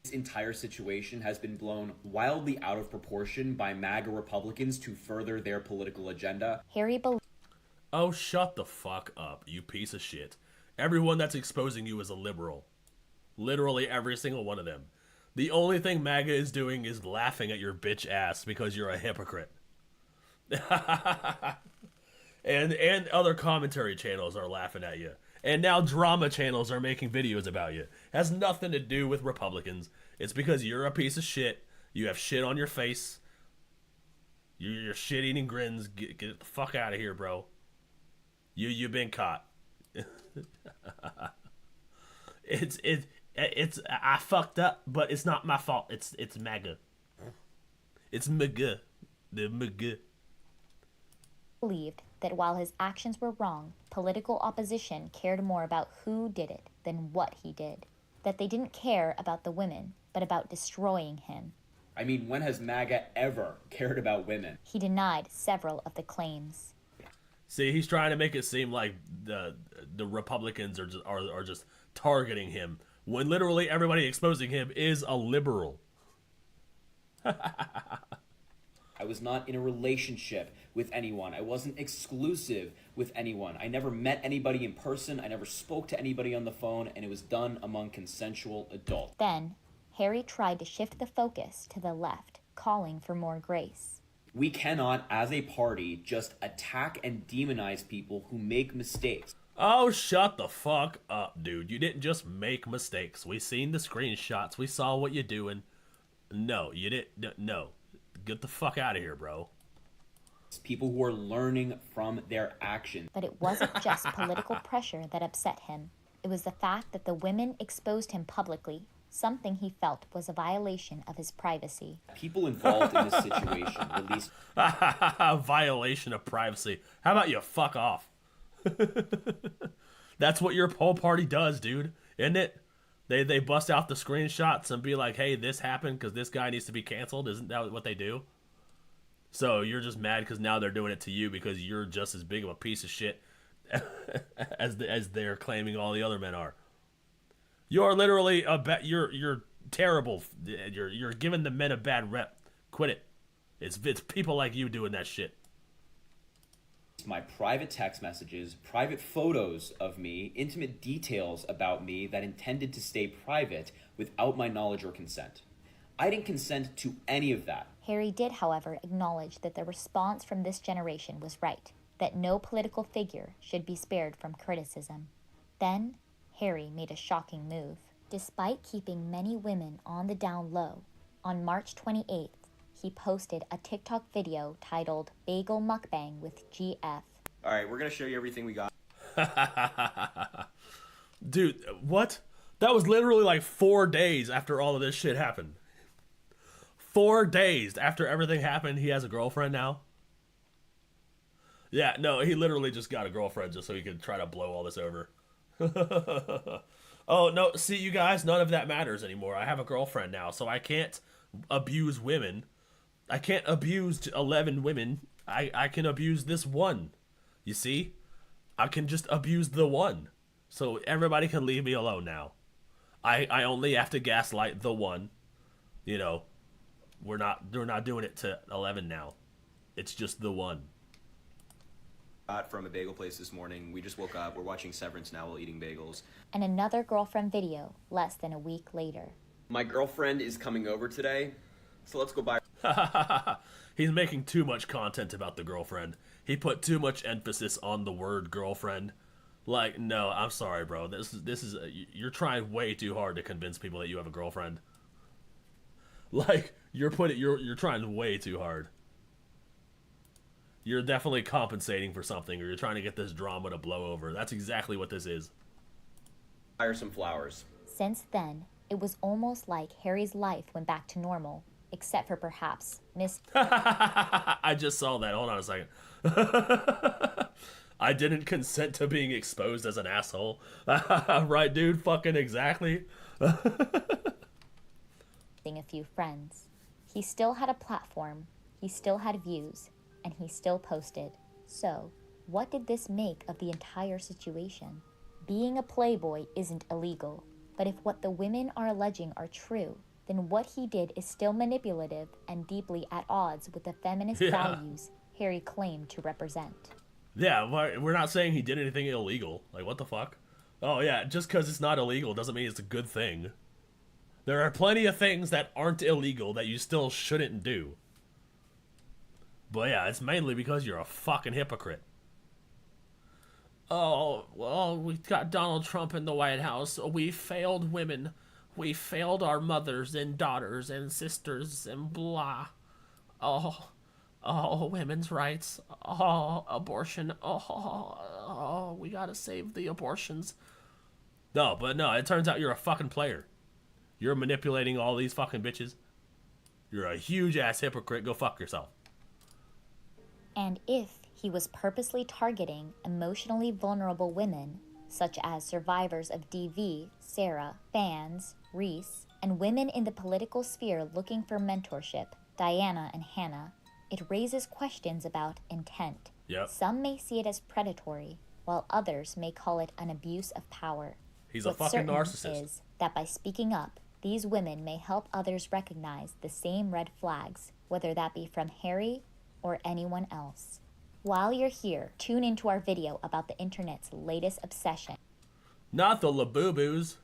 This entire situation has been blown wildly out of proportion by MAGA Republicans to further their political agenda. Harry Oh, shut the fuck up, you piece of shit. Everyone that's exposing you is a liberal. Literally every single one of them. The only thing MAGA is doing is laughing at your bitch ass because you're a hypocrite. and other commentary channels are laughing at you. And now drama channels are making videos about you. It has nothing to do with Republicans. It's because you're a piece of shit. You have shit on your face. You're shit-eating grins. Get the fuck out of here, bro. You've been caught. It's I fucked up, but it's not my fault. It's MAGA. It's MAGA. The MAGA. Believed that while his actions were wrong, political opposition cared more about who did it than what he did. That they didn't care about the women, but about destroying him. I mean, when has MAGA ever cared about women? He denied several of the claims. See, he's trying to make it seem like the Republicans are just targeting him, when literally everybody exposing him is a liberal. I was not in a relationship with anyone. I wasn't exclusive with anyone. I never met anybody in person. I never spoke to anybody on the phone, and it was done among consensual adults. Then, Harry tried to shift the focus to the left, calling for more grace. We cannot, as a party, just attack and demonize people who make mistakes. Oh, shut the fuck up, dude. You didn't just make mistakes. We seen the screenshots. We saw what you're doing. No, you didn't. No. Get the fuck out of here, bro. People who are learning from their actions. But it wasn't just political pressure that upset him. It was the fact that the women exposed him publicly, something he felt was a violation of his privacy. People involved in this situation released... Violation of privacy. How about you fuck off? That's what your whole party does, dude. Isn't it? They bust out the screenshots and be like, hey, this happened because this guy needs to be canceled. Isn't that what they do? So you're just mad because now they're doing it to you because you're just as big of a piece of shit as they're claiming all the other men are. You're literally you're terrible. You're giving the men a bad rep. Quit it. It's people like you doing that shit. My private text messages, private photos of me, intimate details about me that intended to stay private without my knowledge or consent. I didn't consent to any of that. Harry did, however, acknowledge that the response from this generation was right, that no political figure should be spared from criticism. Then, Harry made a shocking move. Despite keeping many women on the down low, on March 28th, he posted a TikTok video titled Bagel Mukbang with GF. Alright, we're gonna show you everything we got. Dude, what? That was literally like 4 days after all of this shit happened. 4 days after everything happened, he has a girlfriend now? Yeah, no, he literally just got a girlfriend just so he could try to blow all this over. Oh, no, see, you guys, none of that matters anymore. I have a girlfriend now, so I can't abuse women. I can't abuse 11 women. I can abuse this one. You see? I can just abuse the one. So everybody can leave me alone now. I only have to gaslight the one. You know, we're not doing it to 11 now. It's just the one. Got from a bagel place this morning. We just woke up. We're watching Severance now while eating bagels. And another girlfriend video less than a week later. My girlfriend is coming over today, so let's go buy. He's making too much content about the girlfriend. He put too much emphasis on the word girlfriend. Like, no, I'm sorry, bro. This is you're trying way too hard to convince people that you have a girlfriend. Like, you're trying way too hard. You're definitely compensating for something, or you're trying to get this drama to blow over. That's exactly what this is. Buy her some flowers. Since then, it was almost like Harry's life went back to normal, except for perhaps Miss. I just saw that. Hold on a second. I didn't consent to being exposed as an asshole. Right, dude? Fucking exactly. A few friends. He still had a platform, he still had views, and he still posted. So, what did this make of the entire situation? Being a playboy isn't illegal, but if what the women are alleging are true, then what he did is still manipulative and deeply at odds with the feminist values Harry claimed to represent. Yeah, we're not saying he did anything illegal. Like, what the fuck? Oh yeah, just because it's not illegal doesn't mean it's a good thing. There are plenty of things that aren't illegal that you still shouldn't do. But yeah, it's mainly because you're a fucking hypocrite. Oh, well, we got Donald Trump in the White House. We failed women. We failed our mothers and daughters and sisters and blah. Oh, women's rights. Oh, abortion. Oh, we gotta save the abortions. No, it turns out you're a fucking player. You're manipulating all these fucking bitches. You're a huge ass hypocrite. Go fuck yourself. And if he was purposely targeting emotionally vulnerable women, such as survivors of DV, Sarah, fans, Reese, and women in the political sphere looking for mentorship, Diana and Hannah, it raises questions about intent. Yep. Some may see it as predatory, while others may call it an abuse of power. He's a fucking narcissist. Is that by speaking up, these women may help others recognize the same red flags, whether that be from Harry or anyone else. While you're here, tune into our video about the internet's latest obsession. Not the Labubu's.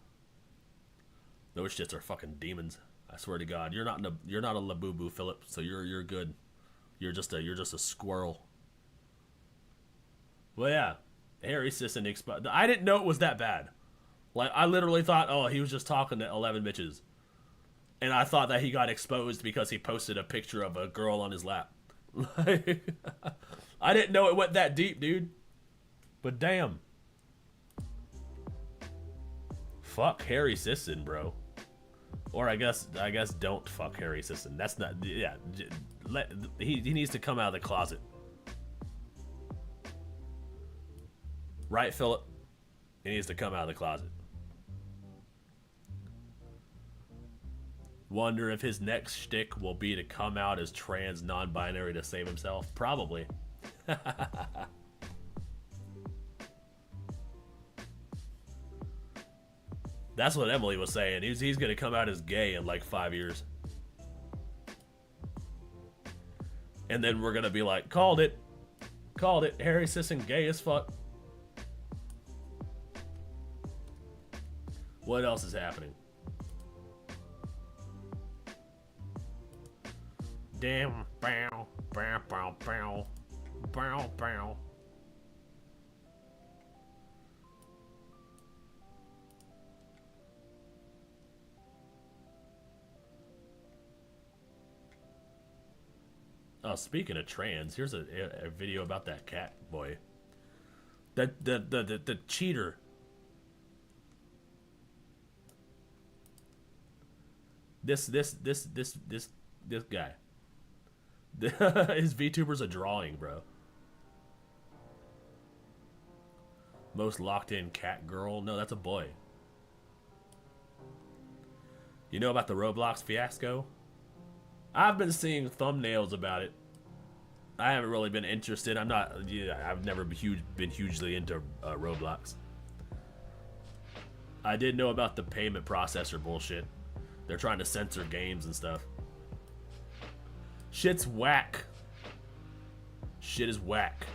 Those shits are fucking demons. I swear to God, you're not a Labubu, Philip. So you're good. You're just a squirrel. Well, yeah, Harry Sisson exposed. I didn't know it was that bad. Like, I literally thought, oh, he was just talking to 11 bitches, and I thought that he got exposed because he posted a picture of a girl on his lap. I didn't know it went that deep, dude. But damn. Fuck Harry Sisson, bro. Or I guess don't fuck Harry Sisson. That's not, yeah. He needs to come out of the closet. Right, Philip? He needs to come out of the closet. Wonder if his next shtick will be to come out as trans non-binary to save himself. Probably. That's what Emily was saying. He's gonna come out as gay in like 5 years. And then we're gonna be like, called it. Called it. Harry Sisson gay as fuck. What else is happening? Damn. Bow. Bow. Bow. Bow. Bow. Bow. Oh, speaking of trans, here's a video about that cat boy. The cheater. This guy. His VTuber's a drawing, bro. Most locked in cat girl. No, that's a boy. You know about the Roblox fiasco? I've been seeing thumbnails about it. I haven't really been interested. I've never been hugely into Roblox. I did know about the payment processor bullshit. They're trying to censor games and stuff. Shit's whack. Shit is whack.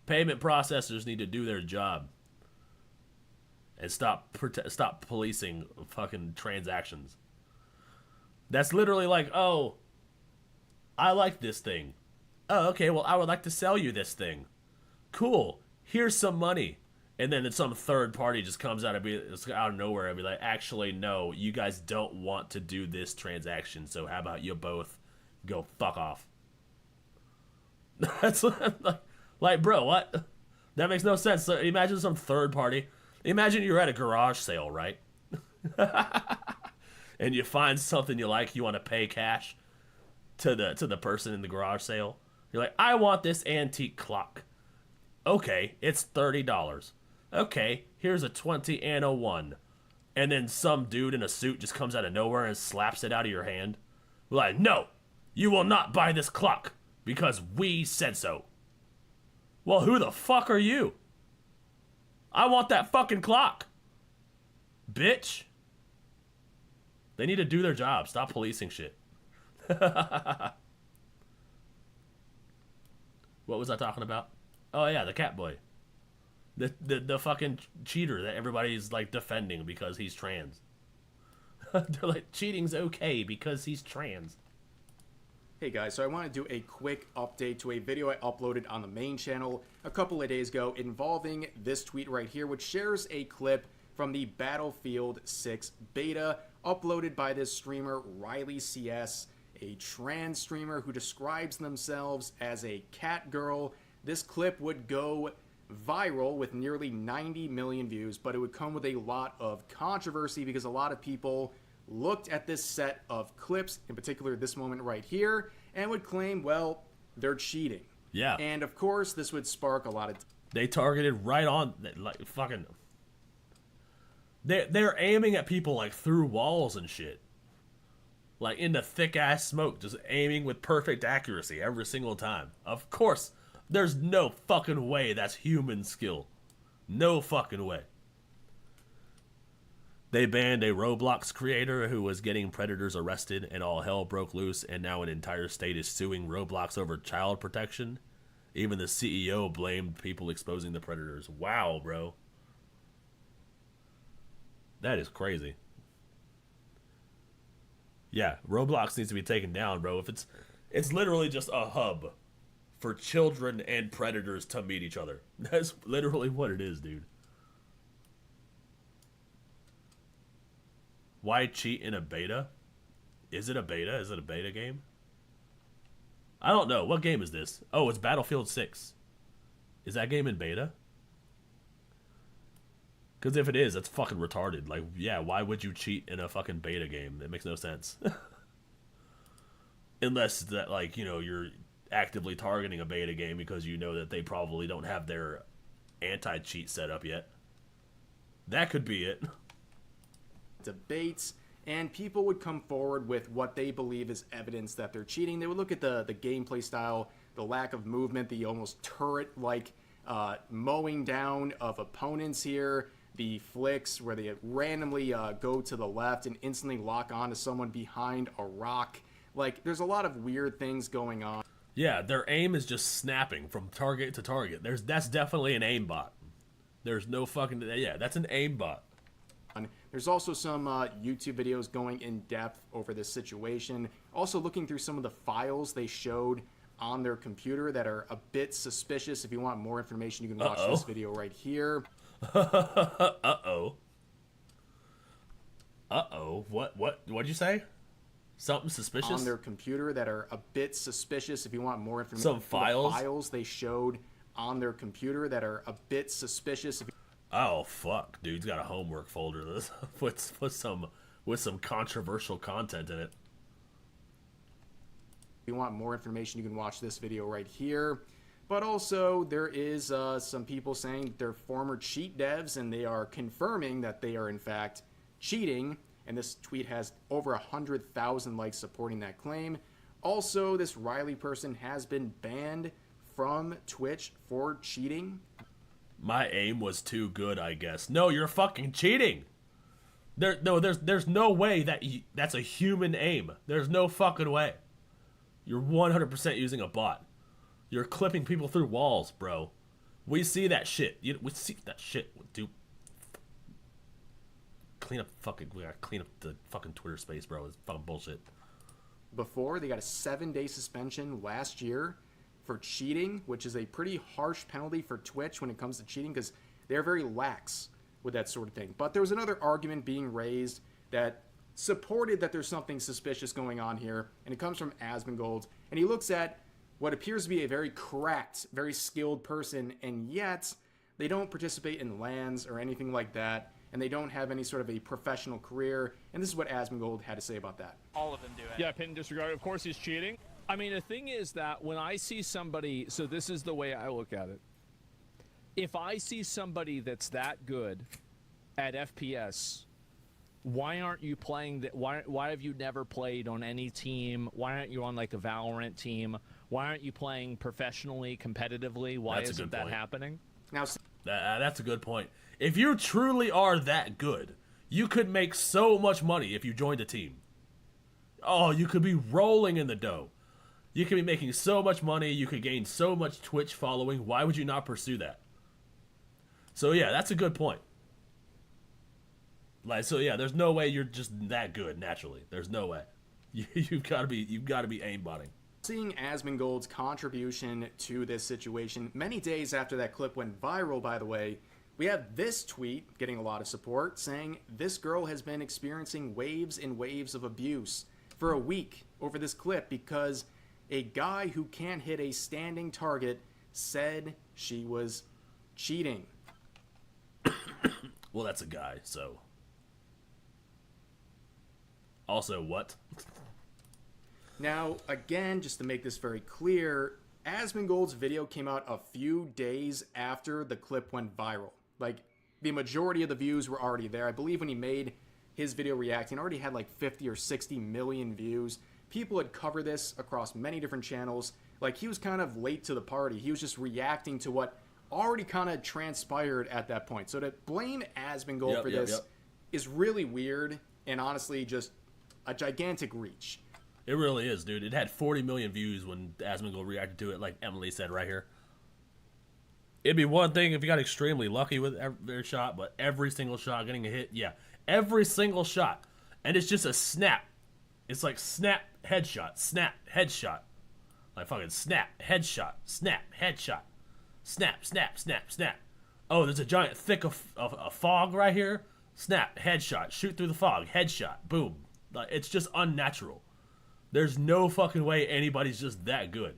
Payment processors need to do their job and stop policing fucking transactions. That's literally like, oh, I like this thing. Oh, okay, well, I would like to sell you this thing. Cool. Here's some money. And then some third party just comes out of nowhere and be like, actually, no, you guys don't want to do this transaction, so how about you both go fuck off? That's like, bro, what? That makes no sense. So imagine some third party. Imagine you're at a garage sale, right? and you find something you like, you want to pay cash to the person in the garage sale. You're like, I want this antique clock. Okay, it's $30. Okay, here's a 20 and a 1. And then some dude in a suit just comes out of nowhere and slaps it out of your hand. We're like, no, you will not buy this clock because we said so. Well, who the fuck are you? I want that fucking clock. Bitch. They need to do their job. Stop policing shit. What was I talking about? Oh yeah, the cat boy. The fucking cheater that everybody's like defending because he's trans. They're like, cheating's okay because he's trans. Hey guys, so I want to do a quick update to a video I uploaded on the main channel a couple of days ago involving this tweet right here, which shares a clip from the Battlefield 6 beta uploaded by this streamer Riley CS, a trans streamer who describes themselves as a cat girl. This clip would go viral with nearly 90 million views, but it would come with a lot of controversy because a lot of people looked at this set of clips, in particular this moment right here, and would claim, well, they're cheating. Yeah. And of course, this would spark a lot of... They targeted right on, like, fucking... They're aiming at people, like, through walls and shit. Like, in the thick-ass smoke, just aiming with perfect accuracy every single time. Of course, there's no fucking way that's human skill. No fucking way. They banned a Roblox creator who was getting predators arrested, and all hell broke loose, and now an entire state is suing Roblox over child protection. Even the CEO blamed people exposing the predators. Wow, bro. That is crazy. Yeah, Roblox needs to be taken down, bro. If it's literally just a hub for children and predators to meet each other. That's literally what it is, dude. Why cheat in a beta? Is it a beta? Is it a beta game? I don't know. What game is this? Oh, it's Battlefield 6. Is that game in beta? Because if it is, that's fucking retarded. Like, yeah, why would you cheat in a fucking beta game? That makes no sense. Unless that, like, you know, you're actively targeting a beta game because you know that they probably don't have their anti-cheat set up yet. That could be it. Debates, and people would come forward with what they believe is evidence that they're cheating. They would look at the gameplay style, the lack of movement, the almost turret-like mowing down of opponents here, the flicks where they randomly go to the left and instantly lock on to someone behind a rock. Like, there's a lot of weird things going on. Yeah, their aim is just snapping from target to target. That's definitely an aimbot. There's no fucking... Yeah, that's an aimbot. There's also some YouTube videos going in depth over this situation. Also looking through some of the files they showed on their computer that are a bit suspicious. If you want more information, you can watch this video right here. Uh-oh. Uh-oh. What'd you say? Something suspicious? On their computer that are a bit suspicious. If you want more information. Some files? The files they showed on their computer that are a bit suspicious. Oh fuck, dude's got a homework folder with some controversial content in it. If you want more information, you can watch this video right here. But also, there is some people saying they're former cheat devs, and they are confirming that they are in fact cheating. And this tweet has over 100,000 likes supporting that claim. Also, this Riley person has been banned from Twitch for cheating. My aim was too good, I guess. No, you're fucking cheating. There's no way that's a human aim. There's no fucking way. You're 100% using a bot. You're clipping people through walls, bro. We see that shit. We see that shit, dude. We gotta clean up the fucking Twitter space, bro. It's fucking bullshit. Before, they got a 7-day suspension last year for cheating, which is a pretty harsh penalty for Twitch when it comes to cheating because they're very lax with that sort of thing. But there was another argument being raised that supported that there's something suspicious going on here, and it comes from Asmongold, and he looks at what appears to be a very cracked, very skilled person, and yet they don't participate in LANs or anything like that, and they don't have any sort of a professional career. And this is what Asmongold had to say about that. All of them do it. Yeah, pin disregard. Of course he's cheating. I mean, the thing is that when I see somebody, so this is the way I look at it. If I see somebody that's that good at FPS, why aren't you playing that? Why have you never played on any team? Why aren't you on like a Valorant team? Why aren't you playing professionally, competitively? Why isn't that happening? Now, that's a good point. If you truly are that good, you could make so much money if you joined a team. Oh, you could be rolling in the dough. You could be making so much money. You could gain so much Twitch following. Why would you not pursue that? So yeah, that's a good point. Like, so yeah, there's no way you're just that good naturally. There's no way. You've got to be aimbotting. Seeing Asmongold's contribution to this situation, many days after that clip went viral, by the way, we have this tweet getting a lot of support saying this girl has been experiencing waves and waves of abuse for a week over this clip because a guy who can't hit a standing target said she was cheating. Well, that's a guy, so. Also, what? Now, again, just to make this very clear, Asmongold's video came out a few days after the clip went viral. Like, the majority of the views were already there. I believe when he made his video reacting, it already had like 50 or 60 million views. People had covered this across many different channels. Like, he was kind of late to the party. He was just reacting to what already kind of transpired at that point. So to blame Asmongold for this is really weird and honestly just a gigantic reach. It really is, dude. It had 40 million views when Asmongold reacted to it, like Emily said right here. It'd be one thing if you got extremely lucky with every shot, but every single shot getting a hit, yeah. Every single shot. And it's just a snap. It's like snap, headshot, snap, headshot. Like fucking snap, headshot, snap, headshot. Snap, snap, snap, snap. Oh, there's a giant thick of fog right here. Snap, headshot, shoot through the fog, headshot, boom. Like, it's just unnatural. There's no fucking way anybody's just that good.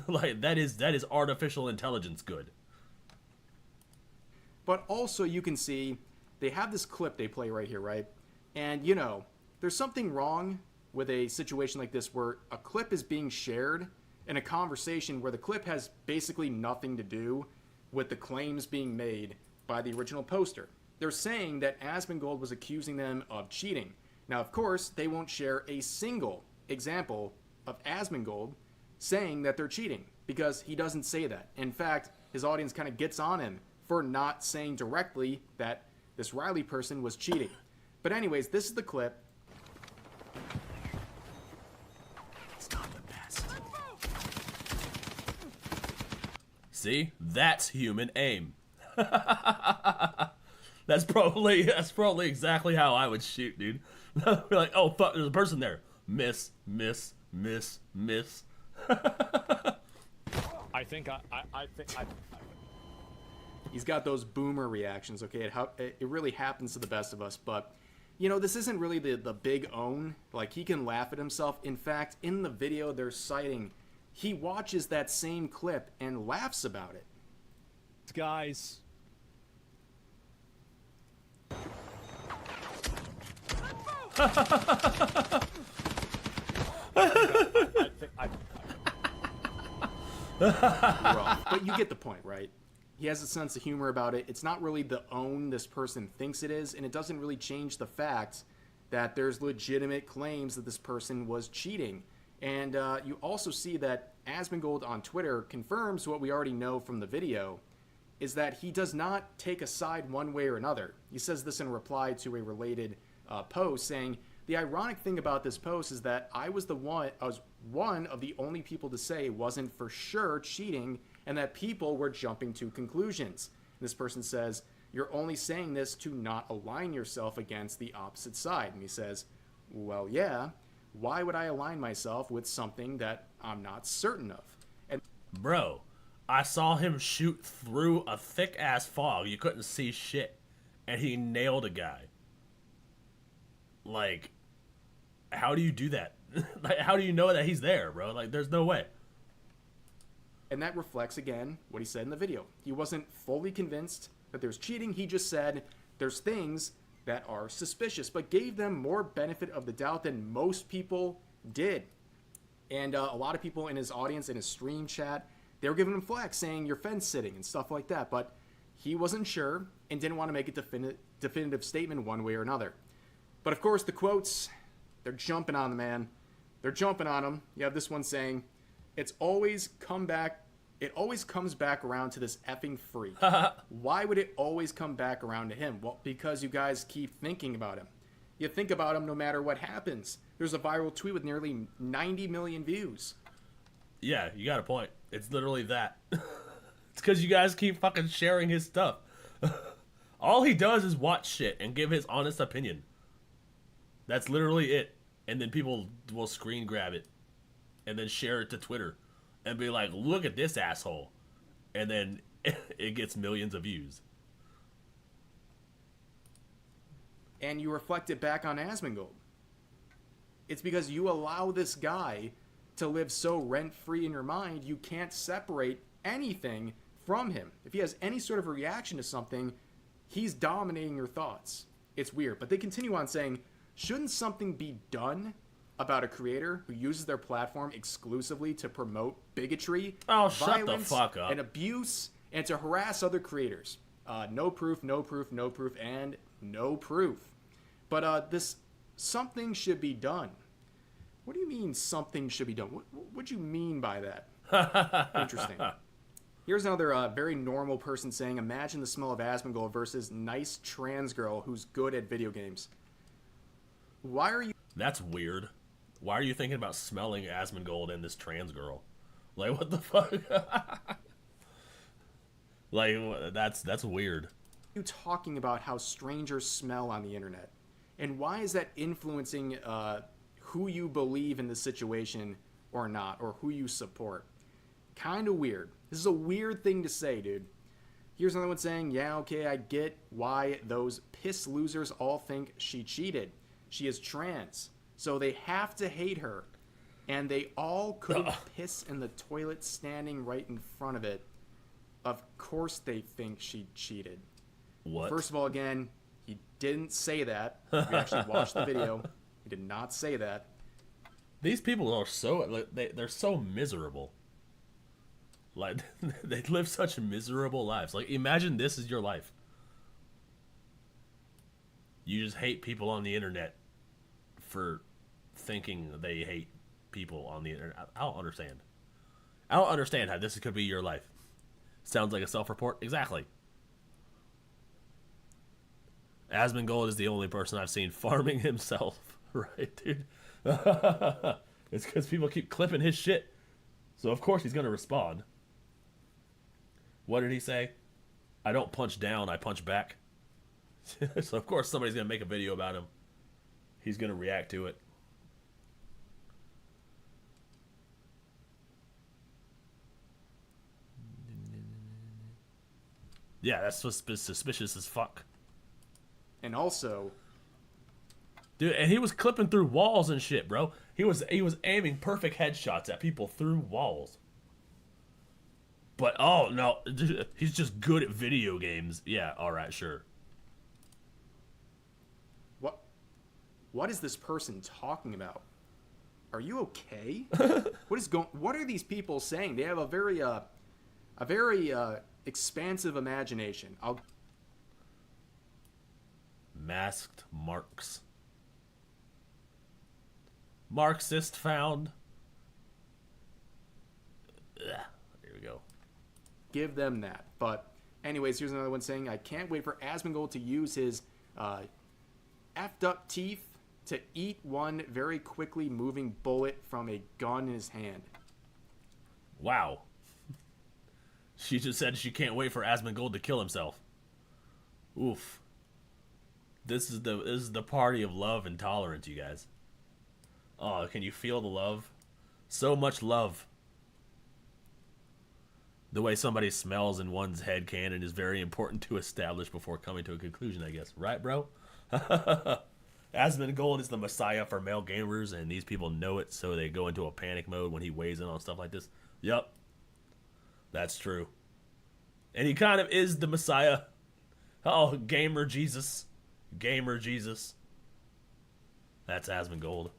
Like, that is artificial intelligence good. But also you can see they have this clip they play right here, right? And, you know, there's something wrong with a situation like this where a clip is being shared in a conversation where the clip has basically nothing to do with the claims being made by the original poster. They're saying that Asmongold was accusing them of cheating. Now, of course, they won't share a single example of Asmongold saying that they're cheating because he doesn't say that. In fact, his audience kind of gets on him for not saying directly that this Riley person was cheating. But anyways, this is the clip. It's not the best. See? That's human aim. That's probably exactly how I would shoot, dude. Be like, oh fuck, there's a person there. Miss, miss, miss, miss. I think He's got those boomer reactions, okay? It really happens to the best of us, but, you know, this isn't really the big own. Like, he can laugh at himself. In fact, in the video they're citing, he watches that same clip and laughs about it. Guys. But you get the point, right? He has a sense of humor about it. It's not really the own this person thinks it is, and it doesn't really change the fact that there's legitimate claims that this person was cheating. And you also see that Asmongold on Twitter confirms what we already know from the video, is that he does not take a side one way or another. He says this in reply to a related post, saying, "The ironic thing about this post is that I was one of the only people to say it wasn't for sure cheating and that people were jumping to conclusions." And this person says, "You're only saying this to not align yourself against the opposite side." And he says, "Well, yeah, why would I align myself with something that I'm not certain of?" And bro, I saw him shoot through a thick ass fog. You couldn't see shit. And he nailed a guy. Like, how do you do that? Like, how do you know that he's there, bro? Like, there's no way. And that reflects, again, what he said in the video. He wasn't fully convinced that there's cheating. He just said, there's things that are suspicious, but gave them more benefit of the doubt than most people did. And a lot of people in his audience, in his stream chat, they were giving him flack, saying you're fence sitting and stuff like that. But he wasn't sure and didn't want to make a definitive statement one way or another. But of course, the quotes, they're jumping on the man. They're jumping on him. You have this one saying, it always comes back around to this effing freak. Why would it always come back around to him? Well, because you guys keep thinking about him. You think about him no matter what happens. There's a viral tweet with nearly 90 million views. Yeah, you got a point. It's literally that. It's because you guys keep fucking sharing his stuff. All he does is watch shit and give his honest opinion. That's literally it. And then people will screen grab it and then share it to Twitter and be like, look at this asshole. And then it gets millions of views. And you reflect it back on Asmongold. It's because you allow this guy to live so rent-free in your mind, you can't separate anything from him. If he has any sort of reaction to something, he's dominating your thoughts. It's weird. But they continue on saying, shouldn't something be done about a creator who uses their platform exclusively to promote bigotry, violence, and abuse, and to harass other creators? No proof, no proof, no proof, and no proof. But this something should be done. What do you mean something should be done? What do you mean by that? Interesting. Here's another very normal person saying, imagine the smell of Asmongold versus nice trans girl who's good at video games. Why are you... That's weird. Why are you thinking about smelling Asmongold and this trans girl? Like, what the fuck? Like, that's weird. You talking about how strangers smell on the internet? And why is that influencing who you believe in the situation or not, or who you support? Kind of weird. This is a weird thing to say, dude. Here's another one saying, yeah, okay, I get why those piss losers all think she cheated. She is trans, so they have to hate her. And they all couldn't piss in the toilet standing right in front of it. Of course they think she cheated. What? First of all, again, he didn't say that. If you actually watched the video, he did not say that. These people are so... They're so miserable. Like, they live such miserable lives. Like, imagine this is your life. You just hate people on the internet for thinking they hate people on the internet. I don't understand. I don't understand how this could be your life. Sounds like a self-report. Exactly. Asmongold is the only person I've seen farming himself. Right, dude? It's because people keep clipping his shit. So, of course, he's going to respond. What did he say? I don't punch down, I punch back. So, of course, somebody's going to make a video about him. He's going to react to it. Yeah, that's suspicious as fuck. And also... Dude, and he was clipping through walls and shit, bro. He was aiming perfect headshots at people through walls. But, oh, no, he's just good at video games. Yeah, alright, sure. What is this person talking about? Are you okay? What are these people saying? They have a very expansive imagination. Masked marks. Marxist found. Ugh, here we go. Give them that. But anyways, here's another one saying, I can't wait for Asmongold to use his effed up teeth to eat one very quickly moving bullet from a gun in his hand. Wow. She just said she can't wait for Asmongold to kill himself. Oof. This is the party of love and tolerance, you guys. Oh, can you feel the love? So much love. The way somebody smells in one's head canon is very important to establish before coming to a conclusion, I guess. Right, bro? Asmongold is the messiah for male gamers, and these people know it, so they go into a panic mode when he weighs in on stuff like this. Yup. That's true. And he kind of is the messiah. Oh, Gamer Jesus. Gamer Jesus. That's Asmongold.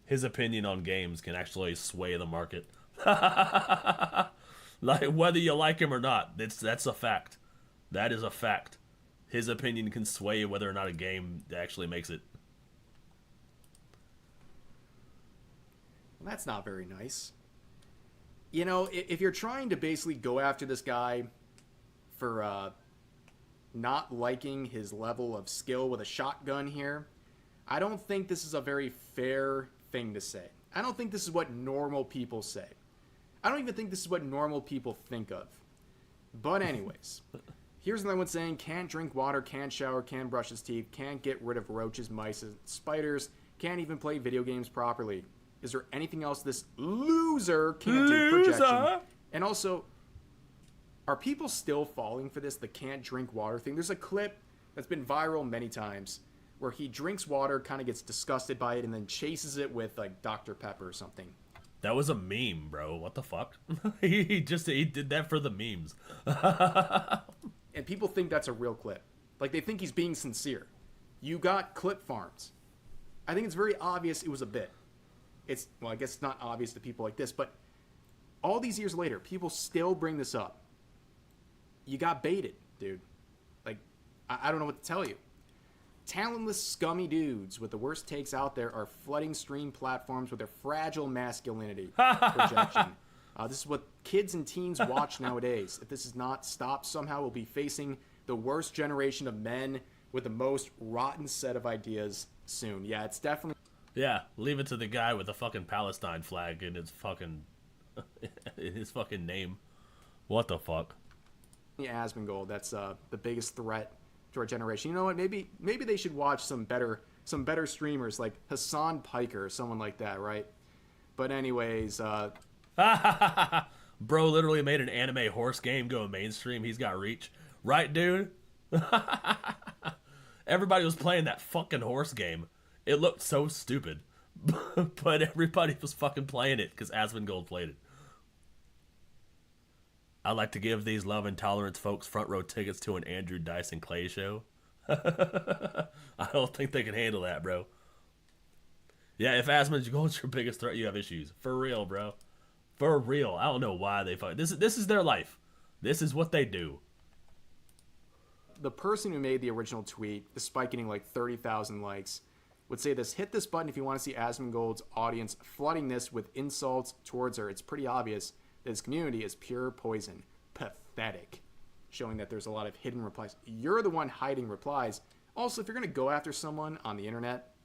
His opinion on games can actually sway the market. Like, whether you like him or not, that's a fact. That is a fact. His opinion can sway whether or not a game actually makes it. Well, that's not very nice. You know, if you're trying to basically go after this guy for not liking his level of skill with a shotgun here, I don't think this is a very fair thing to say. I don't think this is what normal people say. I don't even think this is what normal people think of. But anyways, here's another one saying, can't drink water, can't shower, can't brush his teeth, can't get rid of roaches, mice, and spiders, can't even play video games properly. Is there anything else this loser can't do? Projection. And also, are people still falling for this, the can't drink water thing? There's a clip that's been viral many times where he drinks water, kind of gets disgusted by it, and then chases it with, like, Dr. Pepper or something. That was a meme, bro. What the fuck? he did that for the memes. And people think that's a real clip. Like, they think he's being sincere. You got clip farms. I think it's very obvious it was a bit. Well, I guess it's not obvious to people like this, but all these years later, people still bring this up. You got baited, dude. Like, I don't know what to tell you. Talentless, scummy dudes with the worst takes out there are flooding stream platforms with their fragile masculinity projection. This is what kids and teens watch nowadays. If this is not stopped, somehow we'll be facing the worst generation of men with the most rotten set of ideas soon. Yeah, it's definitely... Yeah, leave it to the guy with the fucking Palestine flag in his fucking name. What the fuck? Yeah, Asmongold, that's the biggest threat to our generation. You know what? Maybe they should watch some better streamers like Hassan Piker or someone like that, right? But anyways, bro literally made an anime horse game go mainstream. He's got reach, right, dude? Everybody was playing that fucking horse game. It looked so stupid, but everybody was fucking playing it because Asmongold played it. I'd like to give these love and tolerance folks front row tickets to an Andrew Dice and Clay show. I don't think they can handle that, bro. Yeah, if Asmongold's your biggest threat, you have issues. For real, bro. For real. I don't know why they fight. This is their life. This is what they do. The person who made the original tweet, despite getting like 30,000 likes, would say this: hit this button if you want to see Asmongold's audience flooding this with insults towards her. It's pretty obvious that his community is pure poison. Pathetic. Showing that there's a lot of hidden replies. You're the one hiding replies. Also, if you're going to go after someone on the internet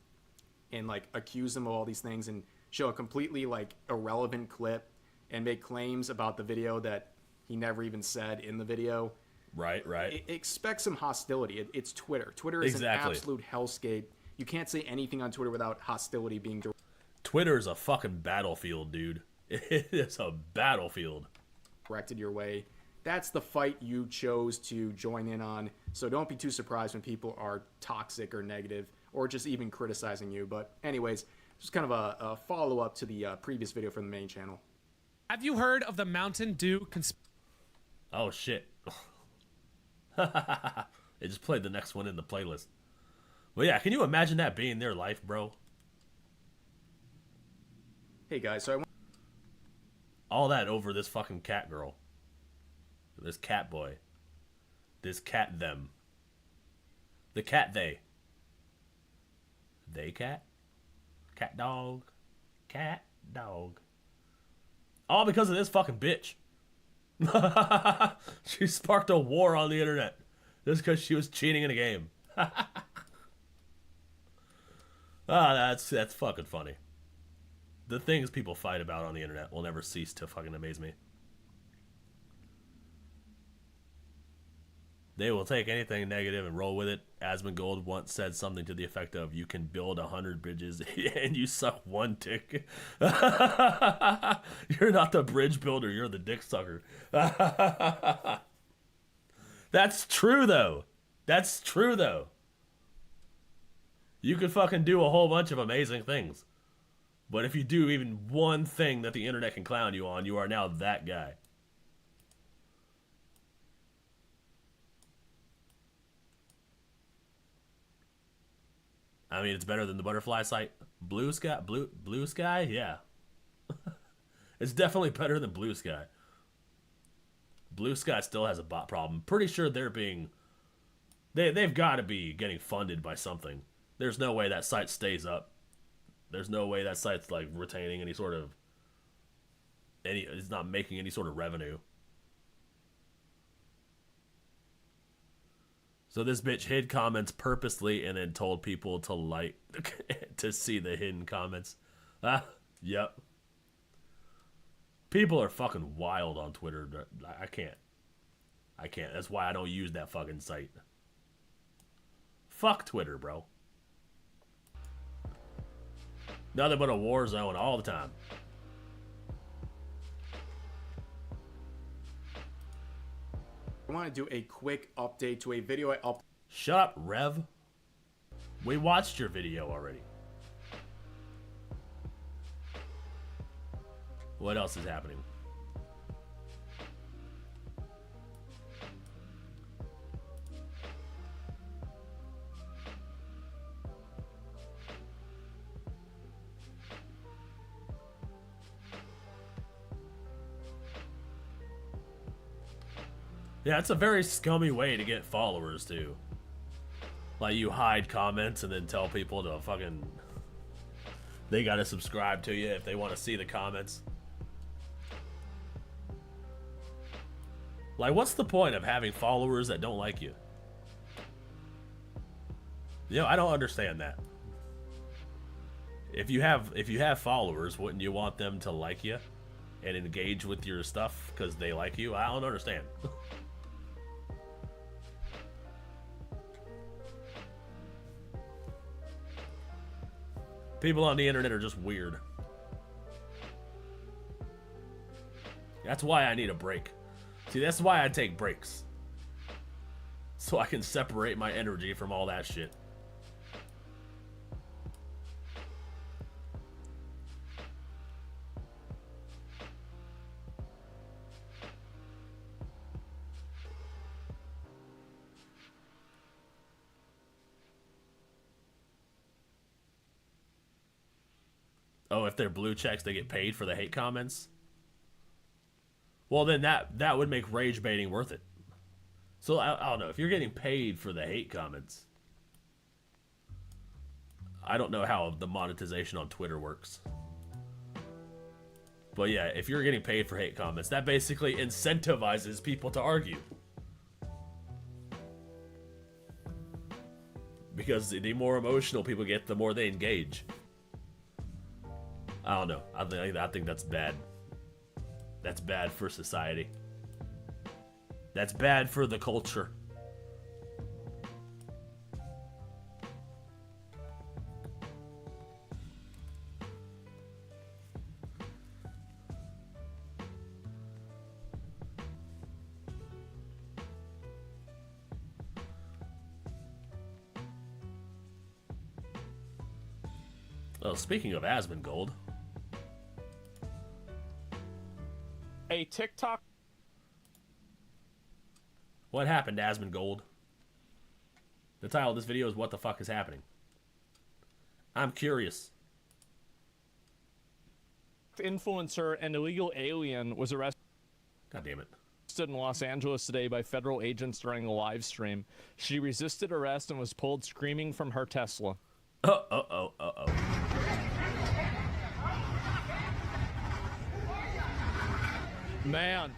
and like accuse them of all these things and show a completely like irrelevant clip and make claims about the video that he never even said in the video. Right. Expect some hostility. It's Twitter. Twitter is an absolute hellscape. You can't say anything on Twitter without hostility being directed. Twitter's a fucking battlefield, dude. It is a battlefield. Directed your way. That's the fight you chose to join in on. So don't be too surprised when people are toxic or negative or just even criticizing you. But anyways, just kind of a follow-up to the previous video from the main channel. Have you heard of the Mountain Dew Oh, shit. They just played the next one in the playlist. Well, yeah, can you imagine that being their life, bro? Hey, guys, so I want... All that over this fucking cat girl. This cat boy. This cat them. The cat they. They cat? Cat dog. Cat dog. All because of this fucking bitch. She sparked a war on the internet. Just because she was cheating in a game. That's fucking funny. The things people fight about on the internet will never cease to fucking amaze me. They will take anything negative and roll with it. Asmongold once said something to the effect of, "You can build 100 bridges and you suck one dick." You're not the bridge builder, you're the dick sucker. That's true, though. That's true, though. You could fucking do a whole bunch of amazing things. But if you do even one thing that the internet can clown you on, you are now that guy. I mean, it's better than the butterfly site. Blue Sky, Blue Sky, yeah. It's definitely better than Blue Sky. Blue Sky still has a bot problem. Pretty sure they're being... They've got to be getting funded by something. There's no way that site stays up. There's no way that site's like retaining any sort of... It's not making any sort of revenue. So this bitch hid comments purposely and then told people to like to see the hidden comments. Yep. People are fucking wild on Twitter. I can't. That's why I don't use that fucking site. Fuck Twitter, bro. Nothing but a war zone all the time. I want to do a quick update to a video I uploaded. Shut up, Rev. We watched your video already. What else is happening? Yeah, it's a very scummy way to get followers, too. Like, you hide comments and then tell people to fucking... They gotta subscribe to you if they want to see the comments. Like, what's the point of having followers that don't like you? You know, I don't understand that. If you have followers, wouldn't you want them to like you and engage with your stuff because they like you? I don't understand. People on the internet are just weird. That's why I need a break. See, that's why I take breaks. So I can separate my energy from all that shit. Oh, if they're blue checks, they get paid for the hate comments? Well, then that would make rage baiting worth it. So, I don't know. If you're getting paid for the hate comments, I don't know how the monetization on Twitter works. But yeah, if you're getting paid for hate comments, that basically incentivizes people to argue. Because the more emotional people get, the more they engage. I don't know. I think that's bad. That's bad for society. That's bad for the culture. Well, speaking of Asmongold, a TikTok. What happened to Asmongold? The title of this video is "What the fuck is happening?" I'm curious. Influencer and illegal alien was arrested. God damn it. In Los Angeles today by federal agents during a live stream. She resisted arrest and was pulled screaming from her Tesla. Uh-oh. Man.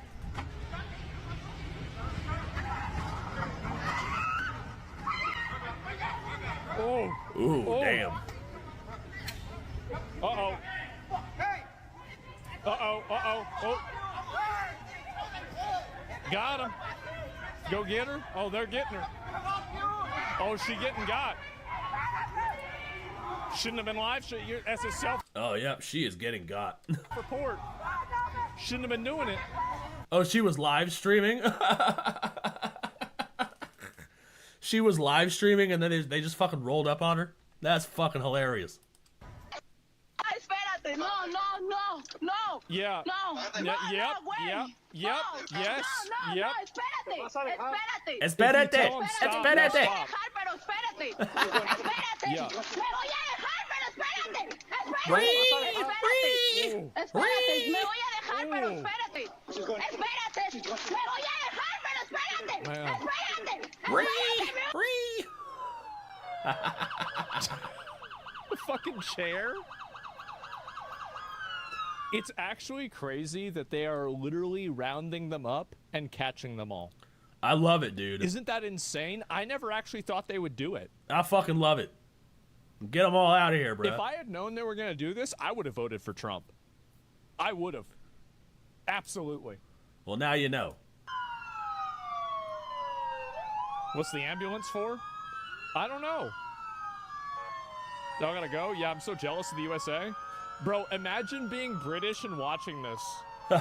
Oh. Ooh, oh. Damn. Uh-oh. Uh-oh. Oh. Got him. Go get her. Oh, they're getting her. Oh, she getting got. Shouldn't have been live. That's a self. Oh, yeah, she is getting got. Report. Shouldn't have been doing it. Oh, she was live streaming? She was live streaming and then they just fucking rolled up on her? That's fucking hilarious. Espérate, no. Yeah. No. Yep. Espérate. Espérate. Pero espérate. Yeah. The fucking chair. It's actually crazy that they are literally rounding them up and catching them all. I love it, dude. Isn't that insane? I never actually thought they would do it. I fucking love it. Get them all out of here, bro. If I had known they were going to do this, I would have voted for Trump. I would have. Absolutely. Well, now you know. What's the ambulance for? I don't know. Y'all gotta go? Yeah, I'm so jealous of the USA. Bro, imagine being British and watching this. Do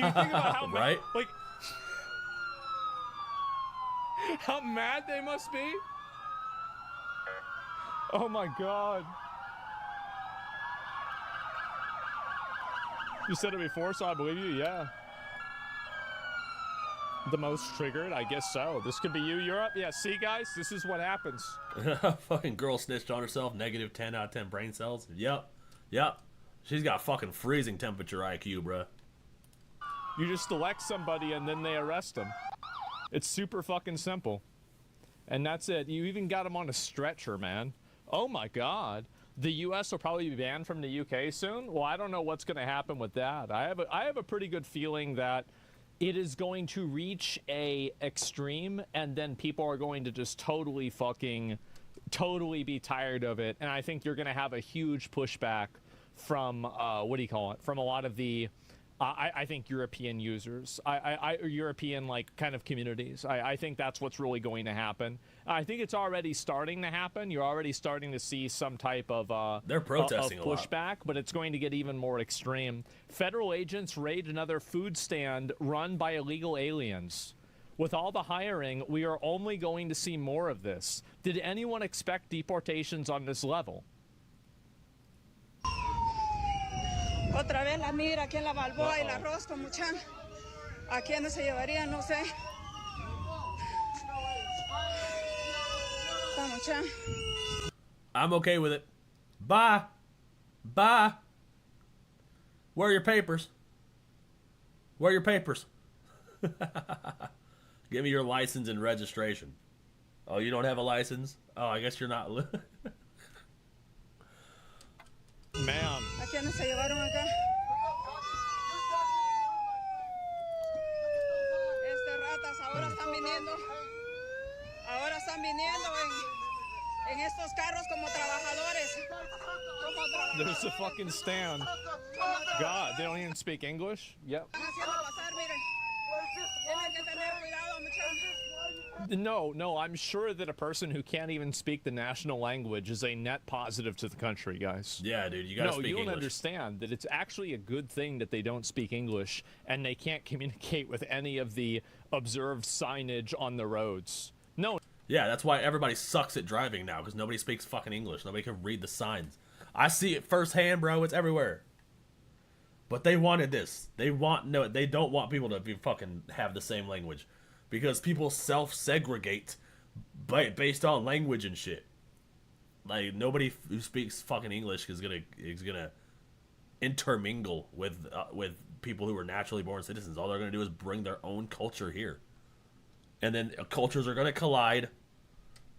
you think about how right? Like, how mad they must be? Oh my god. You said it before, so I believe you, yeah. The most triggered? I guess so. This could be you, Europe? Yeah, see, guys? This is what happens. Fucking girl snitched on herself. Negative 10 out of 10 brain cells. Yep. Yep. She's got fucking freezing temperature IQ, bruh. You just elect somebody and then they arrest them. It's super fucking simple. And that's it. You even got them on a stretcher, man. Oh my god. The US will probably be banned from the UK soon? Well, I don't know what's going to happen with that. I have a pretty good feeling that it is going to reach a extreme and then people are going to just totally be tired of it. And I think you're going to have a huge pushback from, from a lot of the, I think European users, European like kind of communities. I think that's what's really going to happen. I think it's already starting to happen. You're already starting to see some type of they're protesting of pushback, but it's going to get even more extreme. Federal agents raid another food stand run by illegal aliens. With all the hiring, we are only going to see more of this. Did anyone expect deportations on this level? Otra vez la migra aquí en la Balboa y el arroz con muchan. ¿A quién se llevaría? No sé. I'm okay with it. Bye. Bye. Where are your papers? Where are your papers? Give me your license and registration. Oh, you don't have a license? Oh, I guess you're not. Man. ¿A quiénes se llevaron acá? Ratas ahora están viniendo. Ahora están viniendo en estos carros como trabajadores. There's a fucking stand. God, they don't even speak English? Yep. No, I'm sure that a person who can't even speak the national language is a net positive to the country, guys. Yeah, dude, you gotta speak English. No, you don't understand that it's actually a good thing that they don't speak English and they can't communicate with any of the observed signage on the roads. No. Yeah, that's why everybody sucks at driving now, because nobody speaks fucking English. Nobody can read the signs. I see it firsthand, bro. It's everywhere. But they wanted this. They don't want people to be fucking have the same language. Because people self-segregate based on language and shit. Like, nobody who speaks fucking English is gonna intermingle with people who are naturally born citizens. All they're gonna do is bring their own culture here. And then cultures are gonna collide,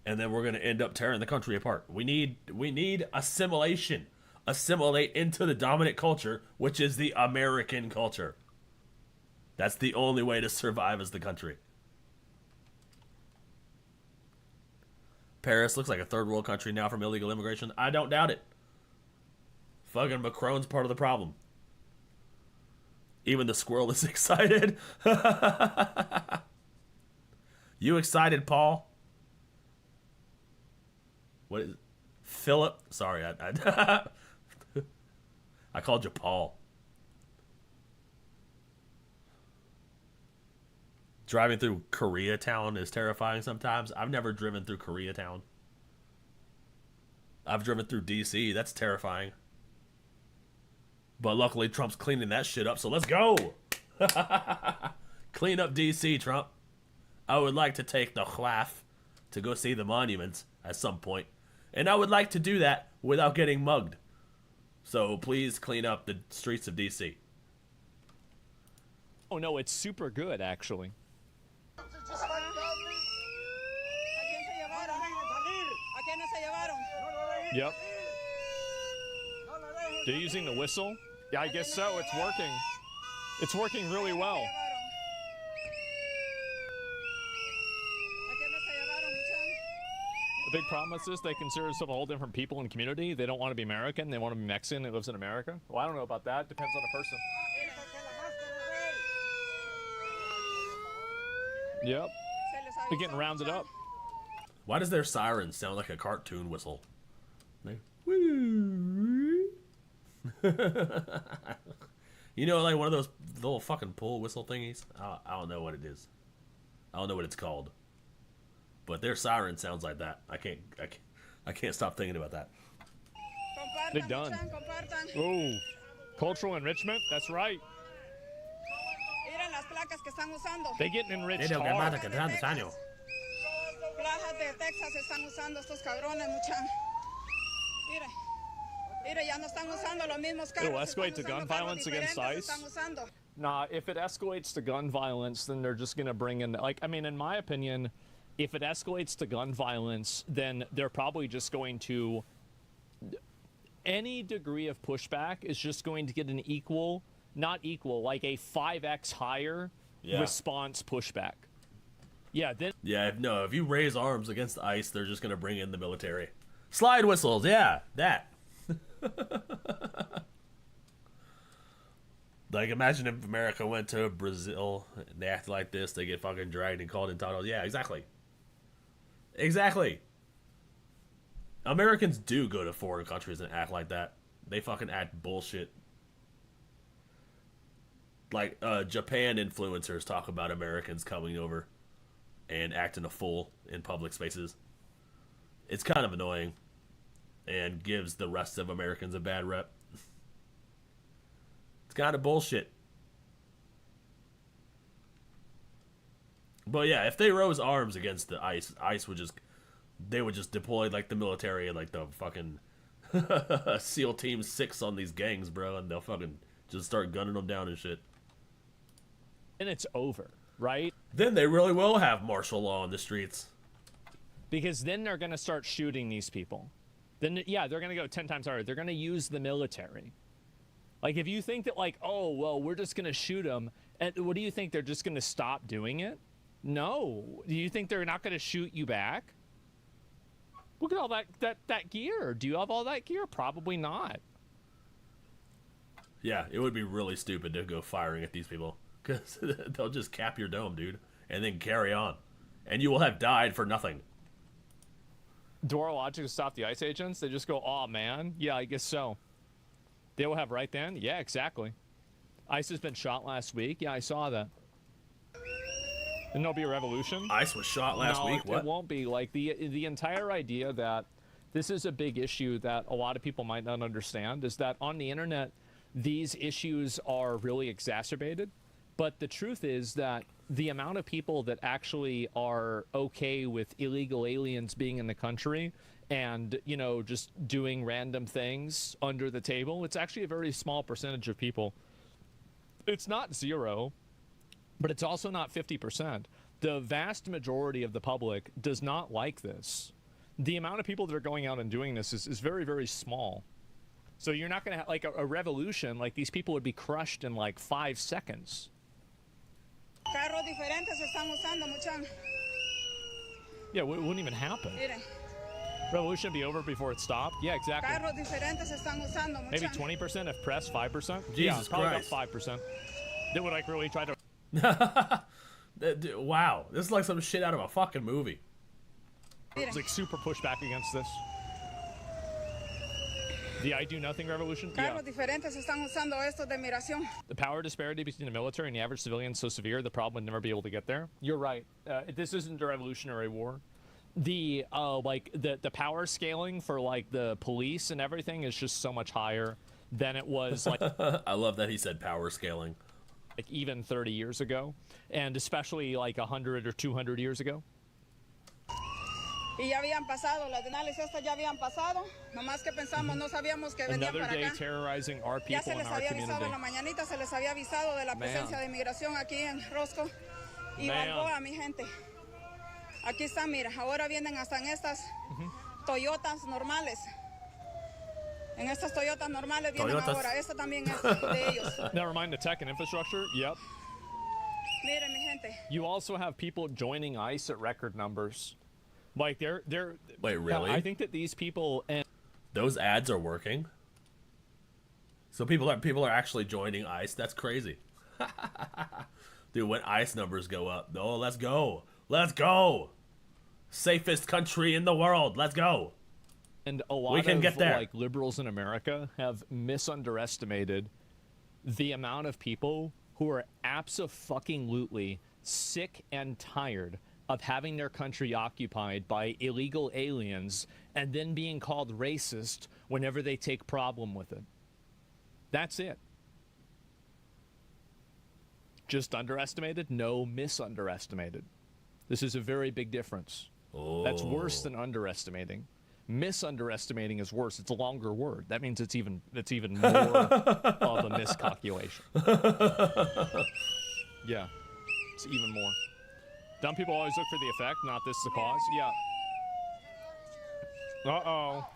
and then we're gonna end up tearing the country apart. We need assimilation. Assimilate into the dominant culture, which is the American culture. That's the only way to survive as the country. Paris looks like a third world country now from illegal immigration. I don't doubt it. Fucking Macron's part of the problem. Even the squirrel is excited. You excited, Paul? What is it? Philip? Sorry, I called you Paul. Driving through Koreatown is terrifying sometimes. I've never driven through Koreatown. I've driven through DC. That's terrifying. But luckily, Trump's cleaning that shit up, so let's go! Clean up DC, Trump. I would like to take the chlaff to go see the monuments. at some point. And I would like to do that without getting mugged. So please clean up the streets of DC. Oh no, it's super good actually. Yep. They're using the whistle? Yeah, I guess so. It's working. It's working really well. The big problem is this, they consider themselves a whole different people and community. They don't want to be American. They want to be Mexican that lives in America. Well, I don't know about that. Depends on the person. Yep. They're getting rounded up. Why does their siren sound like a cartoon whistle? You know, like one of those little fucking pull whistle thingies? I don't know what it is. I don't know what it's called. But their siren sounds like that. I can't stop thinking about that. They're done. Oh, cultural enrichment? That's right. They getting enriched hard. Plajas de Texas están usando estos cabrones, mucha. Mire. Mire, ya no están usando los mismos carros. It'll escalate to gun violence against ICE. Nah, if it escalates to gun violence, then they're just gonna bring in, like, I mean, in my opinion, if it escalates to gun violence, then they're probably just going to, any degree of pushback is just going to get an equal, not equal, like a 5x higher response pushback. Yeah, then. Yeah, if you raise arms against ICE, they're just gonna bring in the military. Slide whistles, yeah, that. Like, imagine if America went to Brazil and they acted like this, they get fucking dragged and called entitled. Yeah, exactly. Exactly. Americans do go to foreign countries and act like that. They fucking act bullshit. Like, Japan influencers talk about Americans coming over and acting a fool in public spaces. It's kind of annoying and gives the rest of Americans a bad rep. It's kind of bullshit. But yeah, if they rose arms against the ICE would just, they would just deploy like the military and like the fucking SEAL Team 6 on these gangs, bro, and they'll fucking just start gunning them down and shit. And it's over, right? Then they really will have martial law on the streets. Because then they're going to start shooting these people. Then, yeah, they're going to go 10 times harder. They're going to use the military. Like, if you think that, like, oh, well, we're just going to shoot them, and what do you think? They're just going to stop doing it? No. Do you think they're not going to shoot you back? Look at all that gear. Do you have all that gear? Probably not. Yeah, it would be really stupid to go firing at these people. Because they'll just cap your dome, dude. And then carry on. And you will have died for nothing. Do our logic to stop the ICE agents? They just go, oh, man. Yeah, I guess so. They will have right then? Yeah, exactly. ICE has been shot last week. Yeah, I saw that. And there'll be a revolution. ICE was shot last week? What? It won't be. Like, the entire idea that this is a big issue that a lot of people might not understand is that on the internet, these issues are really exacerbated. But the truth is that the amount of people that actually are okay with illegal aliens being in the country and, you know, just doing random things under the table, it's actually a very small percentage of people. It's not zero, but it's also not 50%. The vast majority of the public does not like this. The amount of people that are going out and doing this is very, very small. So you're not going to have, like, a revolution, like, these people would be crushed in, like, 5 seconds. Carros diferentes se están usando, mucha. Yeah, it wouldn't even happen. Miren. Revolution would be over before it stopped. Yeah, exactly. Carros diferentes se están usando, mucha. Maybe 20% if pressed, 5%. Jesus probably Christ. about 5%. They would, like, really try to... Wow, this is like some shit out of a fucking movie. It's like super pushback against this. The I do nothing revolution? Carros diferentes están usando esto de migración. The power disparity between the military and the average civilian is so severe, the problem would never be able to get there. You're right. This isn't a revolutionary war. The the power scaling for like the police and everything is just so much higher than it was like I love that he said power scaling. Like even 30 years ago, and especially like 100 or 200 years ago. Y ya habían pasado, las denales estas ya habían pasado, nomás que pensamos, no sabíamos que venían Another para day acá. terrorizing our Ya people se in les our había avisado community. en la mañanita, se les había avisado de la presencia de inmigración aquí en Roscoe y Balboa, mi gente. Aquí está, mira, ahora vienen hasta en estas Toyotas normales. En estas Toyotas normales vienen ahora, esta también es de ellos. Never mind the tech and infrastructure. Yep. Miren, mi gente. You also have people joining ICE at record numbers. Like they're Wait, really? I think that these people and those ads are working. So people are actually joining ICE. That's crazy. Dude, when ICE numbers go up, oh, let's go. Let's go. Safest country in the world. Let's go. And a lot we can of get there. like liberals in America have misunderestimated the amount of people who are abso-fucking-lutely sick and tired of having their country occupied by illegal aliens and then being called racist whenever they take problem with it. That's it. Just underestimated? No, misunderestimated. This is a very big difference. Oh. That's worse than underestimating. Misunderestimating is worse. It's a longer word. That means it's even more of a miscalculation. Yeah, it's even more. Dumb people always look for the effect, not this the cause. Yeah. Uh-oh.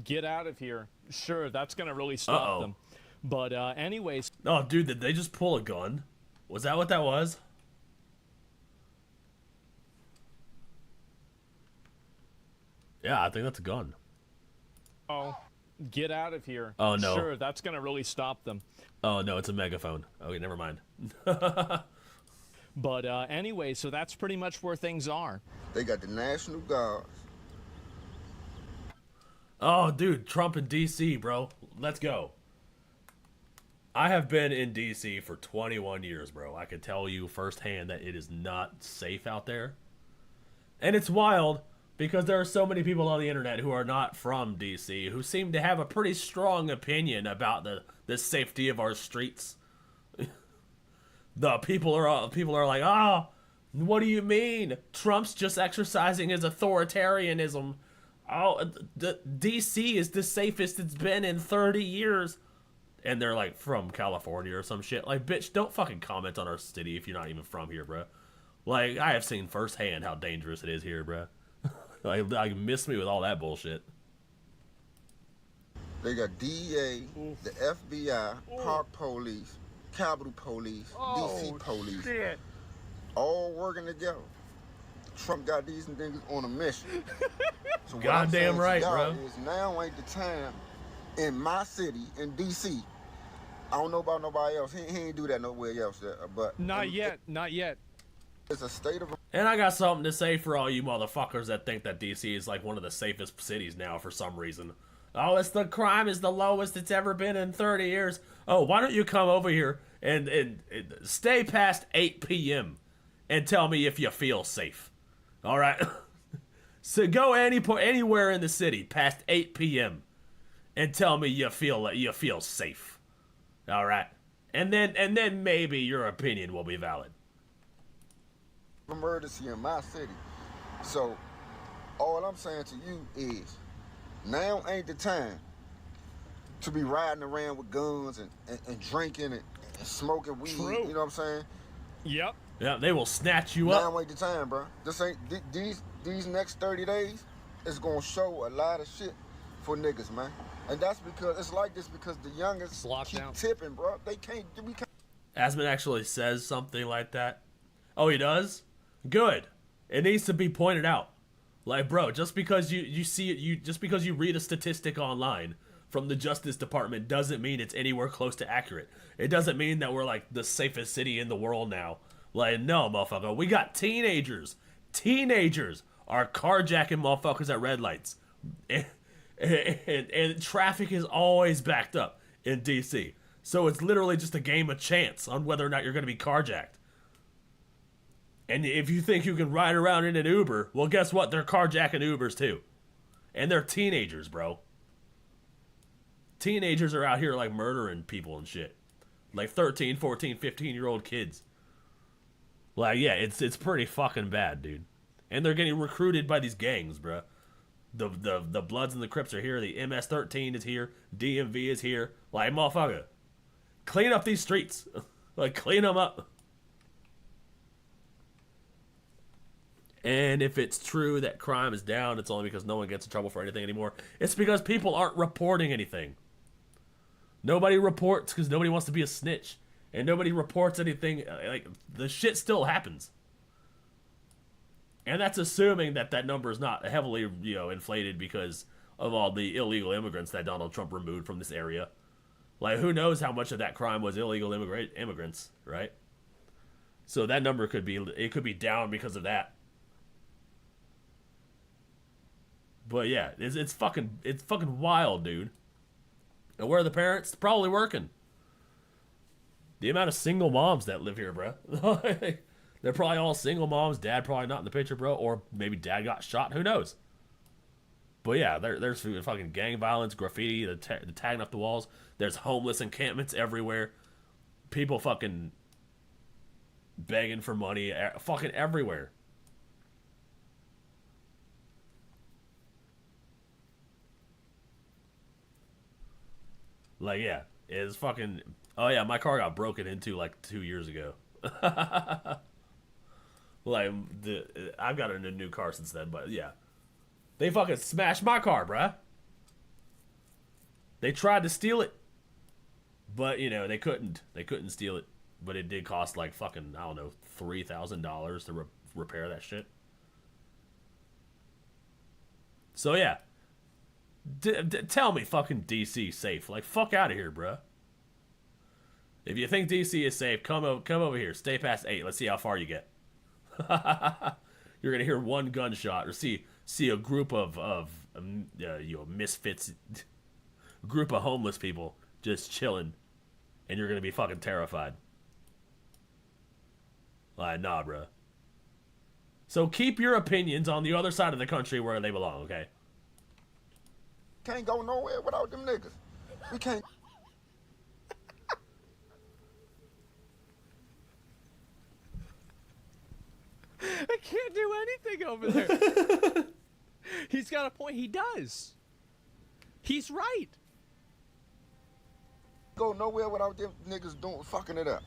Get out of here. Sure, that's gonna really stop them. But anyways. Oh, dude, did they just pull a gun? Was that what that was? Yeah, I think that's a gun. Oh, get out of here. Oh, no. Sure, that's gonna really stop them. Oh, no, it's a megaphone. Okay, never mind. But anyway, so that's pretty much where things are. They got the National Guard. Oh, dude, Trump in D.C., bro. Let's go. I have been in D.C. for 21 years, bro. I can tell you firsthand that it is not safe out there. And it's wild because there are so many people on the internet who are not from D.C. who seem to have a pretty strong opinion about the safety of our streets. The people are like, oh, what do you mean? Trump's just exercising his authoritarianism. Oh, D.C. is the safest it's been in 30 years. And they're like from California or some shit. Like, bitch, don't fucking comment on our city if you're not even from here, bro. Like, I have seen firsthand how dangerous it is here, bro. Like, miss me with all that bullshit. They got DEA, the FBI, Park Police, Capitol Police, DC Police, all working together. Trump got these niggas on a mission. So goddamn right, bro. Is now ain't the time in my city, in DC. I don't know about nobody else. He ain't do that nowhere else. But not yet. It's a state of. And I got something to say for all you motherfuckers that think that DC is like one of the safest cities now for some reason. Oh, it's the crime is the lowest it's ever been in 30 years. Oh, why don't you come over here and stay past 8 p.m. and tell me if you feel safe. All right? So go anywhere in the city past 8 p.m. and tell me you feel safe. All right? And then maybe your opinion will be valid. Emergency in my city. So all I'm saying to you is now ain't the time to be riding around with guns and drinking and smoking weed. True. You know what I'm saying? Yep. Yeah, they will snatch you up. Now ain't the time, bro. This ain't these next 30 days is gonna show a lot of shit for niggas, man. And that's because it's like this because the youngest keep tipping, bro. We can't. Asman actually says something like that. Oh, he does? Good. It needs to be pointed out. Like, bro, just because you see it, just because you read a statistic online from the Justice Department doesn't mean it's anywhere close to accurate. It doesn't mean that we're like the safest city in the world now. Like, no, motherfucker. We got teenagers. Teenagers are carjacking motherfuckers at red lights. And traffic is always backed up in DC. So it's literally just a game of chance on whether or not you're going to be carjacked. And if you think you can ride around in an Uber, well, guess what? They're carjacking Ubers too. And they're teenagers, bro. Teenagers are out here like murdering people and shit. Like 13, 14, 15-year-old kids. Like, yeah, it's pretty fucking bad, dude. And they're getting recruited by these gangs, bro. The Bloods and the Crips are here. The MS-13 is here. DMV is here. Like, motherfucker, clean up these streets. Like, clean them up. And if it's true that crime is down, it's only because no one gets in trouble for anything anymore. It's because people aren't reporting anything. Nobody reports because nobody wants to be a snitch. And nobody reports anything. Like, the shit still happens. And that's assuming that that number is not heavily, you know, inflated because of all the illegal immigrants that Donald Trump removed from this area. Like, who knows how much of that crime was illegal immigrants, right? So that number could be down because of that. But yeah, it's fucking wild, dude. And where are the parents? Probably working. The amount of single moms that live here, bro. They're probably all single moms. Dad probably not in the picture, bro. Or maybe dad got shot. Who knows? But yeah, there's fucking gang violence, graffiti, the tagging up the walls. There's homeless encampments everywhere. People fucking begging for money, fucking everywhere. Like, yeah, it's fucking... Oh, yeah, my car got broken into, like, 2 years ago. Like, I've got a new car since then, but, yeah. They fucking smashed my car, bruh. They tried to steal it. But, you know, they couldn't. They couldn't steal it. But it did cost, like, fucking, I don't know, $3,000 to repair that shit. So, yeah. Tell me fucking DC safe. Like, fuck out of here, bruh. If you think DC is safe, come over here. Stay past 8. Let's see how far you get. You're gonna hear one gunshot or see a group of you know, misfits, group of homeless people just chilling, and you're gonna be fucking terrified. Like, nah, bruh. So keep your opinions on the other side of the country where they belong, okay? Can't go nowhere without them niggas. We can't. I can't do anything over there. He's got a point. He does. He's right. Go nowhere without them niggas fucking it up.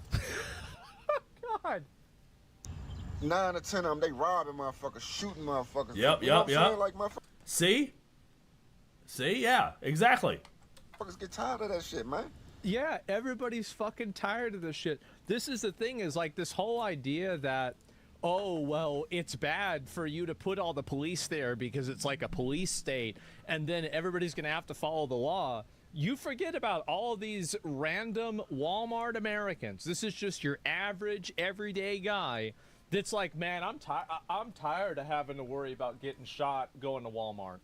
God. 9 or 10 of them, they robbing motherfuckers, shooting motherfuckers. Yep. Like, See, yeah, exactly. Motherfuckers get tired of that shit, man. Yeah, everybody's fucking tired of this shit. This is the thing, is like this whole idea that, oh, well, it's bad for you to put all the police there because it's like a police state, and then everybody's going to have to follow the law. You forget about all these random Walmart Americans. This is just your average, everyday guy that's like, man, I'm tired of having to worry about getting shot going to Walmart.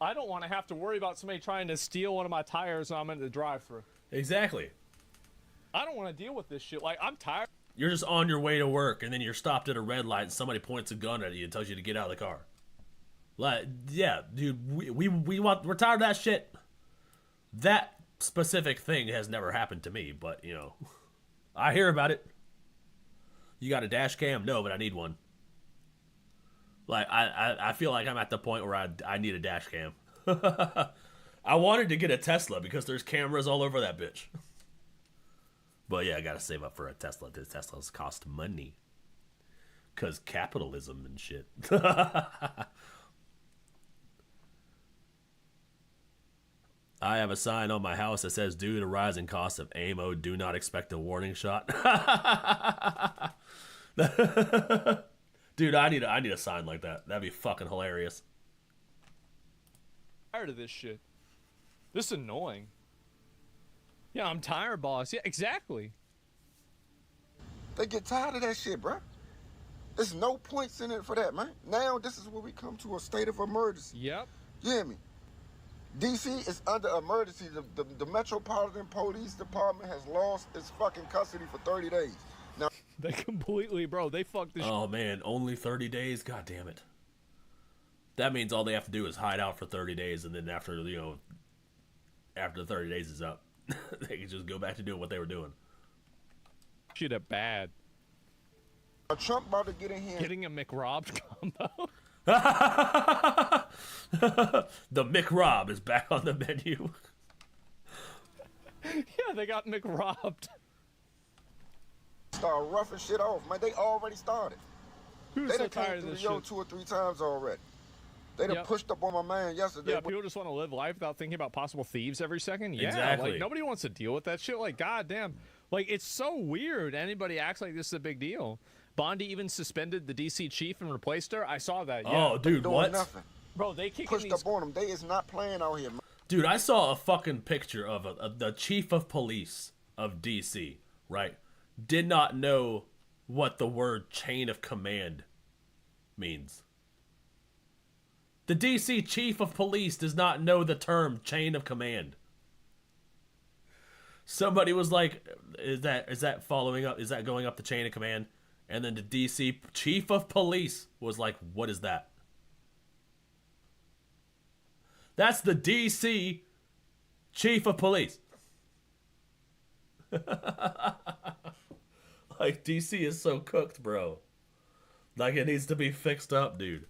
I don't want to have to worry about somebody trying to steal one of my tires when I'm in the drive-thru. Exactly. I don't want to deal with this shit. Like, I'm tired. You're just on your way to work, and then you're stopped at a red light, and somebody points a gun at you and tells you to get out of the car. Like, yeah, dude, we're tired of that shit. That specific thing has never happened to me, but, you know, I hear about it. You got a dash cam? No, but I need one. Like, I feel like I'm at the point where I need a dash cam. I wanted to get a Tesla because there's cameras all over that bitch. But yeah, I gotta save up for a Tesla. Because Teslas cost money. Because capitalism and shit. I have a sign on my house that says, due to rising costs of ammo, do not expect a warning shot. Dude, I need a sign like that. That'd be fucking hilarious. Tired of this shit. This is annoying. Yeah, I'm tired, boss. Yeah, exactly. They get tired of that shit, bro. There's no points in it for that, man. Now this is where we come to a state of emergency. Yep. You hear me? DC is under emergency. The Metropolitan Police Department has lost its fucking custody for 30 days. Now they completely, bro, they fucked this. Oh man, only 30 days? God damn it. That means all they have to do is hide out for 30 days, and then after, you know, after the 30 days is up, they can just go back to doing what they were doing. Shit, a bad. Trump about to get in here. Getting a McRobbed combo. The McRob is back on the menu. Yeah, they got McRobbed. Start roughing shit off, man. They already started. Who's They so done came tired of through the this yo shit? 2 or 3 times already. They done pushed up on my man yesterday. Yeah, people just want to live life without thinking about possible thieves every second. Yeah, Exactly. like nobody wants to deal with that shit. Like, goddamn, like it's so weird. Anybody acts like this is a big deal. Bondi even suspended the DC chief and replaced her. I saw that. Yeah. Oh, dude, doing what? Nothing. Bro, they kicking Pushed these. up on them. They is not playing out here, man. Dude, I saw a fucking picture of the chief of police of DC, right? Did not know what the word chain of command means. The DC chief of police does not know the term chain of command. Somebody was like, is that following up? Is that going up the chain of command? And then the DC chief of police was like, what is that? That's the DC chief of police. Like, DC is so cooked, bro. Like, it needs to be fixed up, dude.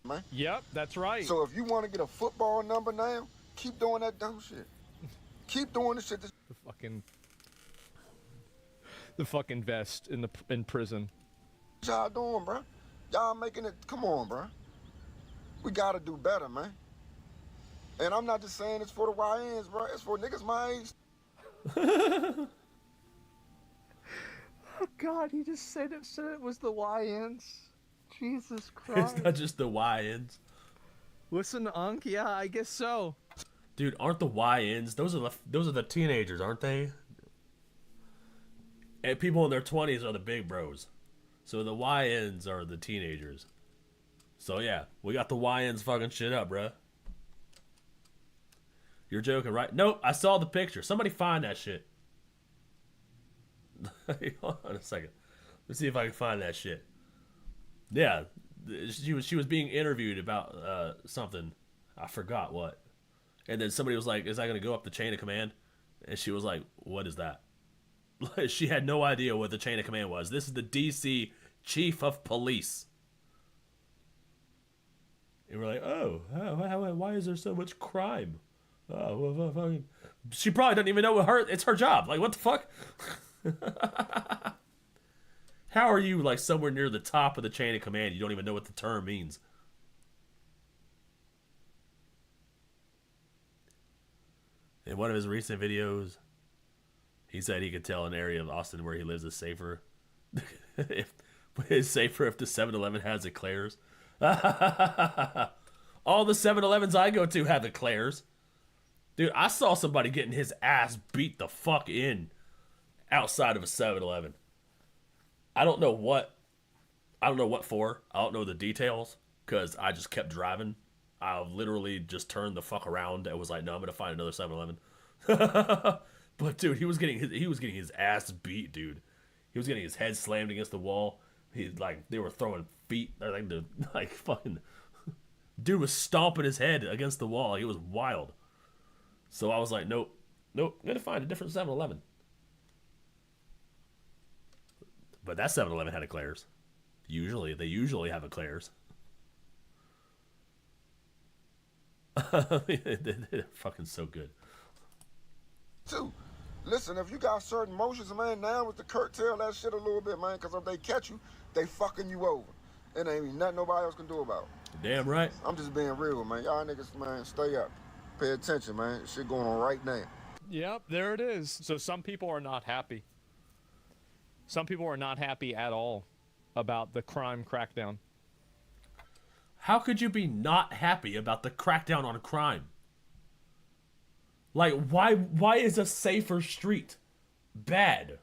Man. Yep, that's right. So if you want to get a football number now, keep doing that dumb shit. Keep doing the shit. The fucking vest in prison. What y'all doing, bro? Y'all making it. Come on, bro. We gotta do better, man. And I'm not just saying it's for the YNs, bro. It's for niggas my age. Oh God, he just said it was the YNs. Jesus Christ. It's not just the YNs. Listen, Unc, yeah, I guess so. Dude, aren't the YNs? Those are the teenagers, aren't they? And people in their 20s are the big bros. So the YNs are the teenagers. So yeah, we got the YNs fucking shit up, bruh. You're joking, right? Nope, I saw the picture. Somebody find that shit. Hold on a second. Let's see if I can find that shit. Yeah, she was being interviewed about something. I forgot what. And then somebody was like, "Is that going to go up the chain of command?" And she was like, "What is that?" She had no idea what the chain of command was. This is the DC chief of police. And we're like, "Oh, why is there so much crime?" Oh, she probably doesn't even know it's her job. Like, what the fuck? How are you like somewhere near the top of the chain of command? You don't even know what the term means. In one of his recent videos, he said he could tell an area of Austin where he lives is safer. It's safer if the 7-Eleven has eclairs. All the 7-Elevens I go to have eclairs. Dude, I saw somebody getting his ass beat the fuck in outside of a 7-Eleven. I don't know what for. I don't know the details because I just kept driving. I literally just turned the fuck around and was like, no, I'm gonna find another 7-Eleven. But dude, he was getting his ass beat, dude. He was getting his head slammed against the wall. They were throwing feet. Like fucking dude was stomping his head against the wall. It was wild. So I was like, nope, I'm gonna find a different 7-Eleven. But that 7-Eleven had eclairs. They usually have eclairs. They're fucking so good. Too. Listen, if you got certain motions, man, now is to curtail that shit a little bit, man, because if they catch you, they fucking you over. It ain't nothing nobody else can do about it. Damn right. I'm just being real, man. Y'all niggas, man, stay up. Pay attention, man. Shit going on right now. Yep, there it is. So some people are not happy. Some people are not happy at all about the crime crackdown. How could you be not happy about the crackdown on crime? Like, why is a safer street bad?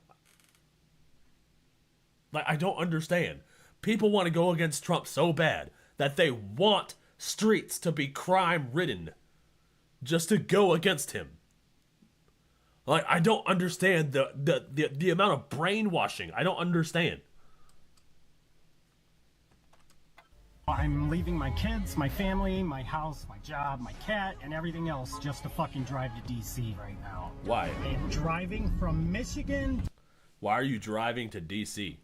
Like, I don't understand. People want to go against Trump so bad that they want streets to be crime-ridden just to go against him. Like, I don't understand the amount of brainwashing. I don't understand. I'm leaving my kids, my family, my house, my job, my cat, and everything else just to fucking drive to DC right now. Why? I'm driving from Michigan. Why are you driving to DC?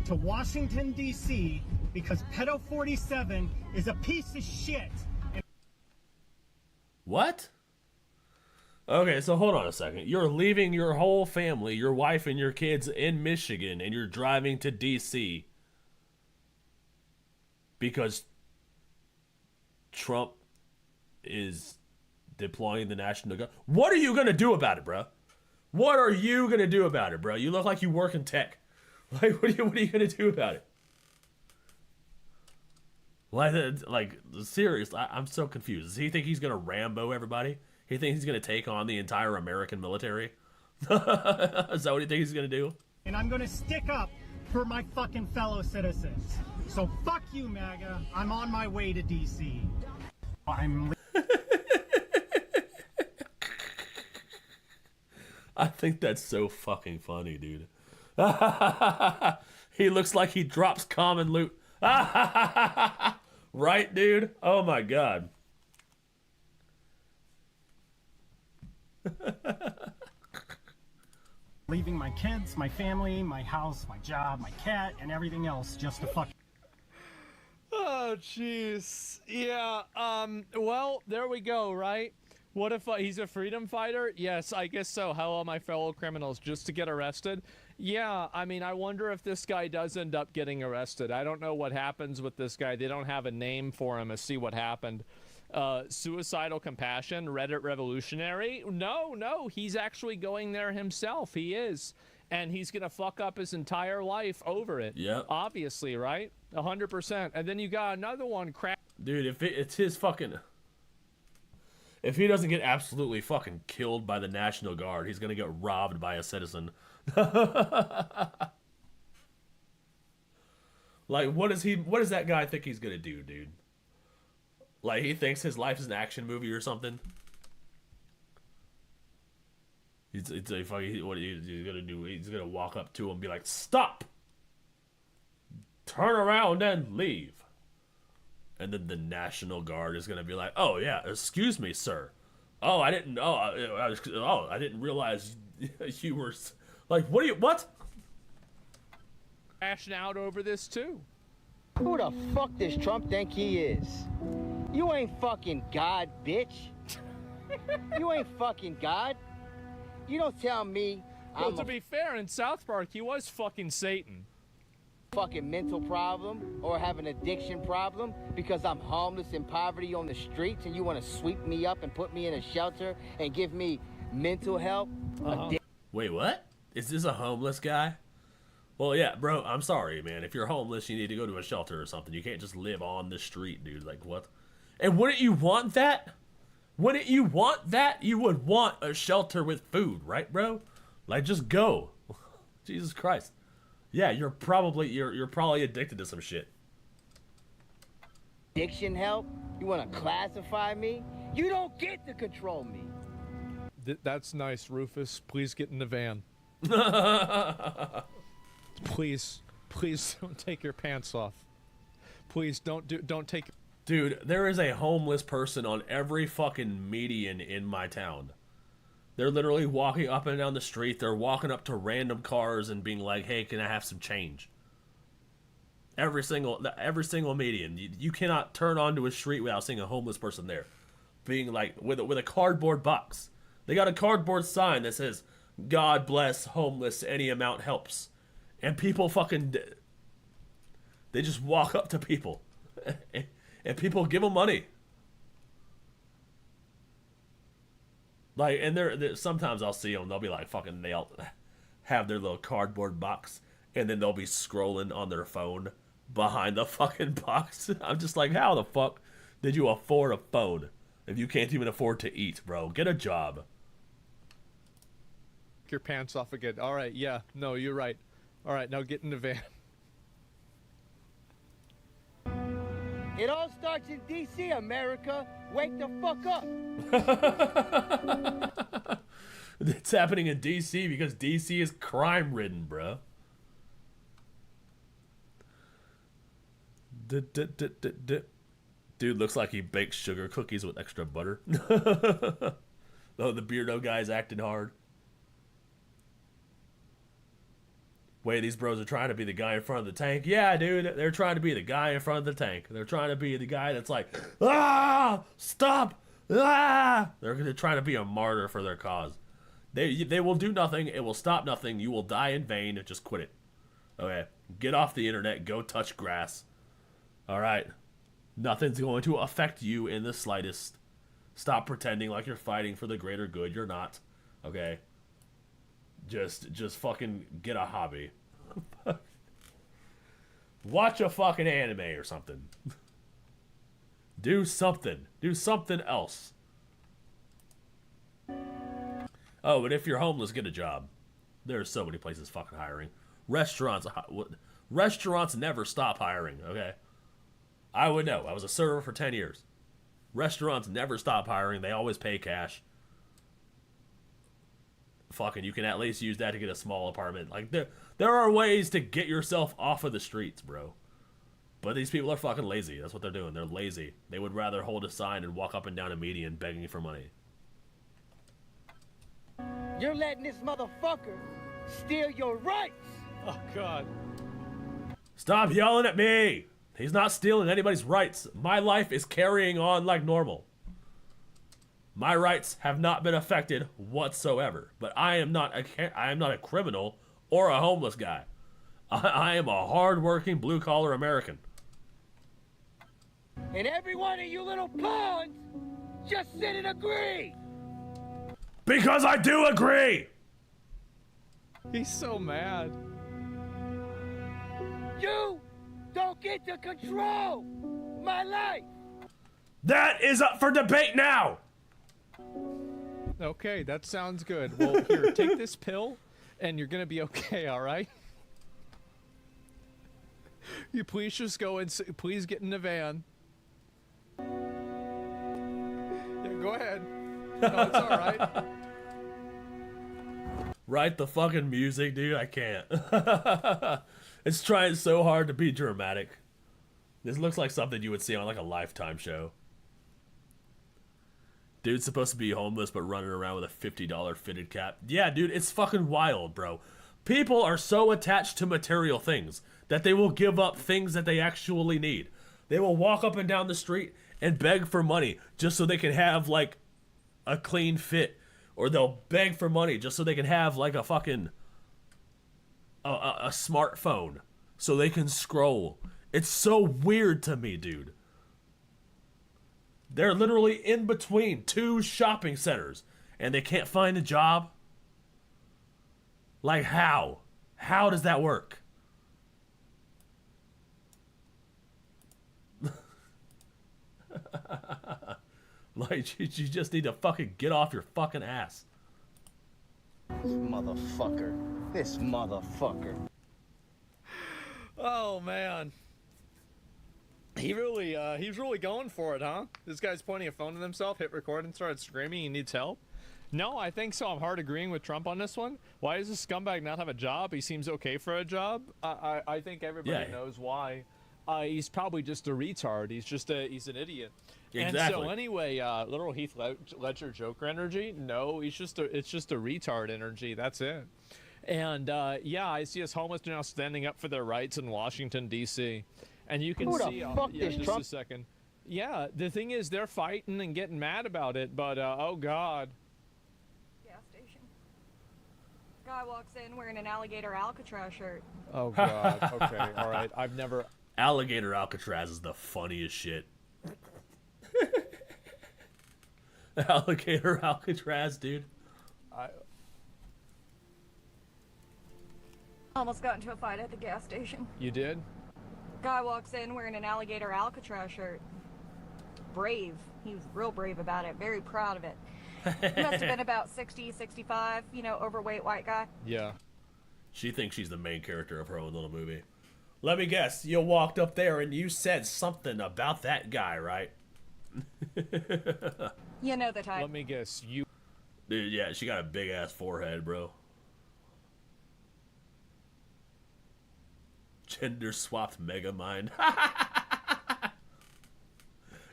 To to Washington, D.C. because Pedo 47 is a piece of shit. What? Okay, so hold on a second. You're leaving your whole family, your wife and your kids in Michigan, and you're driving to D.C. because Trump is deploying the National Guard. What are you going to do about it, bro? What are you going to do about it, bro? You look like you work in tech. Like, what are you going to do about it? Like, serious, I'm so confused. Does he think he's going to Rambo everybody? He thinks he's going to take on the entire American military? Is that what he thinks he's going to do? And I'm going to stick up for my fucking fellow citizens. So fuck you, MAGA. I'm on my way to D.C. I think that's so fucking funny, dude. He looks like he drops common loot. Right, dude? Oh my god. Leaving my kids, my family, my house, my job, my cat, and everything else just to fuck. Oh, jeez. Yeah, well, there we go, right? What if he's a freedom fighter? Yes, I guess so. Hello, my fellow criminals, just to get arrested? Yeah, I mean, I wonder if this guy does end up getting arrested. I don't know what happens with this guy. They don't have a name for him. See what happened. Suicidal compassion, Reddit revolutionary? No, he's actually going there himself. He is. And he's gonna fuck up his entire life over it. Yep. Obviously, right? 100%. And then you got another one, crap. Dude, if it's his fucking... If he doesn't get absolutely fucking killed by the National Guard, he's gonna get robbed by a citizen. Like, what does that guy think he's gonna do, dude? Like, he thinks his life is an action movie or something? He's like, fucking, what he's gonna do? He's gonna walk up to him and be like, "Stop! Turn around and leave." And then the National Guard is gonna be like, "Oh yeah, excuse me, sir. Oh, I didn't. I didn't realize you were like. What? Crashing out over this too. Who the fuck does Trump think he is? You ain't fucking God, bitch. You ain't fucking God. You don't tell me. Well, to be fair, in South Park, he was fucking Satan. Fucking mental problem or have an addiction problem because I'm homeless in poverty on the streets and you want to sweep me up and put me in a shelter and give me mental help? Wait, what? Is this a homeless guy? Well, yeah, bro, I'm sorry, man. If you're homeless, you need to go to a shelter or something. You can't just live on the street, dude. Like, what? And wouldn't you want that? Wouldn't you want that? You would want a shelter with food, right, bro? Like, just go. Jesus Christ. Yeah, you're probably addicted to some shit. Addiction help? You want to classify me? You don't get to control me. That's nice, Rufus. Please get in the van. Please don't take your pants off. Please don't take. Dude, there is a homeless person on every fucking median in my town. They're literally walking up and down the street. They're walking up to random cars and being like, "Hey, can I have some change?" Every single median. You cannot turn onto a street without seeing a homeless person there, being like with a cardboard box. They got a cardboard sign that says, "God bless homeless. Any amount helps." And people fucking, they just walk up to people, and people give them money. Like, and they're sometimes I'll see them, they'll be like fucking, they'll have their little cardboard box, and then they'll be scrolling on their phone behind the fucking box. I'm just like, how the fuck did you afford a phone if you can't even afford to eat, bro? Get a job. Take your pants off again. All right, yeah, no, you're right. All right, now get in the van. It all starts in D.C., America. Wake the fuck up. It's happening in D.C. because D.C. is crime-ridden, bro. Dude looks like he bakes sugar cookies with extra butter. Oh, the beardo guy's acting hard. Wait, these bros are trying to be the guy in front of the tank. Yeah, dude, they're trying to be the guy in front of the tank. They're trying to be the guy that's like, ah, stop, ah. They're trying to be a martyr for their cause. They will do nothing. It will stop nothing. You will die in vain. Just quit it. Okay, get off the internet. Go touch grass. All right, nothing's going to affect you in the slightest. Stop pretending like you're fighting for the greater good. You're not. Okay. Just fucking get a hobby. Watch a fucking anime or something. Do something. Do something else. Oh, but if you're homeless, get a job. There's so many places fucking hiring. Restaurants never stop hiring, okay? I would know. I was a server for 10 years. Restaurants never stop hiring. They always pay cash. Fucking, you can at least use that to get a small apartment. Like, there are ways to get yourself off of the streets, bro. But these people are fucking lazy. That's what they're doing. They're lazy. They would rather hold a sign and walk up and down a median begging for money. You're letting this motherfucker steal your rights. Oh, God. Stop yelling at me. He's not stealing anybody's rights. My life is carrying on like normal. My rights have not been affected whatsoever. But I am not a criminal or a homeless guy. I am a hard-working, blue-collar American. And every one of you little pawns just sit and agree. Because I do agree. He's so mad. You don't get to control my life. That is up for debate now. Okay, that sounds good. Well, here, take this pill, and you're gonna be okay, all right? You please just go and please get in the van. Yeah, go ahead. No, it's all right. Write the fucking music, dude. I can't. It's trying so hard to be dramatic. This looks like something you would see on like a Lifetime show. Dude's supposed to be homeless but running around with a $50 fitted cap. Yeah, dude, it's fucking wild, bro. People are so attached to material things that they will give up things that they actually need. They will walk up and down the street and beg for money just so they can have like a clean fit. Or they'll beg for money just so they can have like a fucking a smartphone so they can scroll. It's so weird to me, dude. They're literally in between two shopping centers and they can't find a job. Like how? How does that work? Like, you just need to fucking get off your fucking ass. This motherfucker. Oh, man. He's really going for it, huh? This guy's pointing a phone at himself, hit record and started screaming he needs help. No, I think so. I'm hard agreeing with Trump on this one. Why does this scumbag not have a job? He seems okay for a job. I think everybody knows why. He's probably just a retard. He's an idiot. Exactly. And so anyway, little Heath Ledger Joker energy. No, it's just a retard energy. That's it. And yeah, I see us homeless now standing up for their rights in Washington D.C. And you can see. Yeah, just Trump? A second. Yeah, the thing is, they're fighting and getting mad about it, but oh god. Gas station. Guy walks in wearing an alligator Alcatraz shirt. Oh god. Okay. All right. I've never. Alligator Alcatraz is the funniest shit. Alligator Alcatraz, dude. Almost got into a fight at the gas station. You did? Guy walks in wearing an alligator Alcatraz shirt. Brave. He was real brave about it. Very proud of it. He must have been about 60, 65, overweight white guy. Yeah. She thinks she's the main character of her own little movie. Let me guess, you walked up there and you said something about that guy, right? You know the type. Let me guess, you... Dude, yeah, she got a big-ass forehead, bro. Gender-swapped Megamind.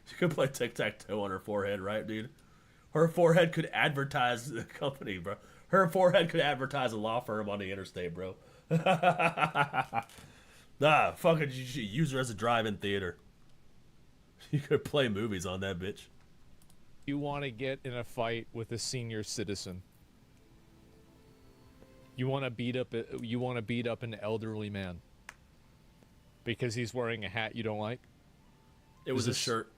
She could play tic-tac-toe on her forehead, right, dude? Her forehead could advertise the company, bro. Her forehead could advertise a law firm on the interstate, bro. Nah, fuck it. You should use her as a drive-in theater. You could play movies on that bitch. You want to get in a fight with a senior citizen. You want to beat up an elderly man because he's wearing a hat you don't like. It was a shirt.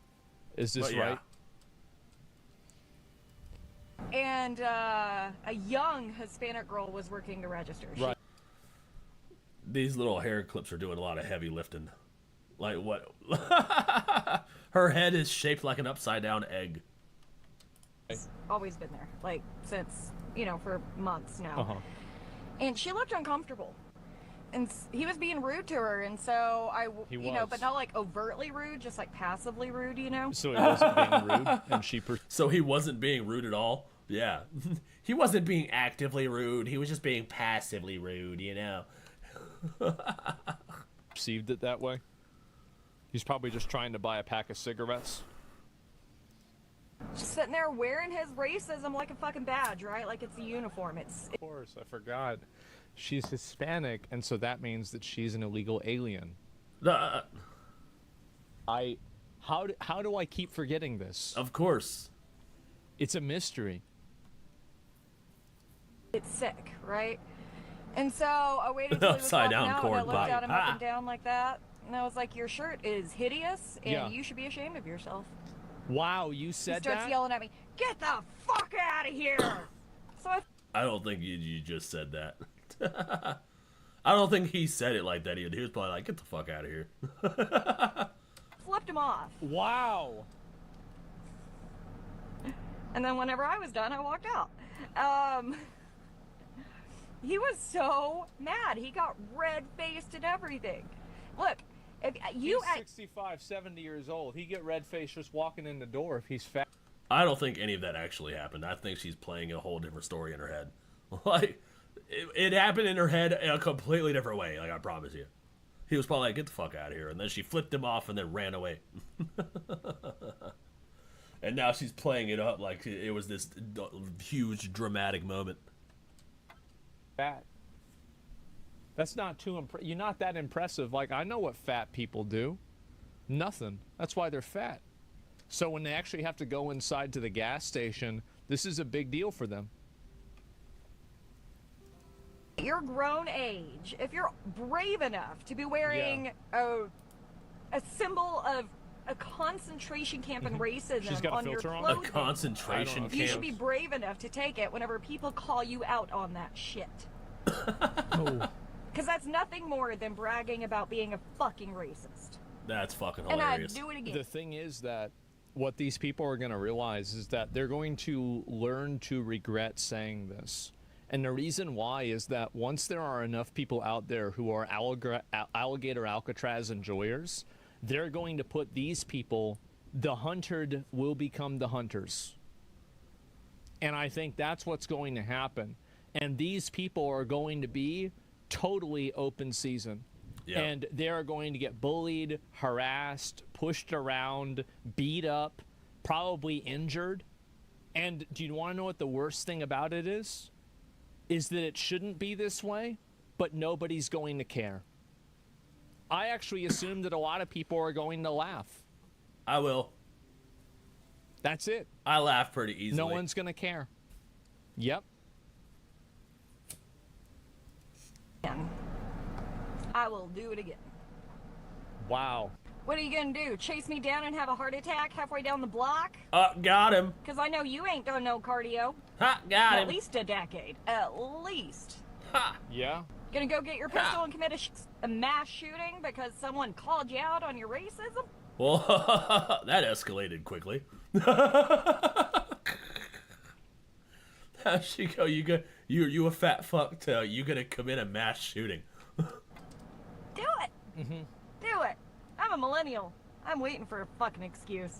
Is this right? And a young Hispanic girl was working the register. Right. These little hair clips are doing a lot of heavy lifting. Like what? Her head is shaped like an upside down egg. It's always been there, like since, you know, for months now. Uh-huh. And she looked uncomfortable. And he was being rude to her, and so you know, but not like overtly rude, just like passively rude, you know? So he wasn't being rude, and So he wasn't being rude at all? Yeah. He wasn't being actively rude, he was just being passively rude, you know? Perceived it that way. He's probably just trying to buy a pack of cigarettes. Just sitting there wearing his racism like a fucking badge, right? Like it's a uniform. Of course, I forgot. She's Hispanic, and so that means that she's an illegal alien. How do I keep forgetting this? Of course. It's a mystery. It's sick, right? And so I waited until he was Upside walking down out, corn and I looked pie. at him up and down like that, and I was like, your shirt is hideous, and Yeah. you should be ashamed of yourself. Wow, you He said starts that? yelling at me, get the fuck out of here! So I don't think you just said that. I don't think he said it like that either. He was probably like, get the fuck out of here. flipped him off. Wow. And then whenever I was done, I walked out. He was so mad. He got red-faced and everything. Look, if you... He's 65, 70 years old. He get red-faced just walking in the door if he's fat. I don't think any of that actually happened. I think she's playing a whole different story in her head. Like, it happened in her head in a completely different way, like I promise you. He was probably like, get the fuck out of here. And then she flipped him off and then ran away. And now she's playing it up like it was this huge dramatic moment. Fat. That's not too you're not that impressive. Like, I know what fat people do. Nothing. That's why they're fat. So when they actually have to go inside to the gas station, this is a big deal for them. Your grown age, if you're brave enough to be wearing a symbol of a concentration camp and racism on your clothing, a concentration camp. You should be brave enough to take it whenever people call you out on that shit. Oh. Because that's nothing more than bragging about being a fucking racist. That's fucking And hilarious. I'd do it again. The thing is that what these people are going to realize is that they're going to learn to regret saying this. And the reason why is that once there are enough people out there who are alligator Alcatraz enjoyers, they're going to put these people, the hunted will become the hunters. And I think that's what's going to happen. And these people are going to be totally open season. Yeah. And they're going to get bullied, harassed, pushed around, beat up, probably injured. And do you want to know what the worst thing about it is? Is that it shouldn't be this way, but nobody's going to care. I actually assume that a lot of people are going to laugh. I will. That's it. I laugh pretty easily. No one's going to care. Yep. I will do it again. Wow. What are you gonna do? Chase me down and have a heart attack halfway down the block? Got him. Because I know you ain't done no cardio. Ha, got him. At least a decade. At least. Ha. Yeah. Gonna go get your pistol and commit a mass shooting because someone called you out on your racism? Well, that escalated quickly. How'd she go? You a fat fuck to you gonna commit a mass shooting? Do it. Do it. I'm a millennial. I'm waiting for a fucking excuse.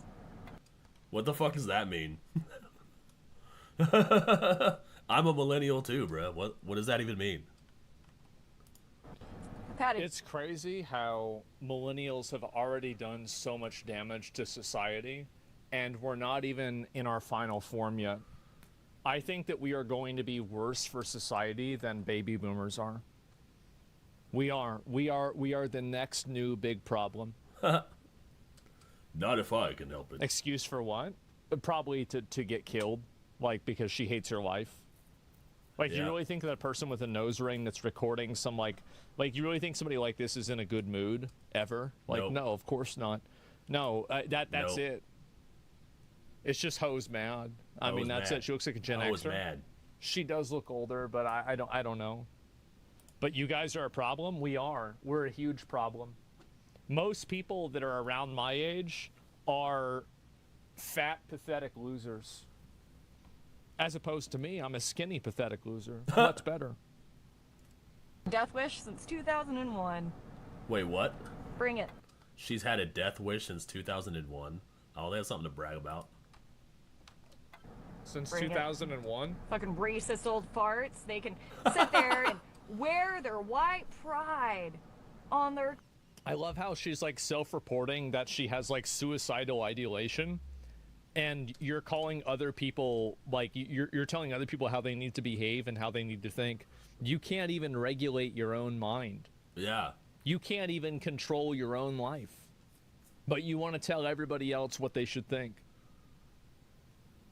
What the fuck does that mean? I'm a millennial too, bro. What does that even mean? It's crazy how millennials have already done so much damage to society, and we're not even in our final form yet. I think that we are going to be worse for society than baby boomers are. We are the next new big problem. Not if I can help it. Excuse for what? Probably to get killed, like because she hates her life. Like, Yeah. you really think that a person with a nose ring that's recording some like you really think somebody like this is in a good mood ever? Like, Nope. no, of course not. No, that's Nope. it. It's just Ho's mad. I mean, Ho's that's mad. it. She looks like a Gen Ho's Xer. mad. She does look older, but I don't know. But you guys are a problem? We are. We're a huge problem. Most people that are around my age are fat, pathetic losers. As opposed to me, I'm a skinny, pathetic loser. Much better. Death wish since 2001. Wait, what? Bring it. She's had a death wish since 2001. Oh, that's something to brag about. Since Bring it. 2001? Fucking racist old farts. They can sit there and wear their white pride on their... I love how she's like self-reporting that she has like suicidal ideation, and you're calling other people, like you're telling other people how they need to behave and how they need to think. You can't even regulate your own mind. Yeah. You can't even control your own life, but you want to tell everybody else what they should think.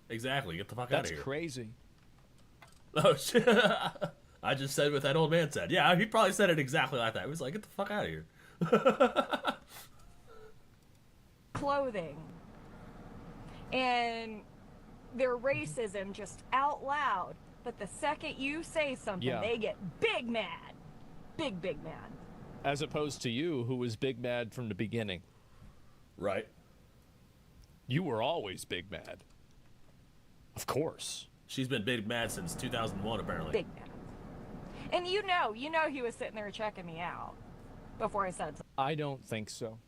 Exactly. Get the fuck out of here. That's crazy. Oh shit! I just said what that old man said. Yeah, he probably said it exactly like that. He was like, "Get the fuck out of here." clothing and their racism just out loud, but the second you say something, Yeah. they get big mad. Big mad. As opposed to you, who was big mad from the beginning. Right. You were always big mad. Of course. She's been big mad since 2001, apparently. Big mad. And you know he was sitting there checking me out before I said something. I don't think so.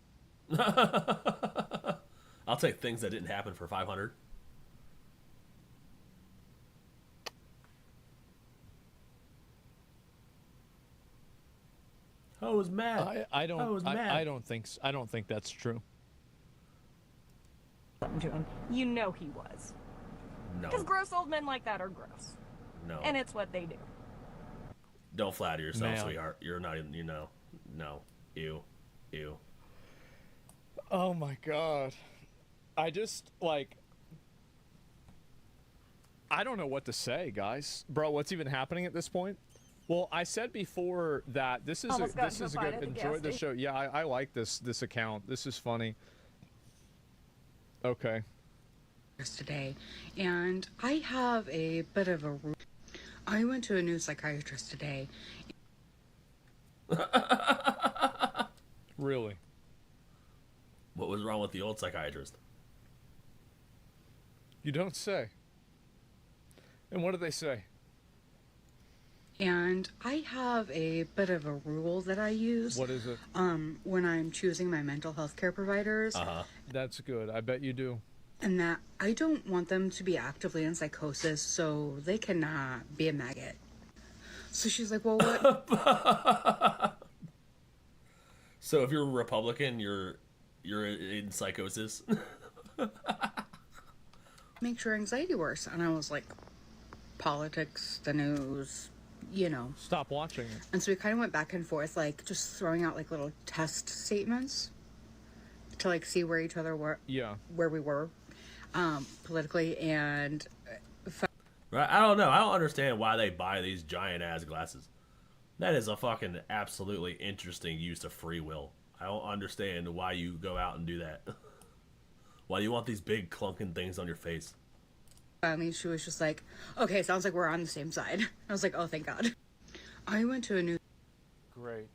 I'll take things that didn't happen for 500. I was mad. I don't. I was mad. I don't think. I don't think that's true. Something to him. You know he was. No. Because gross old men like that are gross. No. And it's what they do. Don't flatter yourself, Man. sweetheart. You're not even, you know. No. Ew. Ew. Oh my god. I just, like... I don't know what to say, guys. Bro, what's even happening at this point? Well, I said before that this is Almost got into a a fight good... at the Enjoy gas the station. show. Yeah, I like this account. This is funny. Okay. Today, and I have a bit of a rule. I went to a new psychiatrist today. Really? What was wrong with the old psychiatrist? You don't say. And what did they say? And I have a bit of a rule that I use. What is it? When I'm choosing my mental health care providers. That's good. I bet you do. And that I don't want them to be actively in psychosis, so they cannot be a maggot. So she's like, well, what? So if you're a Republican, you're in psychosis. Makes your anxiety worse. And I was like, politics, the news, you know. Stop watching it. And so we kind of went back and forth, like just throwing out like little test statements to like see where each other were, Yeah. where we were politically. And Right? I don't know. I don't understand why they buy these giant ass glasses. That is a fucking absolutely interesting use of free will. I don't understand why you go out and do that. Why do you want these big clunking things on your face? finally she was just like, okay, sounds like we're on the same side. I was like, oh, thank God. I went to a new... Great.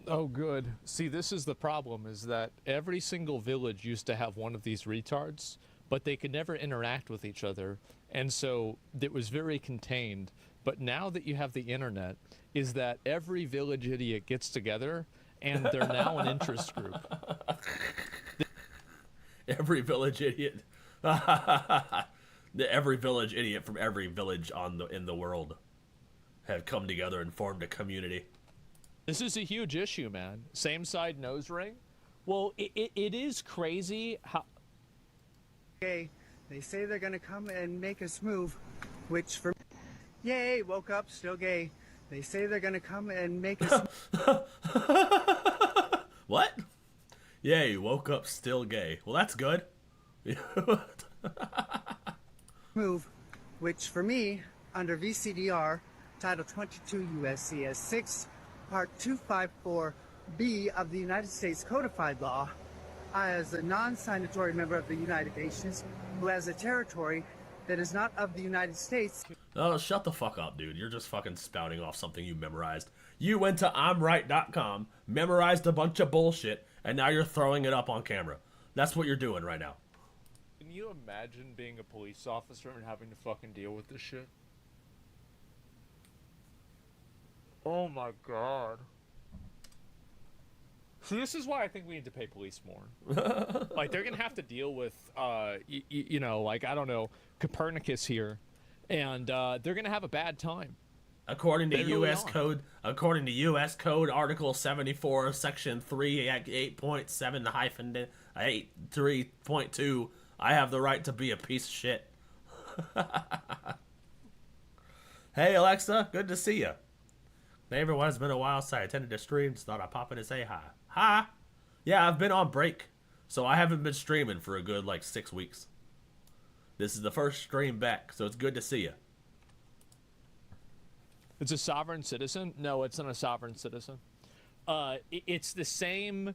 Oh, good. See, this is the problem, is that every single village used to have one of these retards, but they could never interact with each other, and so it was very contained. But now that you have the internet, is that every village idiot gets together, and they're now an interest group. Every village idiot. Every village idiot from every village in the world have come together and formed a community. This is a huge issue, man. Same side nose ring. Well, it is crazy how... Okay, they say they're gonna come and make us move, which for... Yay, woke up, still gay. They say they're gonna come and make us What? Yeah, you woke up still gay. Well, that's good. move, which for me, under VCDR, Title 22 USC as 6, Part 254B of the United States Codified Law, I, as a non-signatory member of the United Nations, who has a territory that is not of the United States. Oh, shut the fuck up, dude. You're just fucking spouting off something you memorized. You went to I'mRight.com, memorized a bunch of bullshit, and now you're throwing it up on camera. That's what you're doing right now. Can you imagine being a police officer and having to fucking deal with this shit? Oh my god. See, this is why I think we need to pay police more. Like, they're gonna have to deal with, you know, like, I don't know, Copernicus here, and they're gonna have a bad time. According to They really U.S. are. Code, Article 74, Section 8.7-83.2, I have the right to be a piece of shit. Hey, Alexa, good to see you. Hey, everyone, it's been a while since I attended the stream. Just thought I'd pop in and say hi. Hi! Yeah, I've been on break, so I haven't been streaming for a good, 6 weeks. This is the first stream back, so it's good to see you. It's a sovereign citizen? No, it's not a sovereign citizen. It's the same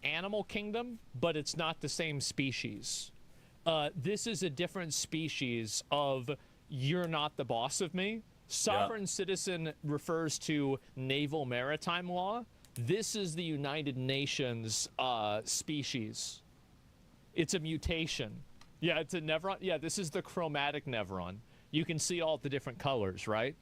animal kingdom, but it's not the same species. This is a different species of you're not the boss of me. Sovereign citizen refers to naval maritime law. This is the United Nations species. It's a mutation. Yeah, it's a Nevron. Yeah, this is the chromatic Nevron. You can see all the different colors, right?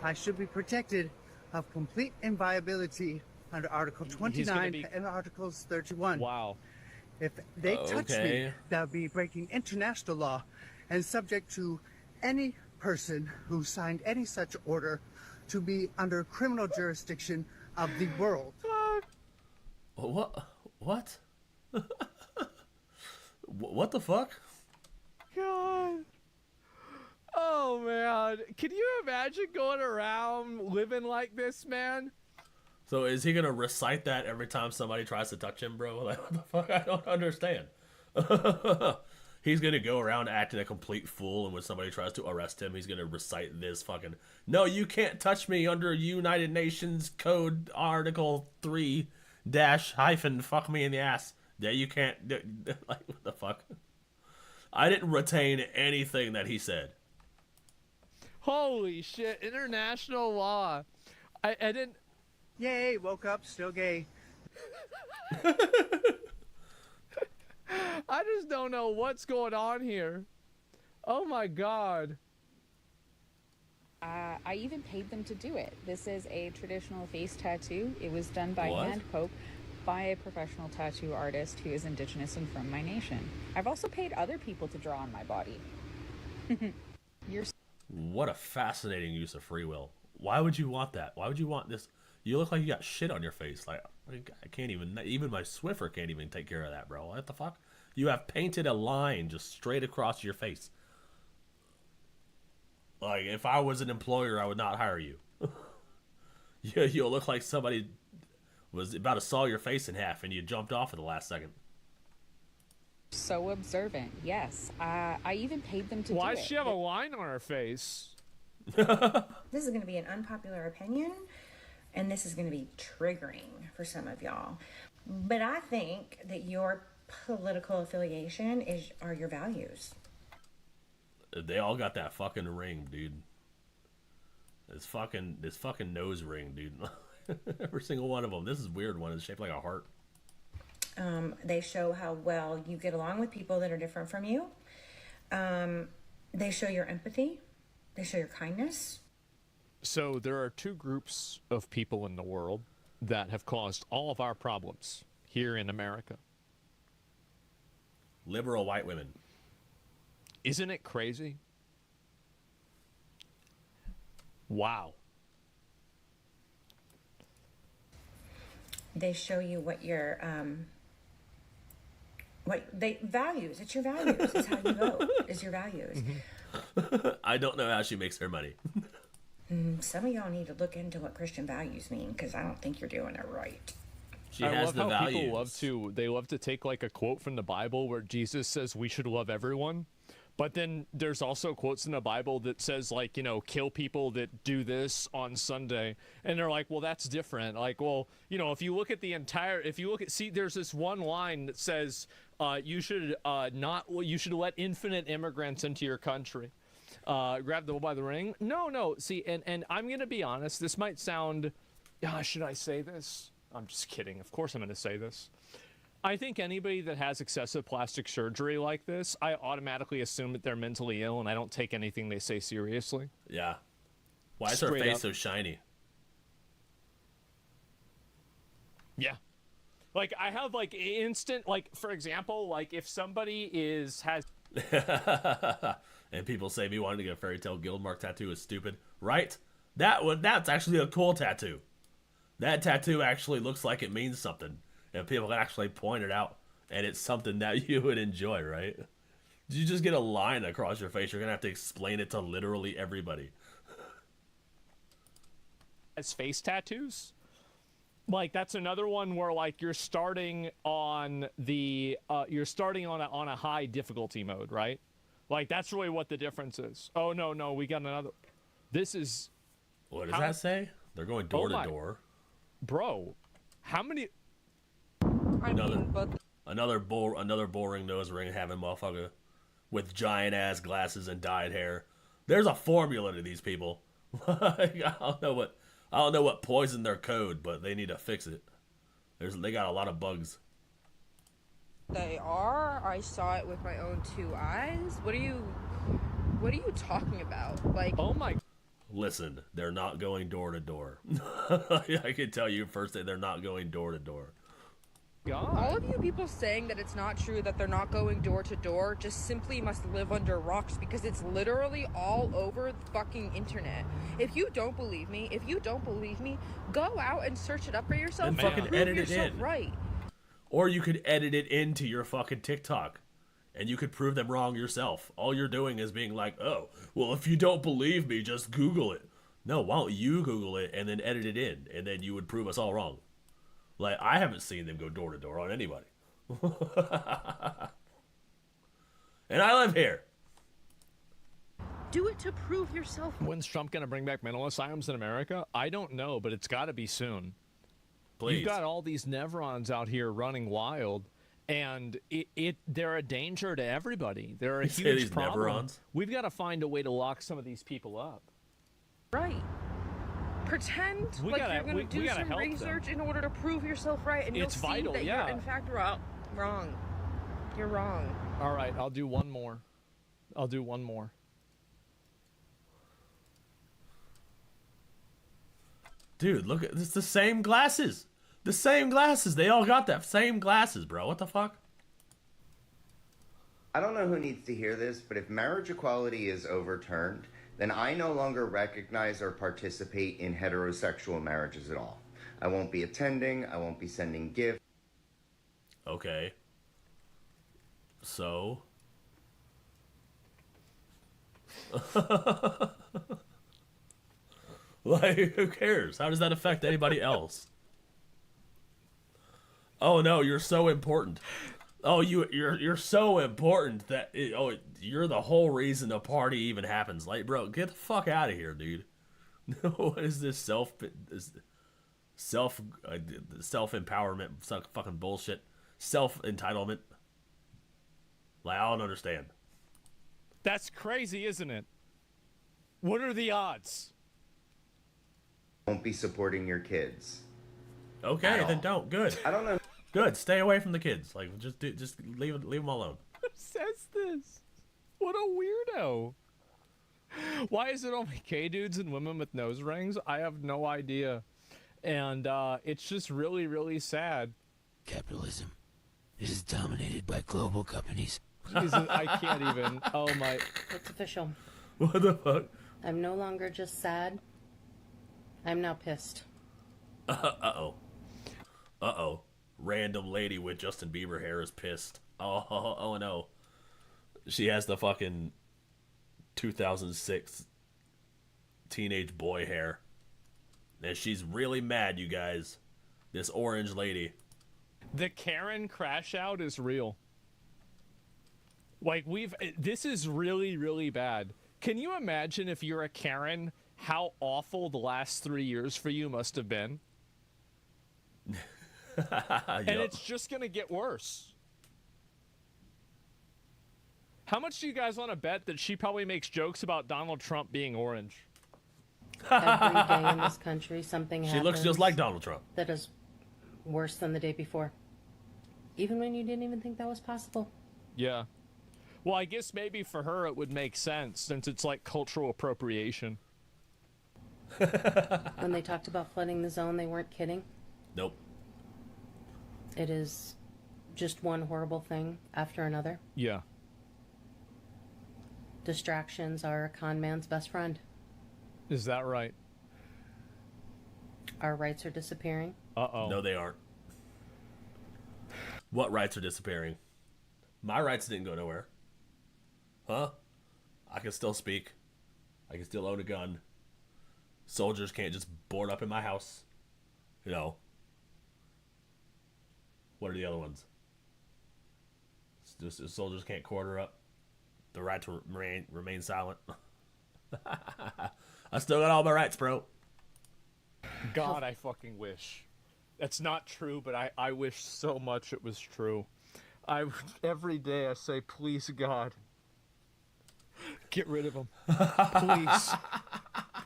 I should be protected of complete inviolability under Article 29 and Articles 31. Wow. If they touch me, Okay. that would be breaking international law and subject to any person who signed any such order to be under criminal jurisdiction of the world. What? What? What the fuck? God. Oh, man. Can you imagine going around living like this, man? So is he gonna recite that every time somebody tries to touch him, bro? Like, what the fuck? I don't understand. He's gonna go around acting a complete fool, and when somebody tries to arrest him, he's gonna recite this fucking, no, you can't touch me under United Nations Code Article 3 - fuck me in the ass. Yeah, you can't do, like, what the fuck? I didn't retain anything that he said. Holy shit. International law. I didn't... Yay, woke up, still gay. I just don't know what's going on here. Oh my god. I even paid them to do it. This is a traditional face tattoo. It was done by What? hand poke by a professional tattoo artist who is indigenous and from my nation. I've also paid other people to draw on my body. You're What a fascinating use of free will. Why would you want that? Why would you want this? You look like you got shit on your face. Like, I can't even my Swiffer can't even take care of that, bro. What the fuck? You have painted a line just straight across your face. Like, if I was an employer, I would not hire you. You'll look like somebody was about to saw your face in half and you jumped off at the last second. so observant. Yes. I even paid them to Why do does it. she have a line on her face? This is going to be an unpopular opinion, and this is going to be triggering for some of y'all. But I think that your political affiliation are your values. They all got that fucking ring, dude. This fucking nose ring, dude. Every single one of them. This is a weird one. It's shaped like a heart. They show how well you get along with people that are different from you. They show your empathy. They show your kindness. So there are two groups of people in the world that have caused all of our problems here in America. Liberal white women. Isn't it crazy? Wow. They show you what your values. It's your values. It's how you vote. Is your values. I don't know how she makes her money. Some of y'all need to look into what Christian values mean, because I don't think you're doing it right. She I has love the how values. people love to take like a quote from the Bible where Jesus says we should love everyone. But then there's also quotes in the Bible that says, like, you know, kill people that do this on Sunday. And they're like, well, that's different. Like, well, you know, if you look at see, there's this one line that says, you should let infinite immigrants into your country. Grab the bull by the ring. No. See, and I'm going to be honest. This might sound, should I say this? I'm just kidding. Of course I'm going to say this. I think anybody that has excessive plastic surgery like this, I automatically assume that they're mentally ill, and I don't take anything they say seriously. Yeah. Why is her face so shiny? Yeah. Like, I have, like, instant, like, for example, like, if somebody has... And people say me wanting to get a Fairy Tale Guild Mark tattoo is stupid. Right? That's actually a cool tattoo. That tattoo actually looks like it means something. And people can actually point it out. And it's something that you would enjoy, right? You just get a line across your face. You're going to have to explain it to literally everybody. As face tattoos? Like, that's another one where, like, you're starting on a high difficulty mode, right? Like, that's really what the difference is. Oh, no, we got another. This is... What does that say? They're going door to door. Bro, how many... Another boring nose ring having motherfucker with giant ass glasses and dyed hair. There's a formula to these people. I don't know what poisoned their code, but they need to fix it. They got a lot of bugs. They are. I saw it with my own 2 eyes. What are you talking about? Like, oh my. Listen, they're not going door to door. I can tell you first that they're not going door to door. God. All of you people saying that it's not true that they're not going door to door just simply must live under rocks, because it's literally all over the fucking internet. If you don't believe me, go out and search it up for yourself and fucking edit it in. Right. Or you could edit it into your fucking TikTok, and you could prove them wrong yourself. All you're doing is being like, oh, well, if you don't believe me, just Google it. No, why don't you Google it and then edit it in, and then you would prove us all wrong. Like, I haven't seen them go door to door on anybody. And I live here. Do it to prove yourself. When's Trump going to bring back mental asylums in America? I don't know, but it's got to be soon. Please. You've got all these Nevrons out here running wild, and they're a danger to everybody. They're a huge problem. Nevrons? We've got to find a way to lock some of these people up. Right. Pretend you're going to do some research in order to prove yourself right, and you'll see that you're in fact wrong. You're wrong. All right, I'll do one more. Dude, look at this. The same glasses. They all got that same glasses, bro. What the fuck? I don't know who needs to hear this, but if marriage equality is overturned, then I no longer recognize or participate in heterosexual marriages at all. I won't be attending. I won't be sending gifts. Okay. So? Like, who cares? How does that affect anybody else? Oh no, you're so important. Oh, you're so important that you're the whole reason the party even happens. Like, bro, get the fuck out of here, dude. What is this self empowerment fucking bullshit? Self entitlement. Like, I don't understand. That's crazy, isn't it? What are the odds? Won't be supporting your kids. Okay, then don't. Good. I don't know. Good. Stay away from the kids. Like, just leave them alone. Who says this? What a weirdo. Why is it only gay dudes and women with nose rings? I have no idea. And it's just really, really sad. Capitalism. It is dominated by global companies. Jesus, I can't even. Oh my. It's official. What the fuck? I'm no longer just sad. I'm now pissed. Uh-oh. Random lady with Justin Bieber hair is pissed. Oh no. She has the fucking 2006 teenage boy hair. And she's really mad, you guys. This orange lady. The Karen crash out is real. Like, this is really, really bad. Can you imagine if you're a Karen, how awful the last 3 years for you must have been? And it's just going to get worse. How much do you guys want to bet that she probably makes jokes about Donald Trump being orange? Every day in this country, something happens. She looks just like Donald Trump. That is worse than the day before. Even when you didn't even think that was possible. Yeah. Well, I guess maybe for her it would make sense since it's like cultural appropriation. When they talked about flooding the zone, they weren't kidding. Nope. It is just one horrible thing after another. Yeah. Distractions are a con man's best friend. Is that right? Our rights are disappearing. Uh-oh. No, they aren't. What rights are disappearing? My rights didn't go nowhere. Huh? I can still speak. I can still own a gun. Soldiers can't just board up in my house. You know. What are the other ones? Soldiers can't quarter up. The right to remain silent. I still got all my rights, bro. God, I fucking wish. That's not true, but I wish so much it was true. Every day I say, please, God, get rid of them. Please.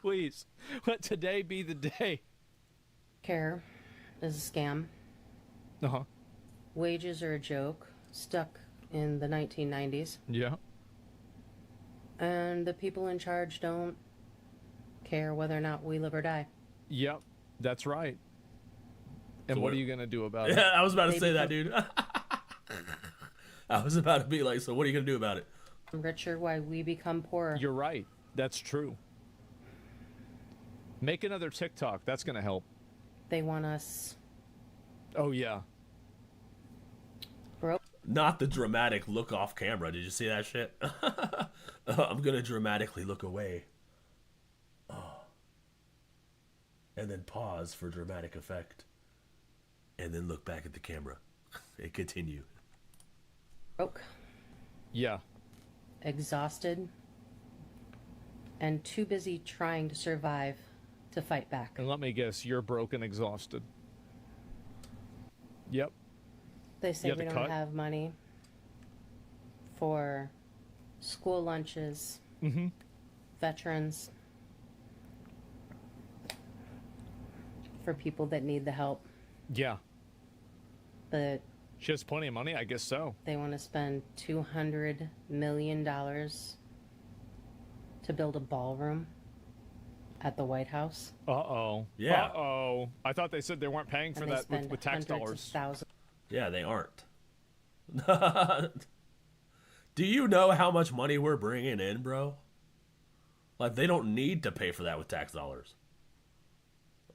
Please. Let today be the day. Care is a scam. Uh-huh. Wages are a joke, stuck in the 1990s. Yeah. And the people in charge don't care whether or not we live or die. Yep, that's right. And So what are you going to do about it? Yeah, I was about to say that, dude. I was about to be like, so what are you going to do about it? Richer, why we become poorer. You're right. That's true. Make another TikTok. That's going to help. They want us Oh, yeah. broke. Not the dramatic look off camera. Did you see that shit? I'm going to dramatically look away. Oh. And then pause for dramatic effect. And then look back at the camera. And continue. Broke. Yeah. Exhausted. And too busy trying to survive to fight back. And let me guess, you're broken, exhausted. Yep. They say You have we the don't cut? have money for school lunches, Mm-hmm. veterans, for people that need the help. Yeah. But She has plenty of money, I guess so. they want to spend $200 million to build a ballroom at the White House. Uh-oh. Yeah. Uh-oh. I thought they said they weren't paying for And they that spend with tax hundreds of dollars. thousands. Yeah, they aren't. Do you know how much money we're bringing in, bro? Like, they don't need to pay for that with tax dollars.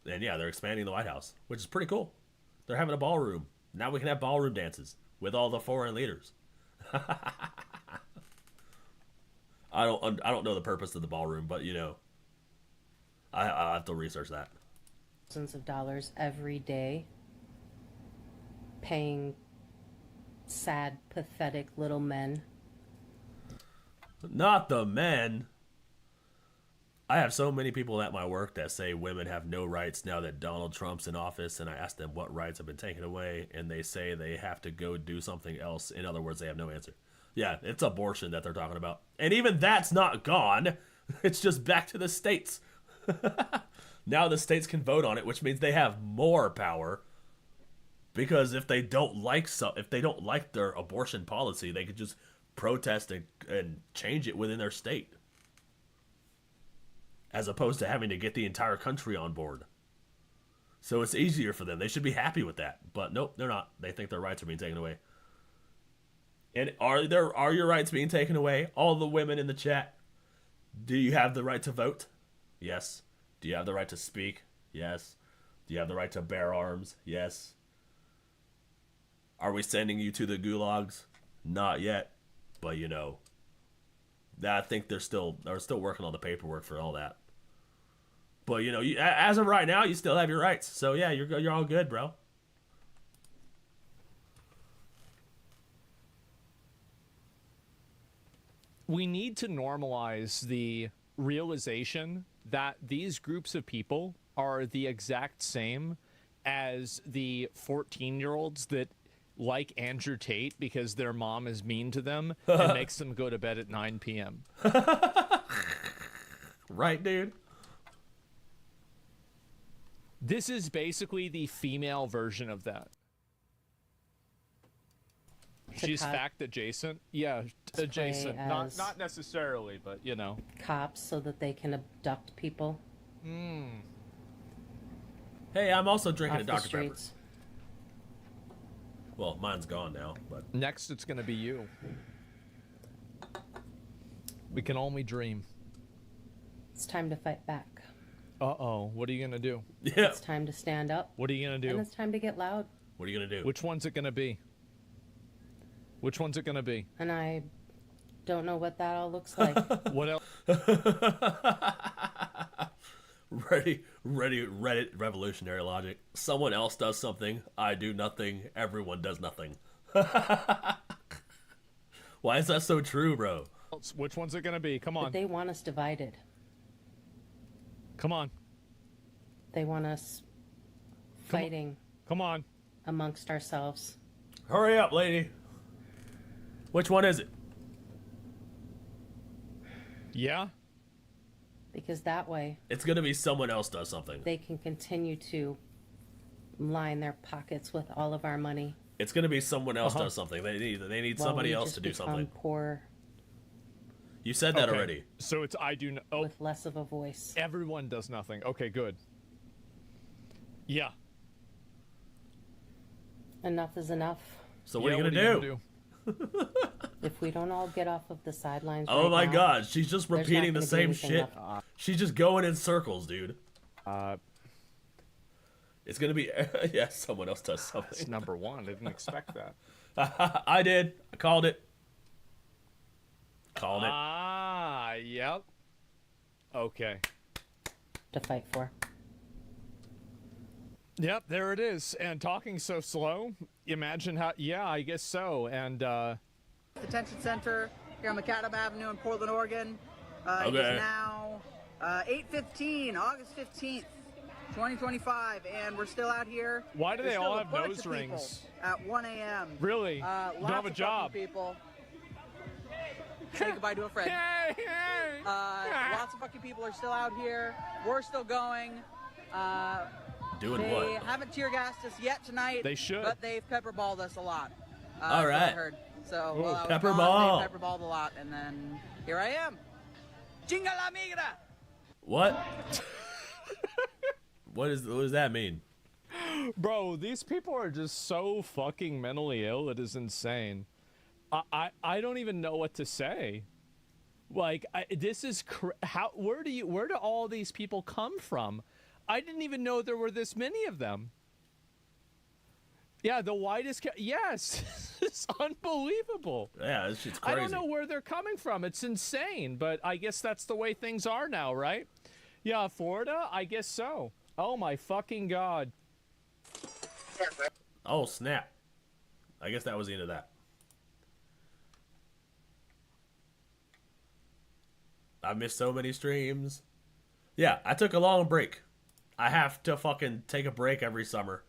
And yeah, they're expanding the White House, which is pretty cool. They're having a ballroom. Now we can have ballroom dances with all the foreign leaders. I don't know the purpose of the ballroom, but you know, I'll have to research that. Thousands of dollars every day paying sad, pathetic little men. Not the men. I have so many people at my work that say women have no rights now that Donald Trump's in office, and I ask them what rights have been taken away, and they say they have to go do something else. In other words, they have no answer. Yeah, it's abortion that they're talking about. And even that's not gone. It's just back to the states. Now the states can vote on it, which means they have more power. Because if they don't like their abortion policy, they could just protest and change it within their state. As opposed to having to get the entire country on board. So it's easier for them. They should be happy with that. But nope, they're not. They think their rights are being taken away. And are your rights being taken away? All the women in the chat. Do you have the right to vote? Yes. Do you have the right to speak? Yes. Do you have the right to bear arms? Yes. Are we sending you to the gulags? Not yet. But you know. I think they're still working on the paperwork for all that. But you know, as of right now, you still have your rights. So yeah, you're all good, bro. We need to normalize the realization that these groups of people are the exact same as the 14-year-olds that like Andrew Tate because their mom is mean to them and makes them go to bed at 9 p.m. Right, dude? This is basically the female version of that. She's fact adjacent. Yeah, adjacent. Not necessarily, but you know. Cops so that they can abduct people. Hey, I'm also drinking Off a the Dr. Pepper. streets. Well, mine's gone now, but next it's gonna be you. We can only dream. It's time to fight back. Uh-oh, what are you gonna do? Yeah. It's time to stand up. What are you gonna do? And it's time to get loud. What are you gonna do? Which one's it gonna be? Which one's it gonna be? And I don't know what that all looks like. What else? Ready, Reddit revolutionary logic. Someone else does something, I do nothing, everyone does nothing. Why is that so true, bro? Which one's it gonna be? Come on. But they want us divided. Come on. They want us fighting. Come on. Amongst ourselves. Hurry up, lady. Which one is it? Yeah? Because that way It's gonna be someone else does something. they can continue to line their pockets with all of our money. It's gonna be someone else does something. They need while somebody we else just to do become something. Poor You said that Okay. already. So it's I do. Oh, with less of a voice. everyone does nothing. Okay, good. Yeah. Enough is enough. So what are you gonna do? If we don't all get off of the sidelines Oh right my now, god, she's just there's repeating not the gonna be same anything shit. left. She's just going in circles, dude. It's gonna be yeah, someone else does something. It's number one. I didn't expect that. I did. I called it. Called it. Ah, yep. Okay. To fight for. Yep, there it is. And talking so slow, imagine how. Yeah, I guess so. And Detention Center here on Macadam Avenue in Portland, Oregon. It Okay. is now 8:15, August 15th, 2025, and we're still out here. Why do There's they still all a have bunch nose of people rings? At 1 a.m. Really? Lots Don't have a of job. fucking people. Say goodbye to a friend. Lots of fucking people are still out here. We're still going. Doing they what? haven't tear gassed us yet tonight. They should. But they've pepper balled us a lot. All so right. I heard. So Ooh, while I was pepper gone, ball. They pepper balled a lot, and then here I am. Chinga la migra. What? What does that mean? Bro, these people are just so fucking mentally ill. It is insane. I don't even know what to say. Like, this is where do all these people come from? I didn't even know there were this many of them. Yeah, the widest. Yes, it's unbelievable. Yeah, this shit's crazy. I don't know where they're coming from. It's insane, but I guess that's the way things are now, right? Yeah, Florida. I guess so. Oh my fucking god. Oh snap! I guess that was the end of that. I missed so many streams. Yeah, I took a long break. I have to fucking take a break every summer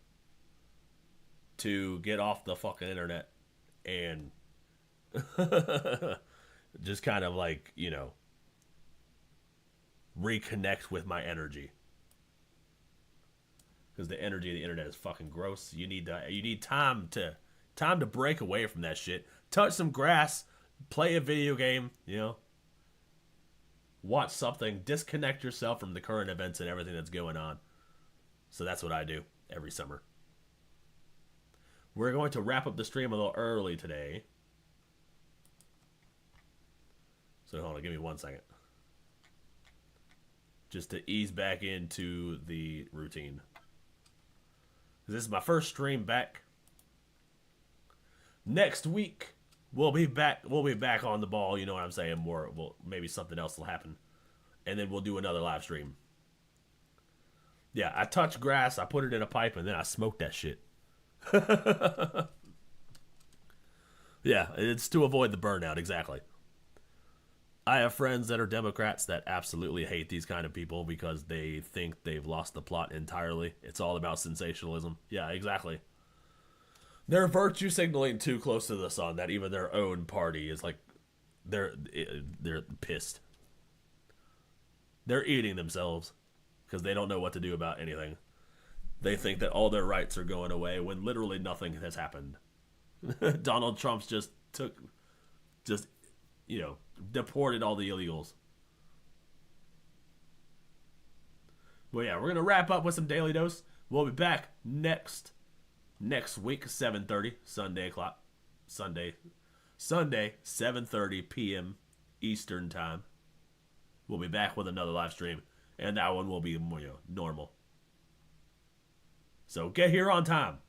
to get off the fucking internet and just kind of like, you know, reconnect with my energy. Because the energy of the internet is fucking gross. You need time to break away from that shit. Touch some grass, play a video game, you know. Watch something, disconnect yourself from the current events and everything that's going on. So that's what I do every summer. We're going to wrap up the stream a little early today. So hold on, give me 1 second. Just to ease back into the routine. This is my first stream back. Next week, We'll be back. We'll be back on the ball. You know what I'm saying? More. Well, maybe something else will happen, and then we'll do another live stream. Yeah, I touched grass. I put it in a pipe, and then I smoked that shit. Yeah, it's to avoid the burnout. Exactly. I have friends that are Democrats that absolutely hate these kind of people because they think they've lost the plot entirely. It's all about sensationalism. Yeah, exactly. They're virtue signaling too close to the sun that even their own party is like, they're pissed. They're eating themselves because they don't know what to do about anything. They think that all their rights are going away when literally nothing has happened. Donald Trump's just deported all the illegals. Well, yeah, we're going to wrap up with some Daily Dose. We'll be back next week, 7:30, Sunday, 7:30 p.m. Eastern Time. We'll be back with another live stream, and that one will be more, normal. So get here on time.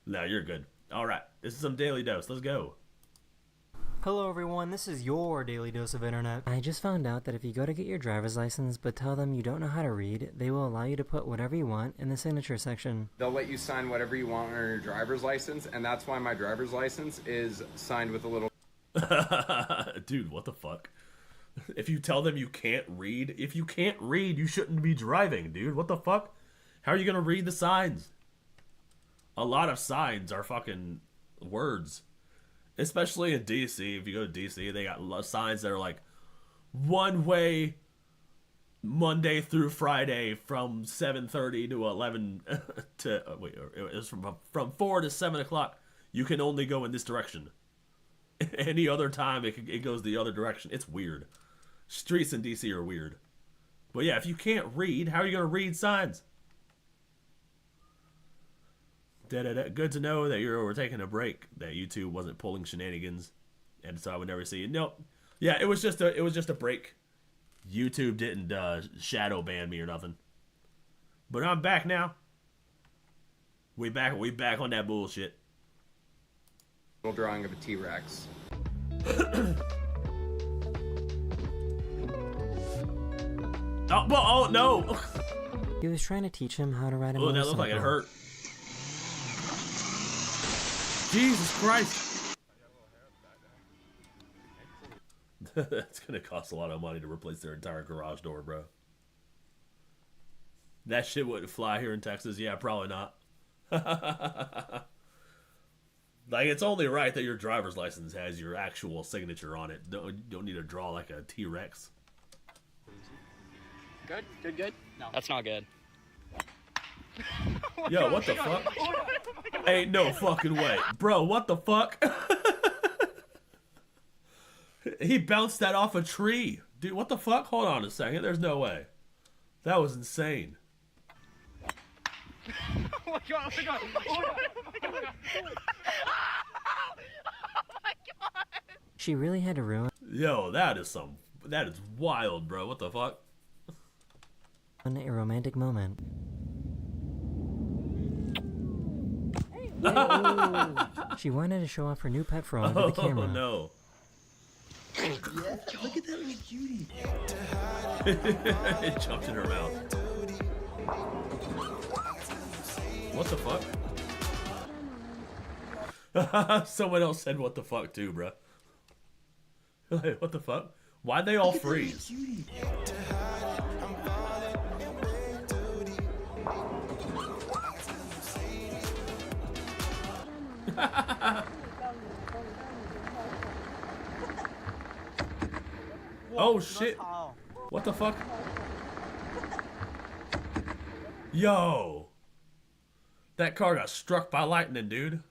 No, you're good. All right, this is some Daily Dose. Let's go. Hello everyone, this is your Daily Dose of Internet. I just found out that if you go to get your driver's license but tell them you don't know how to read, they will allow you to put whatever you want in the signature section. They'll let you sign whatever you want on your driver's license, and that's why my driver's license is signed with a little... Dude, what the fuck? If you tell them you can't read, you shouldn't be driving, dude. What the fuck? How are you gonna read the signs? A lot of signs are fucking words. Especially in DC. If you go to DC, they got signs that are like, one way Monday through Friday from 7:30 to 11 to... wait, it was from 4 to 7 o'clock. You can only go in this direction. Any other time, it goes the other direction. It's weird. Streets in DC are weird. But yeah, if you can't read, how are you going to read signs? Good to know that we're taking a break, that YouTube wasn't pulling shenanigans, and so I would never see it. Nope. Yeah, it was just a break. YouTube didn't shadow ban me or nothing. But I'm back now. We back on that bullshit. Little drawing of a T-Rex. Oh no! He was trying to teach him how to ride a motorcycle. Oh, that looked like it hurt. Jesus Christ! That's gonna cost a lot of money to replace their entire garage door, bro. That shit wouldn't fly here in Texas. Yeah, probably not. Like, it's only right that your driver's license has your actual signature on it. Don't need to draw like a T-Rex. Good? No. That's not good. Yo, what the fuck? Ain't no fucking way. Bro, what the fuck? He bounced that off a tree. Dude, what the fuck? Hold on a second. There's no way. That was insane. Oh my god, oh my god, oh my god. She really had to ruin Yo, that is wild, bro. What the fuck? a romantic moment. She wanted to show off her new pet frog to the camera. Oh no. Yeah, look at that little cutie. It jumped in her mouth. What the fuck? Someone else said what the fuck too, bro. Like, what the fuck? Why'd they all freeze? Oh shit. What the fuck? Yo. That car got struck by lightning, dude.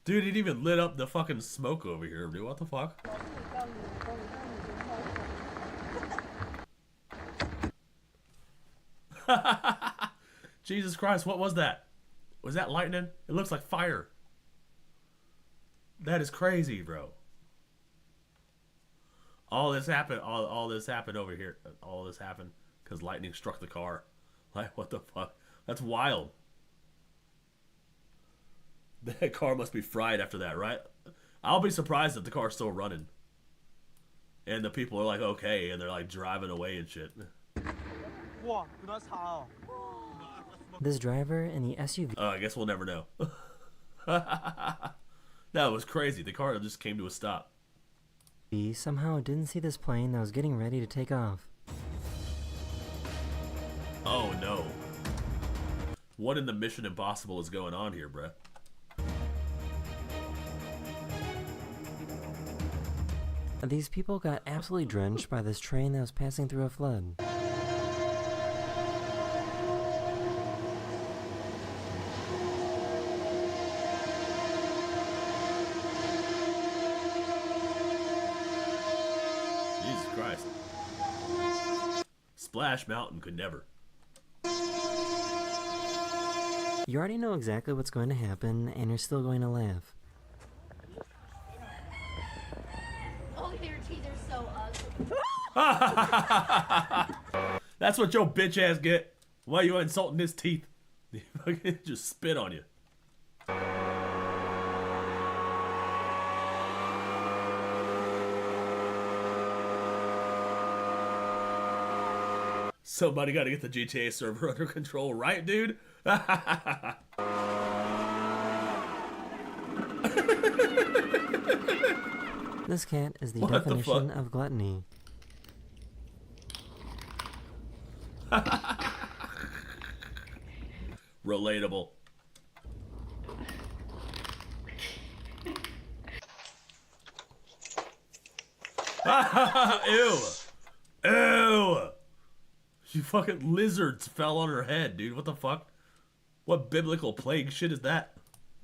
Dude, it even lit up the fucking smoke over here, dude. What the fuck? Jesus Christ, what was that? Was that lightning? It looks like fire. That is crazy, bro. All this happened. All this happened over here. All this happened because lightning struck the car. Like, what the fuck? That's wild. That car must be fried after that, right? I'll be surprised if the car's still running. And the people are like, okay, and they're like driving away and shit. This driver in the SUV. I guess we'll never know. That was crazy. The car just came to a stop. He somehow didn't see this plane that was getting ready to take off. Oh no. What in the Mission Impossible is going on here, bruh? These people got absolutely drenched by this train that was passing through a flood. Jesus Christ. Splash Mountain could never. You already know exactly what's going to happen, and you're still going to laugh. Oh, their teeth are so ugly. That's what your bitch ass get. Why you insulting his teeth? He fucking just spit on you. Somebody got to get the GTA server under control, right, dude? This cat is the definition of gluttony. Relatable. Ew. Ew. She fucking lizards fell on her head, dude. What the fuck? What biblical plague shit is that?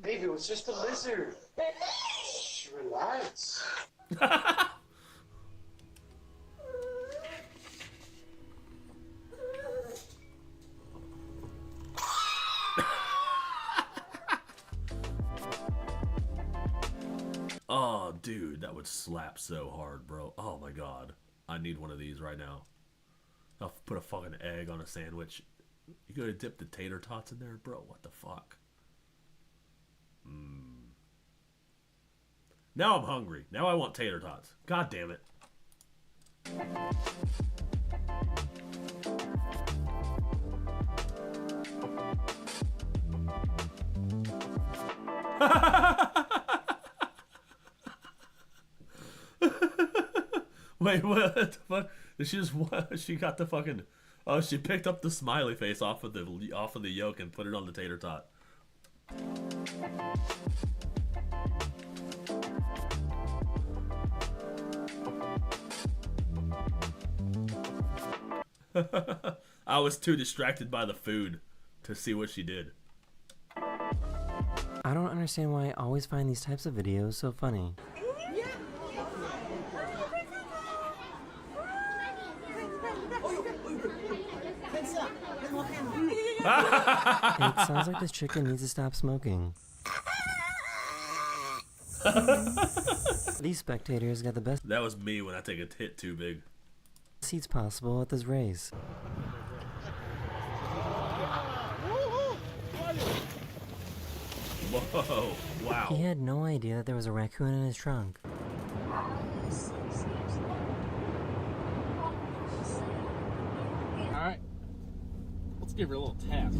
Baby, it was just a lizard. Shh, relax. Oh, dude, that would slap so hard, bro. Oh my god. I need one of these right now. I'll put a fucking egg on a sandwich. You gotta dip the tater tots in there, bro? What the fuck? Now I'm hungry. Now I want tater tots. God damn it. Wait, what the fuck? Did she just she got the fucking she picked up the smiley face off of the yolk and put it on the tater tot. I was too distracted by the food to see what she did. I don't understand why I always find these types of videos so funny. It sounds like this chicken needs to stop smoking. These spectators got the best. That was me when I take a hit too big. Seats possible at this race. Whoa, wow. He had no idea that there was a raccoon in his trunk. Alright. Let's give her a little tap.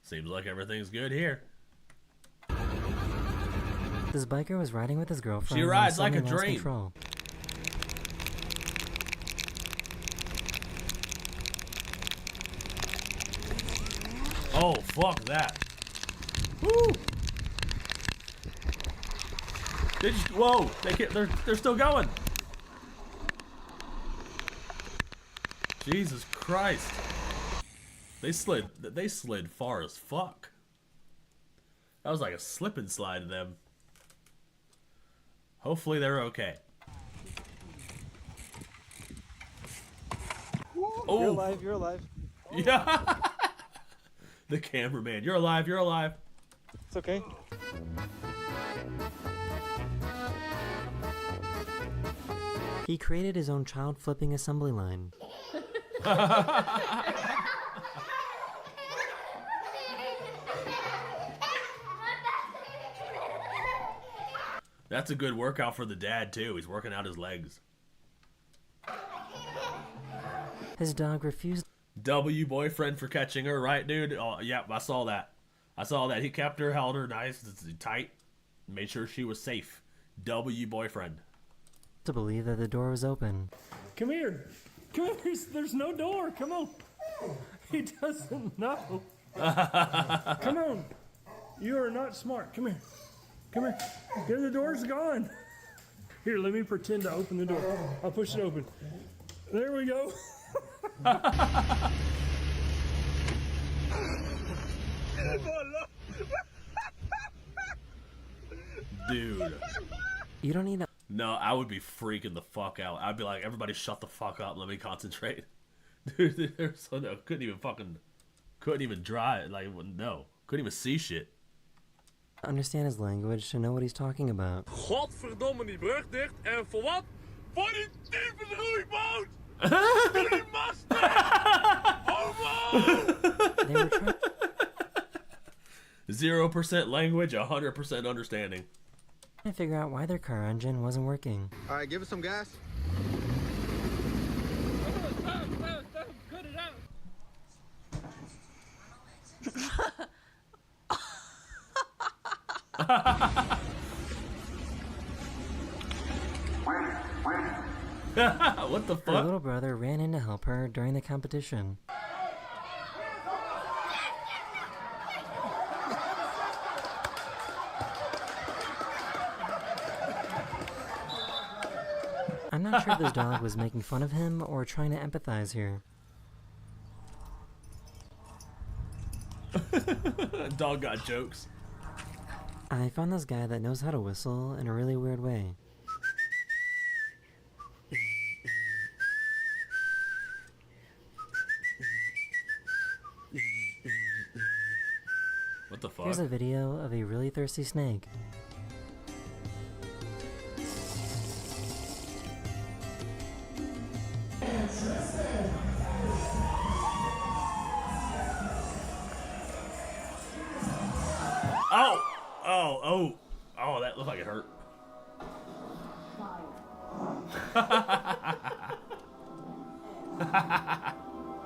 Seems like everything's good here. This biker was riding with his girlfriend. She rides like a dream. Control. Oh, fuck that. Woo! They just, whoa, they're still going. Jesus Christ. They slid far as fuck. That was like a slip and slide to them. Hopefully they're okay. You're alive, you're alive. Yeah. The cameraman. You're alive. You're alive. It's okay. He created his own child flipping assembly line. That's a good workout for the dad, too. He's working out his legs. His dog refused. W boyfriend for catching her, right, dude? Oh, yeah, I saw that. I saw that. He kept her, held her nice, tight, made sure she was safe. W boyfriend. To believe that the door was open. Come here. Come here. There's no door. Come on. He doesn't know. Come on. You are not smart. Come here. Come here. Here, the door's gone. Here, let me pretend to open the door. I'll push it open. There we go. Dude. You don't need to. No, I would be freaking the fuck out. I'd be like, everybody shut the fuck up. Let me concentrate. Dude, so no, couldn't even drive. Like, no. Couldn't even see shit. Understand his language to know what he's talking about. Godverdomme, die brug dicht. En voor wat? Voor die tyfus roeiboot! Die masten! They were trying. 0% language, 100% understanding. To figure out why their car engine wasn't working. All right, give us some gas. Cut it out. What the fuck? Her little brother ran in to help her during the competition. I'm not sure if this dog was making fun of him or trying to empathize here. Dog got jokes. I found this guy that knows how to whistle in a really weird way. What the fuck? Here's a video of a really thirsty snake. Oh, that looked like it hurt.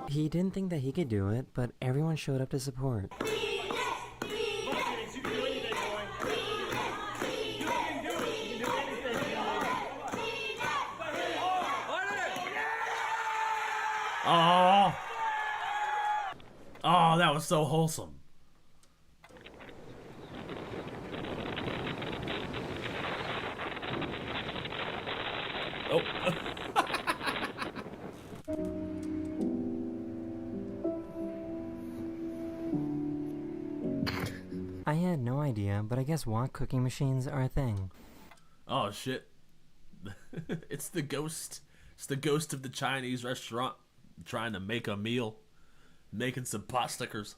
He didn't think that he could do it, but everyone showed up to support. Oh, that was so wholesome. Oh. I had no idea, but I guess wok cooking machines are a thing. Oh shit. It's the ghost. It's the ghost of the Chinese restaurant trying to make a meal. Making some pot stickers.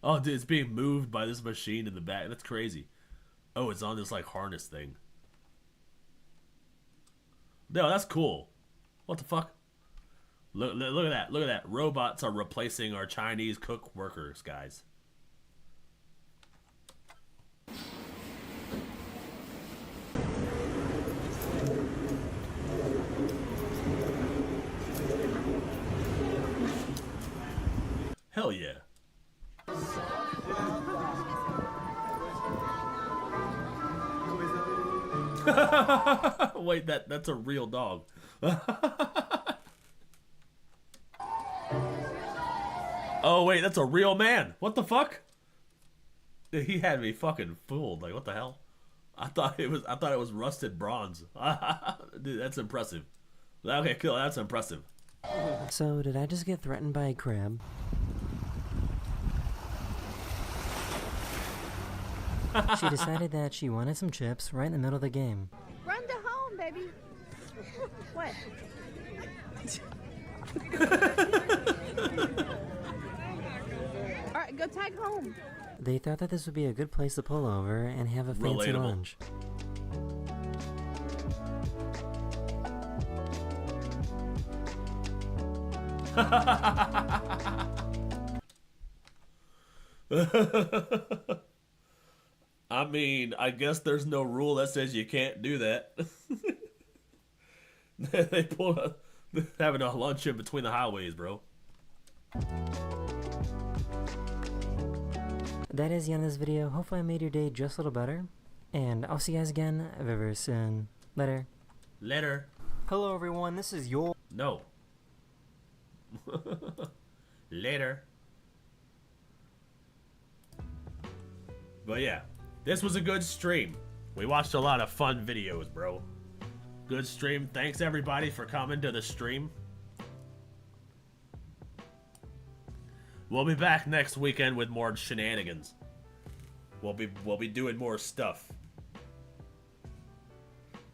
Oh, dude, it's being moved by this machine in the back. That's crazy. Oh, it's on this, like, harness thing. No, that's cool. What the fuck? Look at that. Look at that. Robots are replacing our Chinese cook workers, guys. Hell yeah. Wait, that's a real dog. Oh wait, that's a real man. What the fuck? He had me fucking fooled. Like, what the hell? I thought it was rusted bronze. Dude, that's impressive. Okay, cool. That's impressive. So, did I just get threatened by a crab? She decided that she wanted some chips right in the middle of the game. Run to home, baby. What? Alright, go tag home. They thought that this would be a good place to pull over and have a fancy Relatable. lunch. I mean, I guess there's no rule that says you can't do that. They pulled up having a lunch in between the highways, bro. That is the end of this video. Hopefully I made your day just a little better. And I'll see you guys again very soon. Later. Later. Hello everyone, this is your... No. Later. But yeah, this was a good stream. We watched a lot of fun videos, bro. Good stream. Thanks everybody for coming to the stream. We'll be back next weekend with more shenanigans. We'll be doing more stuff.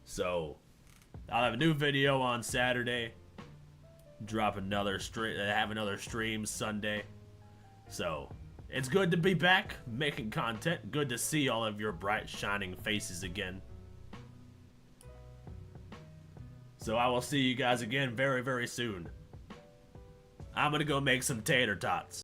So, I'll have a new video on Saturday. Drop another stream. Have another stream Sunday. So, it's good to be back making content. Good to see all of your bright, shining faces again. So I will see you guys again very, very soon. I'm gonna go make some tater tots.